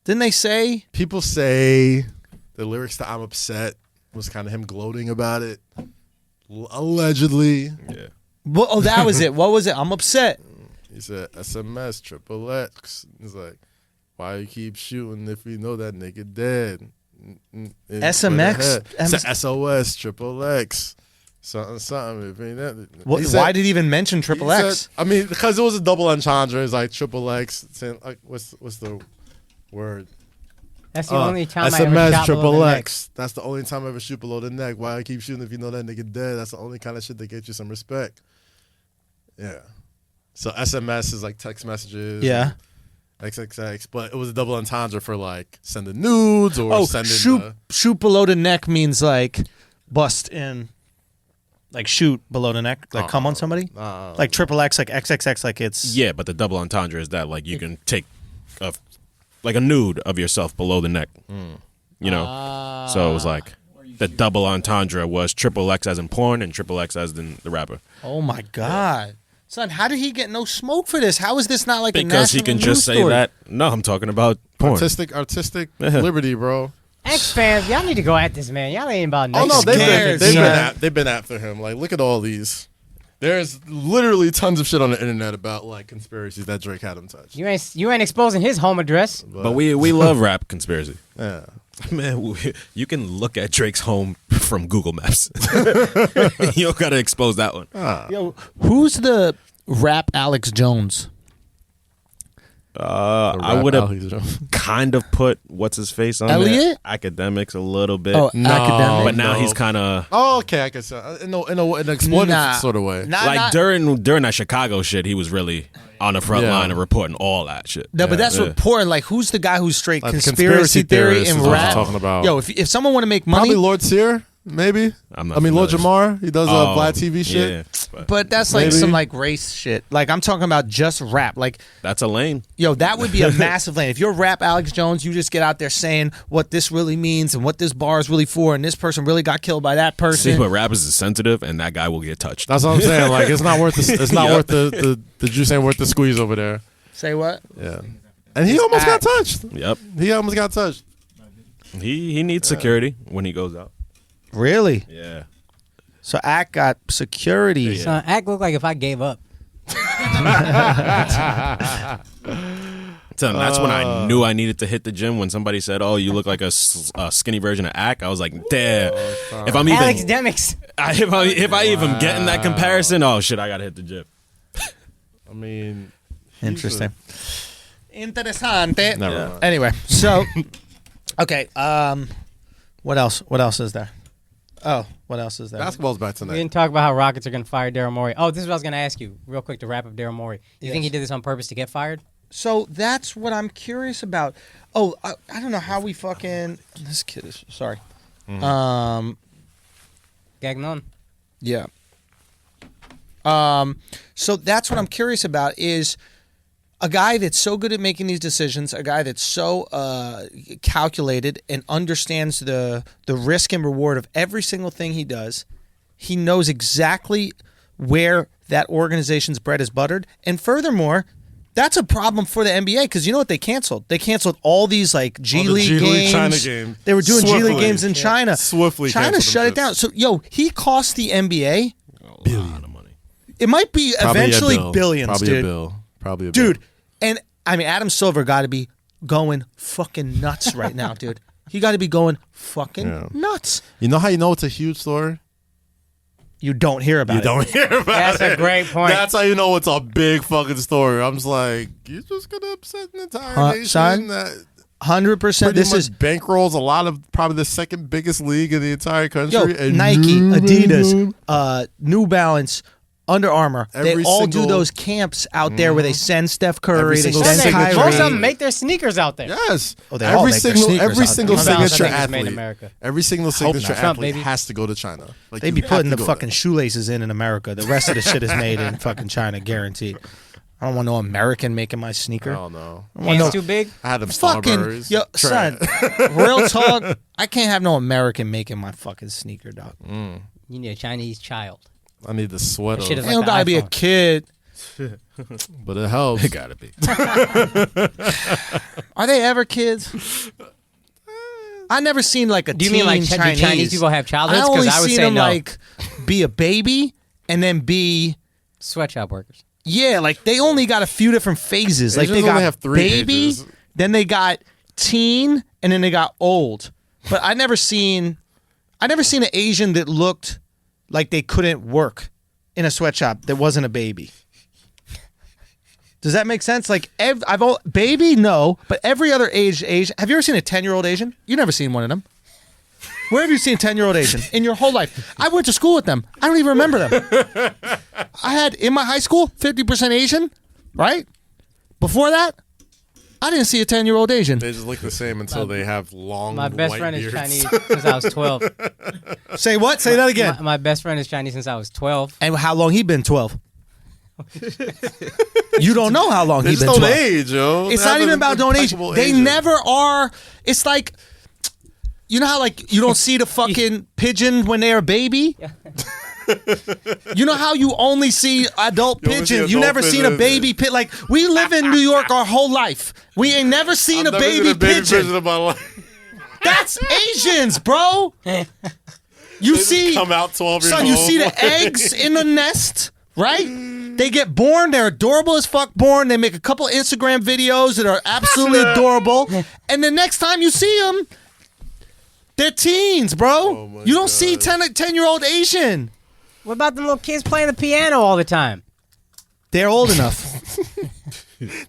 didn't they say? People say the lyrics to "I'm Upset" was kind of him gloating about it, allegedly. Yeah. Well, oh, that was it. What was it? I'm upset. He said SMS triple X. He's like, why you keep shooting if you know that nigga dead? SMX? SOS triple X. Something. If ain't that. Why did he even mention triple X? Said, I mean, because it was a double entendre. It's like triple X. Saying, like, what's the word? That's the only time I ever SMS shot below triple the neck. X. That's the only time I ever shoot below the neck. Why I keep shooting if you know that nigga dead? That's the only kind of shit that gets you some respect. Yeah. So SMS is like text messages. Yeah. XXX, but it was a double entendre for like sending nudes or sending. Shoot below the neck means like bust in, like shoot below the neck, like come on somebody. Like triple X, like XXX, like it's. Yeah, but the double entendre is that like you can take like a nude of yourself below the neck. You know, so it was like the double entendre was triple X as in porn and triple X as in the rapper. Oh my god. Son, how did he get no smoke for this? How is this not like because a national he can news just say story? that? No, I'm talking about porn. Artistic liberty, bro. X fans, y'all need to go at this man. Y'all ain't about Oh no, nothing. they've been after him. Like, look at all these. There's literally tons of shit on the internet about like conspiracies that Drake had him touch. You ain't exposing his home address. But we love rap conspiracy. Yeah. Man, you can look at Drake's home from Google Maps. You don't got to expose that one. Yo, who's the rap Alex Jones? I would have kind of put what's his face on Elliot? there. Academics a little bit. Oh, academic. But now he's kind of okay, I guess in an exploitive sort of way. During that Chicago shit, he was really on the front line and reporting all that shit. No, but that's important. Like, who's the guy who's straight like conspiracy theory and rap? Talking about. Yo, if someone want to make money, probably Lord Sear. Maybe. Lord Jamar. He does Black TV shit. Yeah, but that's like some like race shit. Like, I'm talking about just rap. Like, that's a lane. Yo, that would be a massive lane. If you're rap Alex Jones, you just get out there saying what this really means and what this bar is really for, and this person really got killed by that person. See, but rappers is sensitive, and that guy will get touched. That's what I'm saying. Like, it's not worth the juice ain't worth the squeeze over there. Say what? Yeah. And he almost got touched. Yep. He almost got touched. He needs security when he goes out. Really? Yeah. So Ack got security. Yeah. Son, Ack looked like if I gave up. That's when I knew I needed to hit the gym. When somebody said, "Oh, you look like a skinny version of Ack," I was like, "Damn!" If I'm even academics, if I even get in that comparison, oh shit, I gotta hit the gym. I mean, interesting. Interessante. Never mind. Anyway, so okay. What else? What else is there? Oh, what else is there? Basketball's back tonight. We didn't talk about how Rockets are going to fire Daryl Morey. Oh, this is what I was going to ask you real quick to wrap up Daryl Morey. Do you think he did this on purpose to get fired? So that's what I'm curious about. Oh, I don't know how we fucking... This kid is... Sorry. Gagnon. Yeah. So that's what I'm curious about is a guy that's so good at making these decisions, a guy that's so calculated and understands the risk and reward of every single thing he does. He knows exactly where that organization's bread is buttered. And furthermore, that's a problem for the NBA because you know what they canceled? They canceled all these like G League games. China game. They were doing G League games in China. Swiftly China shut it down. So, he cost the NBA a lot of money. It might be Probably eventually billions, Probably dude. a bill. Probably a Dude, bill. and I mean, Adam Silver got to be going fucking nuts right now, dude. He got to be going fucking nuts. You know how you know it's a huge story? You don't hear about it. You don't hear about That's it. a great point. That's how you know it's a big fucking story. I'm just like, you're just going to upset an entire nation. son? 100%. This is bankrolls a lot of probably the second biggest league in the entire country. Yo, Nike, Adidas, New Balance, Under Armour. They all do those camps out there where they send Steph Curry, they send Kyrie. Most of them make their sneakers out there. Yes. Oh, they all make their sneakers every single signature athlete. Every single signature athlete has to go to China. Like, they be putting the fucking shoelaces in America. The rest of the shit is made in fucking China, guaranteed. I don't want no American making my sneaker. Oh no, hands too big. I had them fucking Starburys. Yo, son. Real talk. I can't have no American making my fucking sneaker, dog. You need a Chinese child. I need the sweater. Shit is It don't gotta be a kid. But it helps. It gotta be. Are they ever kids? I never seen like a Do you teen mean like Chinese. do Chinese people have childhoods? I only Because I would seen say them no. like be a baby and then be Sweatshop workers. yeah, like they only got a few different phases. Like Asians they got only have 3 baby, ages. then they got teen, and then they got old. But I never seen an Asian that looked like they couldn't work in a sweatshop that wasn't a baby. Does that make sense? Like, baby, no, but every other age. Have you ever seen a 10-year-old Asian? You've never seen one of them. Where have you seen a 10-year-old Asian in your whole life? I went to school with them. I don't even remember them. I had, in my high school, 50% Asian, right? Before that, I didn't see a 10-year-old Asian. They just look the same until they have long My best white friend beards. is Chinese since I was 12. Say what? Say that again. My best friend is Chinese since I was 12. And how long he been 12? You don't know how long They he just been don't 12. age, yo. It's They not have even an about don't age. impeccable They aging. never are. It's like, you know how like you don't see the fucking pigeon when they're a baby? You know how you only see adult You only see pigeons? You adult never seen a pigeons. baby pigeon. Like, we live in New York our whole life. We ain't never seen a I've never baby seen pigeon. in my life. That's Asians, bro. You They see, just come out 12 years son, old. you see the eggs in the nest, right? They get born. They're adorable as fuck born. They make a couple Instagram videos that are absolutely adorable. And the next time you see them, they're teens, bro. Oh You don't see 10-year-old Asian. What about the little kids playing the piano all the time? They're old enough.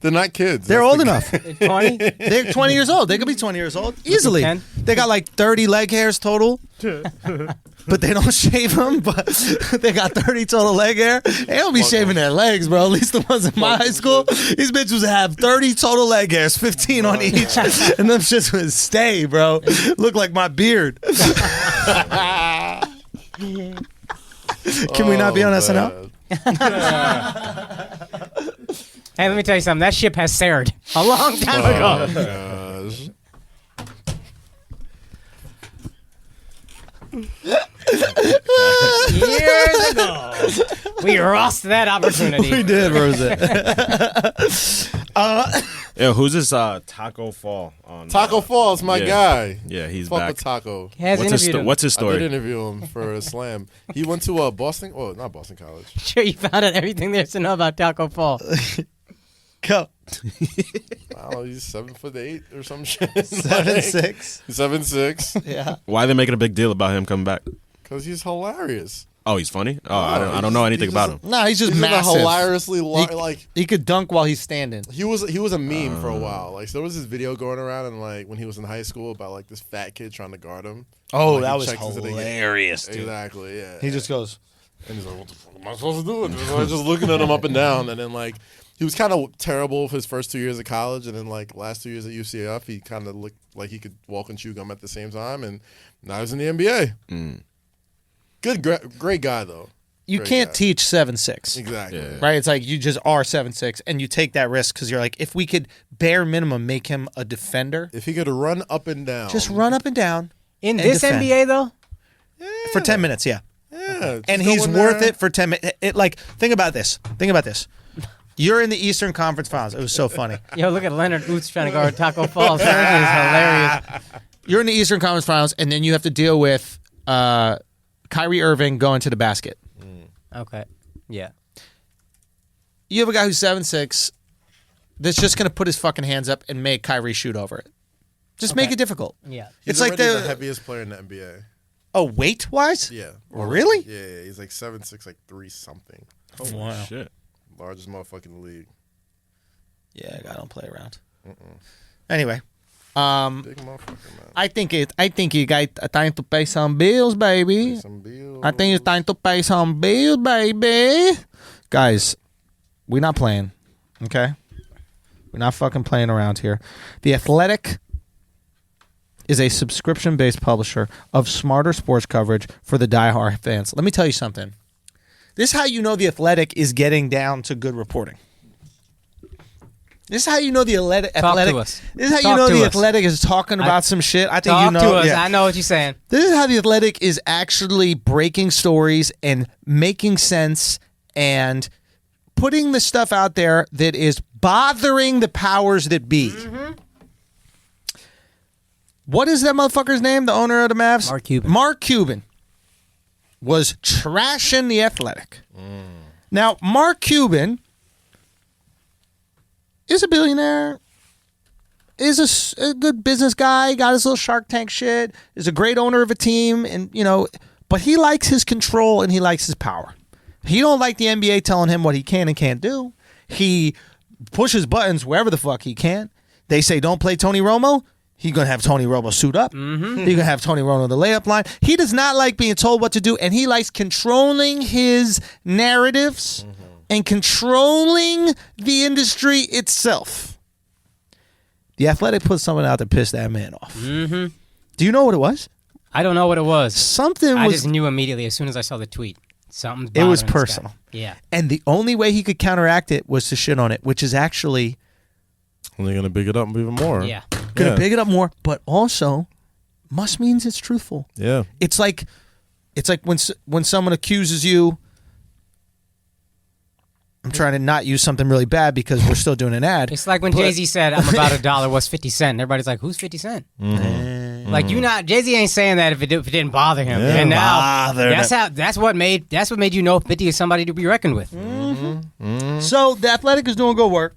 They're not kids. They're That's old the- enough. They're 20? They're 20 years old. They could be 20 years old easily. 10? They got like 30 leg hairs total. But they don't shave them, but they got 30 total leg hair. They don't be shaving their legs, bro. At least the ones in my high school. These bitches would have 30 total leg hairs, 15 on each. And them shits would stay, bro. Look like my beard. Can we not be on SNL? Hey, let me tell you something. That ship has sailed a long time ago. Gosh. Years ago. We lost that opportunity. We did, Rosa. Yo, who's this Taco Fall on? Taco Fall's my yeah. guy. Yeah, he's Fuck back. with Taco. He has interviewed him. What's his I did story? interview him for a slam. He went to Boston. Oh, not Boston College. Sure, you found out everything there's to know about Taco Fall. Go. I don't know. He's 7'8" or some shit. 7'6". 7'6". Yeah. Why are they making a big deal about him coming back? Because he's hilarious. Oh, he's funny? Oh, I don't know anything about him. No, he's just He's massive. hilariously like He could dunk while he's standing. he was a meme for a while. Like, so there was this video going around, and like when he was in high school about like this fat kid trying to guard him. Oh, Like, that he was checks into the game. hilarious, dude. Exactly. Yeah. He just goes, And he's like, "What the fuck am I supposed to do?" And I was just looking at him up and down, and then like he was kind of terrible for his first 2 years of college, and then like last 2 years at UCF, he kind of looked like he could walk and chew gum at the same time, and now he's in the NBA. Good, great guy though. you Great can't guy. teach 7'6". Exactly. Yeah. Right? It's like you just are 7'6", and you take that risk because you're like, if we could bare minimum make him a defender, If he could run up and down, just run up and down In And this defend. NBA, though? for 10 minutes, yeah. Yeah, And just he's go in worth there. it for 10 minutes. Like, think about this. You're in the Eastern Conference Finals. It was so funny. Yo, look at Leonard Oots trying to guard Taco Fall. That is hilarious. You're in the Eastern Conference Finals, and then you have to deal with Kyrie Irving going to the basket. Okay. Yeah. You have a guy who's 7'6", that's just going to put his fucking hands up and make Kyrie shoot over it. Just make it diffifult. Yeah. He's It's like already the heaviest player in the NBA. Oh, weight-wise? Yeah. Oh, really? Yeah, he's like 7'6", like 3 something. Oh, wow. Shit. Largest motherfucker in the league. Yeah, I don't play around. Anyway, Big motherfucker, man. I think you got time to pay some bills, baby. I think it's time to pay some bills, baby. Guys, we're not playing, okay? We're not fucking playing around here. The Athletic is a subscription-based publisher of smarter sports coverage for the diehard fans. Let me tell you something. This is how you know The Athletic is getting down to good reporting. This is how you know The Athletic. Talk to us. This is how Talk you know to The us. Athletic is talking about some shit. I think Talk you know. to us. Yeah. I know what you're saying. This is how The Athletic is actually breaking stories and making sense and putting the stuff out there that is bothering the powers that be. Mm-hmm. What is that motherfucker's name? The owner of the Mavs? Mark Cuban. Mark Cuban was trashing The Athletic. Now, Mark Cuban is a billionaire, is a good business guy, got his little Shark Tank shit, is a great owner of a team, and but he likes his control and he likes his power. He don't like the NBA telling him what he can and can't do. He pushes buttons wherever the fuck he can. They say don't play Tony Romo. He's going to have Tony Romo suit up. Mm-hmm. He's going to have Tony Romo the layup line. He does not like being told what to do, and he likes controlling his narratives and controlling the industry itself. The Athletic put something out that pissed that man off. Mm-hmm. Do you know what it was? I don't know what it was. I just knew immediately as soon as I saw the tweet. Something's It was bothering this personal. guy. Yeah. And the only way he could counteract it was to shit on it, which is actually Only going to big it up even more. Yeah. going to big it up more, but also must means it's truthful. Yeah. It's like when someone accuses you. I'm trying to not use something really bad because we're still doing an ad. It's like when Jay-Z said, I'm about $1, what's 50 cents? And everybody's like, who's 50 cents? Mm-hmm. Like, Jay-Z ain't saying that if it didn't bother him. Yeah, and now, that's what made you know 50 is somebody to be reckoned with. Mm-hmm. Mm-hmm. So, The Athletic is doing good work.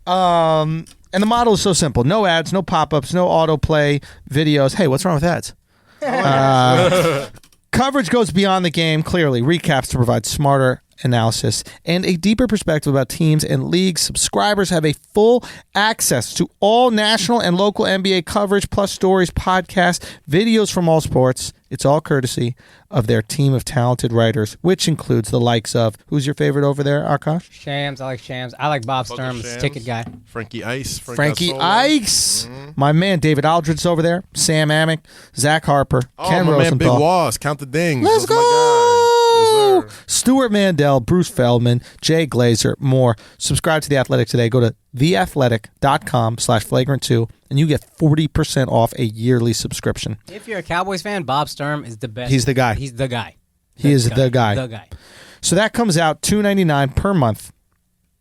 And the model is so simple. No ads, no pop-ups, no autoplay videos. Hey, what's wrong with ads? Coverage goes beyond the game, clearly. Recaps to provide smarter analysis and a deeper perspective about teams and leagues. Subscribers have a full access to all national and local NBA coverage, plus stories, podcasts, videos from all sports. It's all courtesy of their team of talented writers, which includes the likes of, who's your favorite over there, Akash? Shams. I like Shams. I like Bob Sturm, the ticket guy. Frankie Ice. Frankie Ice. Mm-hmm. My man David Aldridge's over there. Sam Amick. Zach Harper. Ken my Rosenthal. man Big Wass. Count the dings. Let's Those go. are my guys. Yes, Stuart Mandel, Bruce Feldman, Jay Glazer, more. Subscribe to The Athletic today. Go to theathletic.com/flagrant2 and you get 40% off a yearly subscription. If you're a Cowboys fan, Bob Sturm is the best. He's the guy. He's the guy. He is the guy. The guy. So that comes out $2.99 per month.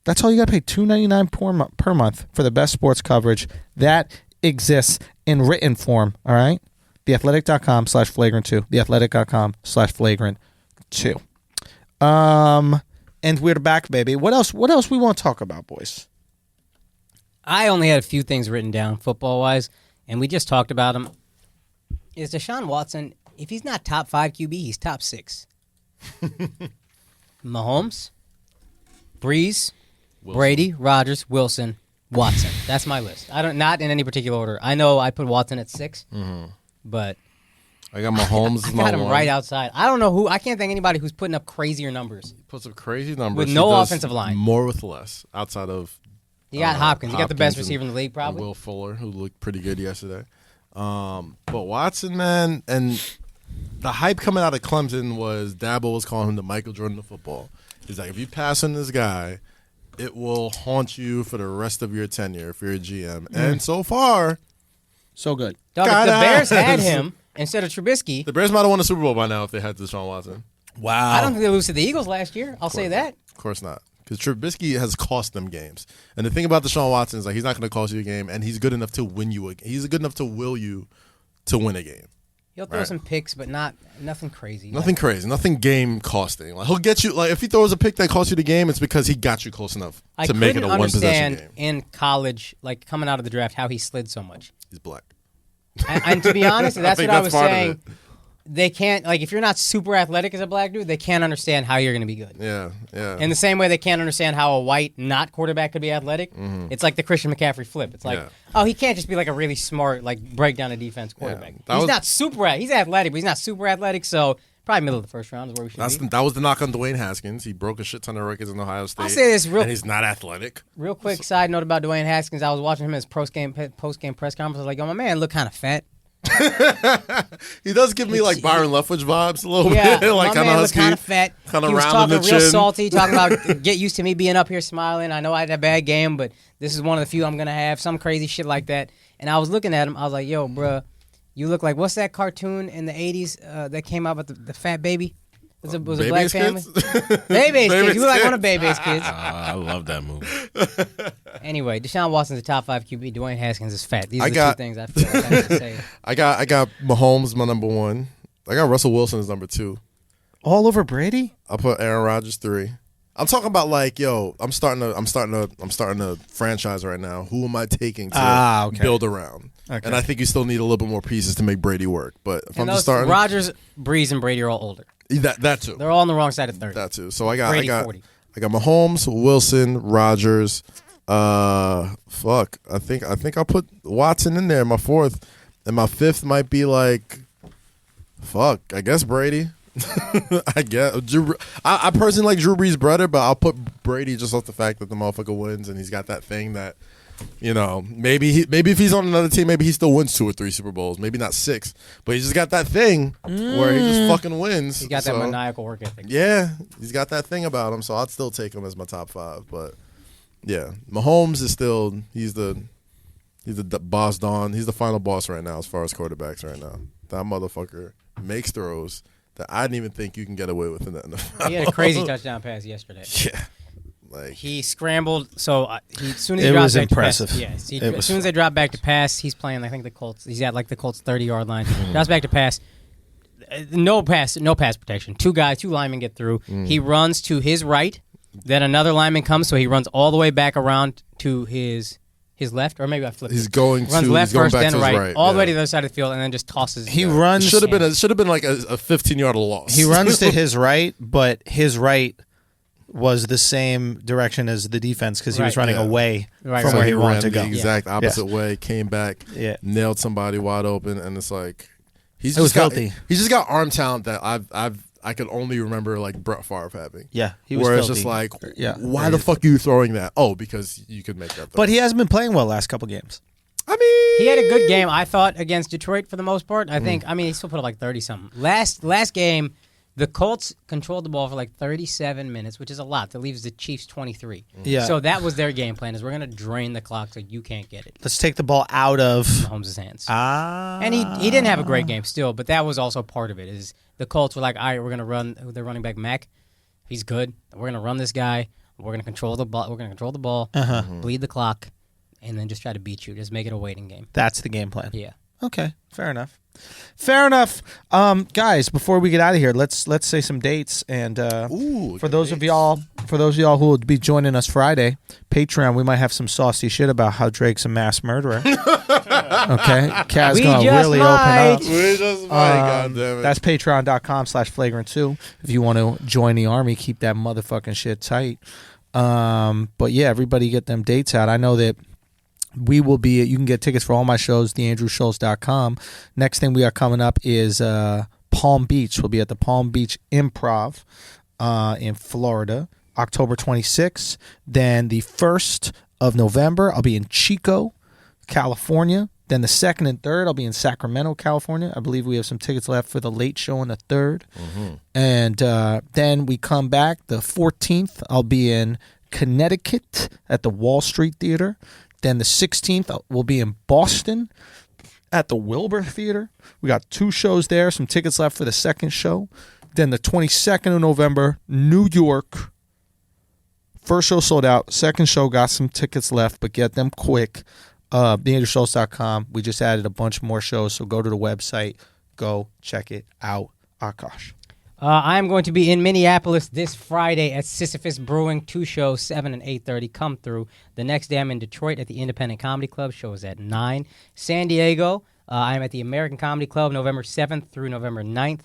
That's all you got to pay, $2.99 per month for the best sports coverage that exists in written form, all right? Theathletic.com/flagrant2. Theathletic.com/flagrant2. And we're back, baby. What else we want to talk about, boys? I only had a few things written down football-wise, and we just talked about him. Is Deshaun Watson, if he's not top 5 QB, he's top 6. Mahomes, Breeze, Brady, Rodgers, Wilson, Watson. That's my list. Not in any particular order. I know I put Watson at 6, but I got Mahomes. I got him right outside. I don't know who. I can't think anybody who's putting up crazier numbers. He puts up crazy numbers with no offensive line. More with less. Outside of you got Hopkins. You got the best receiver in the league, probably. Will Fuller, who looked pretty good yesterday. But Watson, man, and the hype coming out of Clemson was Dabo was calling him the Michael Jordan of football. He's like, if you pass on this guy, it will haunt you for the rest of your tenure if you're a GM. And so far, so good. Dog, if the Bears had him instead of Trubisky, the Bears might have won a Super Bowl by now if they had Deshaun Watson. Wow. I don't think they lose to the Eagles last year. I'll say that. Of course not. Because Trubisky has cost them games. And the thing about Deshaun Watson is like he's not going to cost you a game, and he's good enough to win you a game. He's good enough to will you to win a game. He'll throw some picks, but nothing crazy. Nothing crazy. Nothing game costing. Like he'll get you. Like if he throws a pick that costs you the game, it's because he got you close enough to make it a one possession game. I couldn't understand in college, like coming out of the draft, how he slid so much. He's black. And to be honest, that's what I was saying. they can't, like, if you're not super athletic as a black dude, they can't understand how you're going to be good. Yeah. In the same way they can't understand how a white, not quarterback could be athletic. It's like the Christian McCaffrey flip. It's like, he can't just be like a really smart, like, break down a defense quarterback. He's not super, he's athletic, but he's not super athletic, so probably middle of the first round is where we should be. That was the knock on Dwayne Haskins. He broke a shit ton of records in Ohio State. I'll say this and he's not athletic. Real quick side note about Dwayne Haskins. I was watching him at his post-game press conference. I was like, my man look kind of fat. He does give me like Byron Leftwich vibes a little bit, like kind of husky, kind of fat, kind of round in the chin. He was talking real salty, talking about get used to me being up here smiling. I know I had a bad game, but this is one of the few I'm gonna have. Some crazy shit like that. And I was looking at him. I was like, yo, bruh, you look like what's that cartoon in the '80s that came out with the fat baby? Was a black family? Baby's Kids. You look like one of Baby's Kids. I love that movie. Anyway, Deshaun Watson's the top 5 QB. Dwayne Haskins is fat. These are the two things I feel like I have to say. I got Mahomes my number 1. I got Russell Wilson as number 2. All over Brady? I put Aaron Rodgers 3. I'm talking about like, yo, I'm starting a franchise right now. Who am I taking to build around? Okay. And I think you still need a little bit more pieces to make Brady work. But if I'm just starting, Rodgers, Breeze, and Brady are all older. That too. They're all on the wrong side of 30. That too. So I got 40. I got Mahomes, Wilson, Rodgers. Fuck. I think I'll put Watson in there. My 4th, and my 5th might be like, fuck. I guess Brady. I guess I personally like Drew Brees better, but I'll put Brady just off the fact that the motherfucker wins and he's got that thing that, you know, maybe if he's on another team, maybe he still wins 2 or 3 Super Bowls, maybe not 6, but he's just got that thing where he just fucking wins. He got that maniacal work ethic. Yeah, he's got that thing about him, so I'd still take him as my top 5. But yeah, Mahomes is still he's the boss don. He's the final boss right now as far as quarterbacks right now. That motherfucker makes throws that I didn't even think you can get away with in the NFL. He had a crazy touchdown pass yesterday. Yeah. Like, he scrambled, so as soon as he dropped back impressive. to pass, as soon as they drop back to pass, he's playing. I think the Colts. He's at like the Colts 30-yard line. Drops back to pass, no pass protection. 2 linemen get through. He runs to his right, then another lineman comes, so he runs all the way back around to his left, or maybe I flipped. He's it. going runs to left he's going first, back then to his right, all the way to the other side of the field, and then just tosses. He runs. It should have been like a 15-yard loss. He runs to his right, but his right was the same direction as the defense because he was running away from where he wanted to go. The exact opposite way, came back, nailed somebody wide open, and it's like he's just got arm talent that I could only remember like Brett Favre having. Yeah, he was. Where it's just like, why the fuck are you throwing that? Oh, because you could make that throw. But he hasn't been playing well last couple games. I mean, he had a good game, I thought, against Detroit for the most part. I think. I mean, he still put up like 30-something. Last game, the Colts controlled the ball for like 37 minutes, which is a lot. That leaves the Chiefs 23. Yeah. So that was their game plan: is we're going to drain the clock so you can't get it. Let's take the ball out of Mahomes' hands. And he didn't have a great game still, but that was also part of it. Is the Colts were like, all right, we're going to run. They're running back Mack. He's good. We're going to run this guy. We're going to control the ball. We're going to control the ball, bleed the clock, and then just try to beat you. Just make it a waiting game. That's the game plan. Yeah. Okay. Fair enough. Guys, before we get out of here, let's say some dates. And for those of y'all who will be joining us Friday, Patreon, we might have some saucy shit about how Drake's a mass murderer. Okay, Kaz gonna really open up. We just might, goddammit. That's patreon.com/flagrant2 if you want to join the army. Keep that motherfucking shit tight. But yeah, everybody get them dates out. I know that we will be. You can get tickets for all my shows. theandrewschulz.com. Next thing we are coming up is Palm Beach. We'll be at the Palm Beach Improv in Florida, October 26th. Then the 1st of November, I'll be in Chico, California. Then the 2nd and 3rd, I'll be in Sacramento, California. I believe we have some tickets left for the late show on the 3rd. And then we come back the 14th. I'll be in Connecticut at the Wall Street Theater. Then the 16th, we'll be in Boston at the Wilbur Theater. We got 2 shows there, some tickets left for the 2nd show. Then the 22nd of November, New York. First show sold out. 2nd show got some tickets left, but get them quick. theandrewschulz.com. We just added a bunch more shows, so go to the website. Go check it out. Akash. I'm going to be in Minneapolis this Friday at Sisyphus Brewing. 2 shows, 7 and 8:30. Come through. The next day I'm in Detroit at the Independent Comedy Club. Show is at 9. San Diego, I am at the American Comedy Club November 7th through November 9th.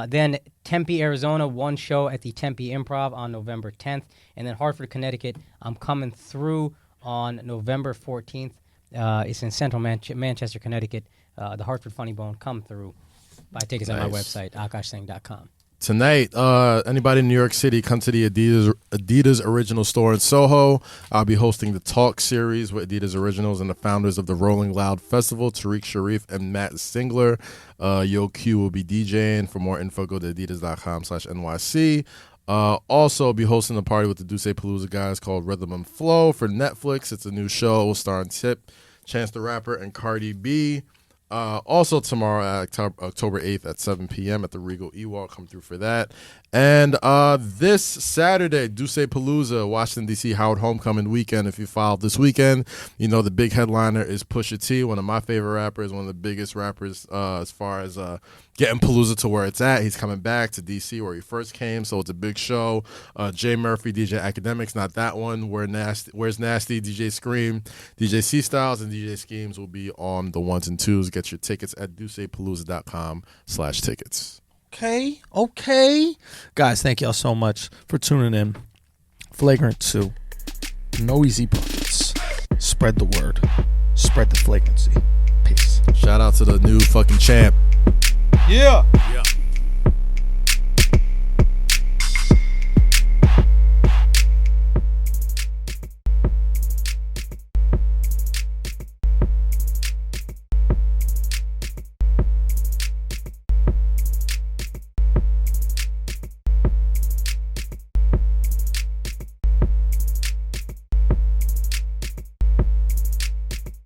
Then Tempe, Arizona, one show at the Tempe Improv on November 10th. And then Hartford, Connecticut, I'm coming through on November 14th. It's in central Manchester, Connecticut. The Hartford Funny Bone. Come through. Buy tickets at my website, akashsingh.com. Tonight, anybody in New York City, come to the Adidas Original Store in Soho. I'll be hosting the Talk series with Adidas Originals and the founders of the Rolling Loud Festival, Tariq Sharif and Matt Singler. Yo Q will be DJing. For more info, go to adidas.com/NYC. Also, be hosting a party with the Duce Palooza guys called Rhythm and Flow for Netflix. It's a new show starring Tip, Chance the Rapper, and Cardi B. Also tomorrow, October 8th at 7 p.m. at the Regal Ewald. Come through for that. And this Saturday, Duce Palooza, Washington, D.C., Howard Homecoming weekend. If you followed this weekend, you know the big headliner is Pusha T, one of my favorite rappers, one of the biggest rappers as far as getting Palooza to where it's at. He's coming back to D.C. where he first came, so it's a big show. Jay Murphy, DJ Academics, not that one. Where's Nasty, DJ Scream, DJ C Styles, and DJ Schemes will be on the ones and twos. Get your tickets at DucePalooza.com/tickets. Okay. Guys, thank y'all so much for tuning in. Flagrant 2. No easy buckets. Spread the word. Spread the flagrancy. Peace. Shout out to the new fucking champ. Yeah.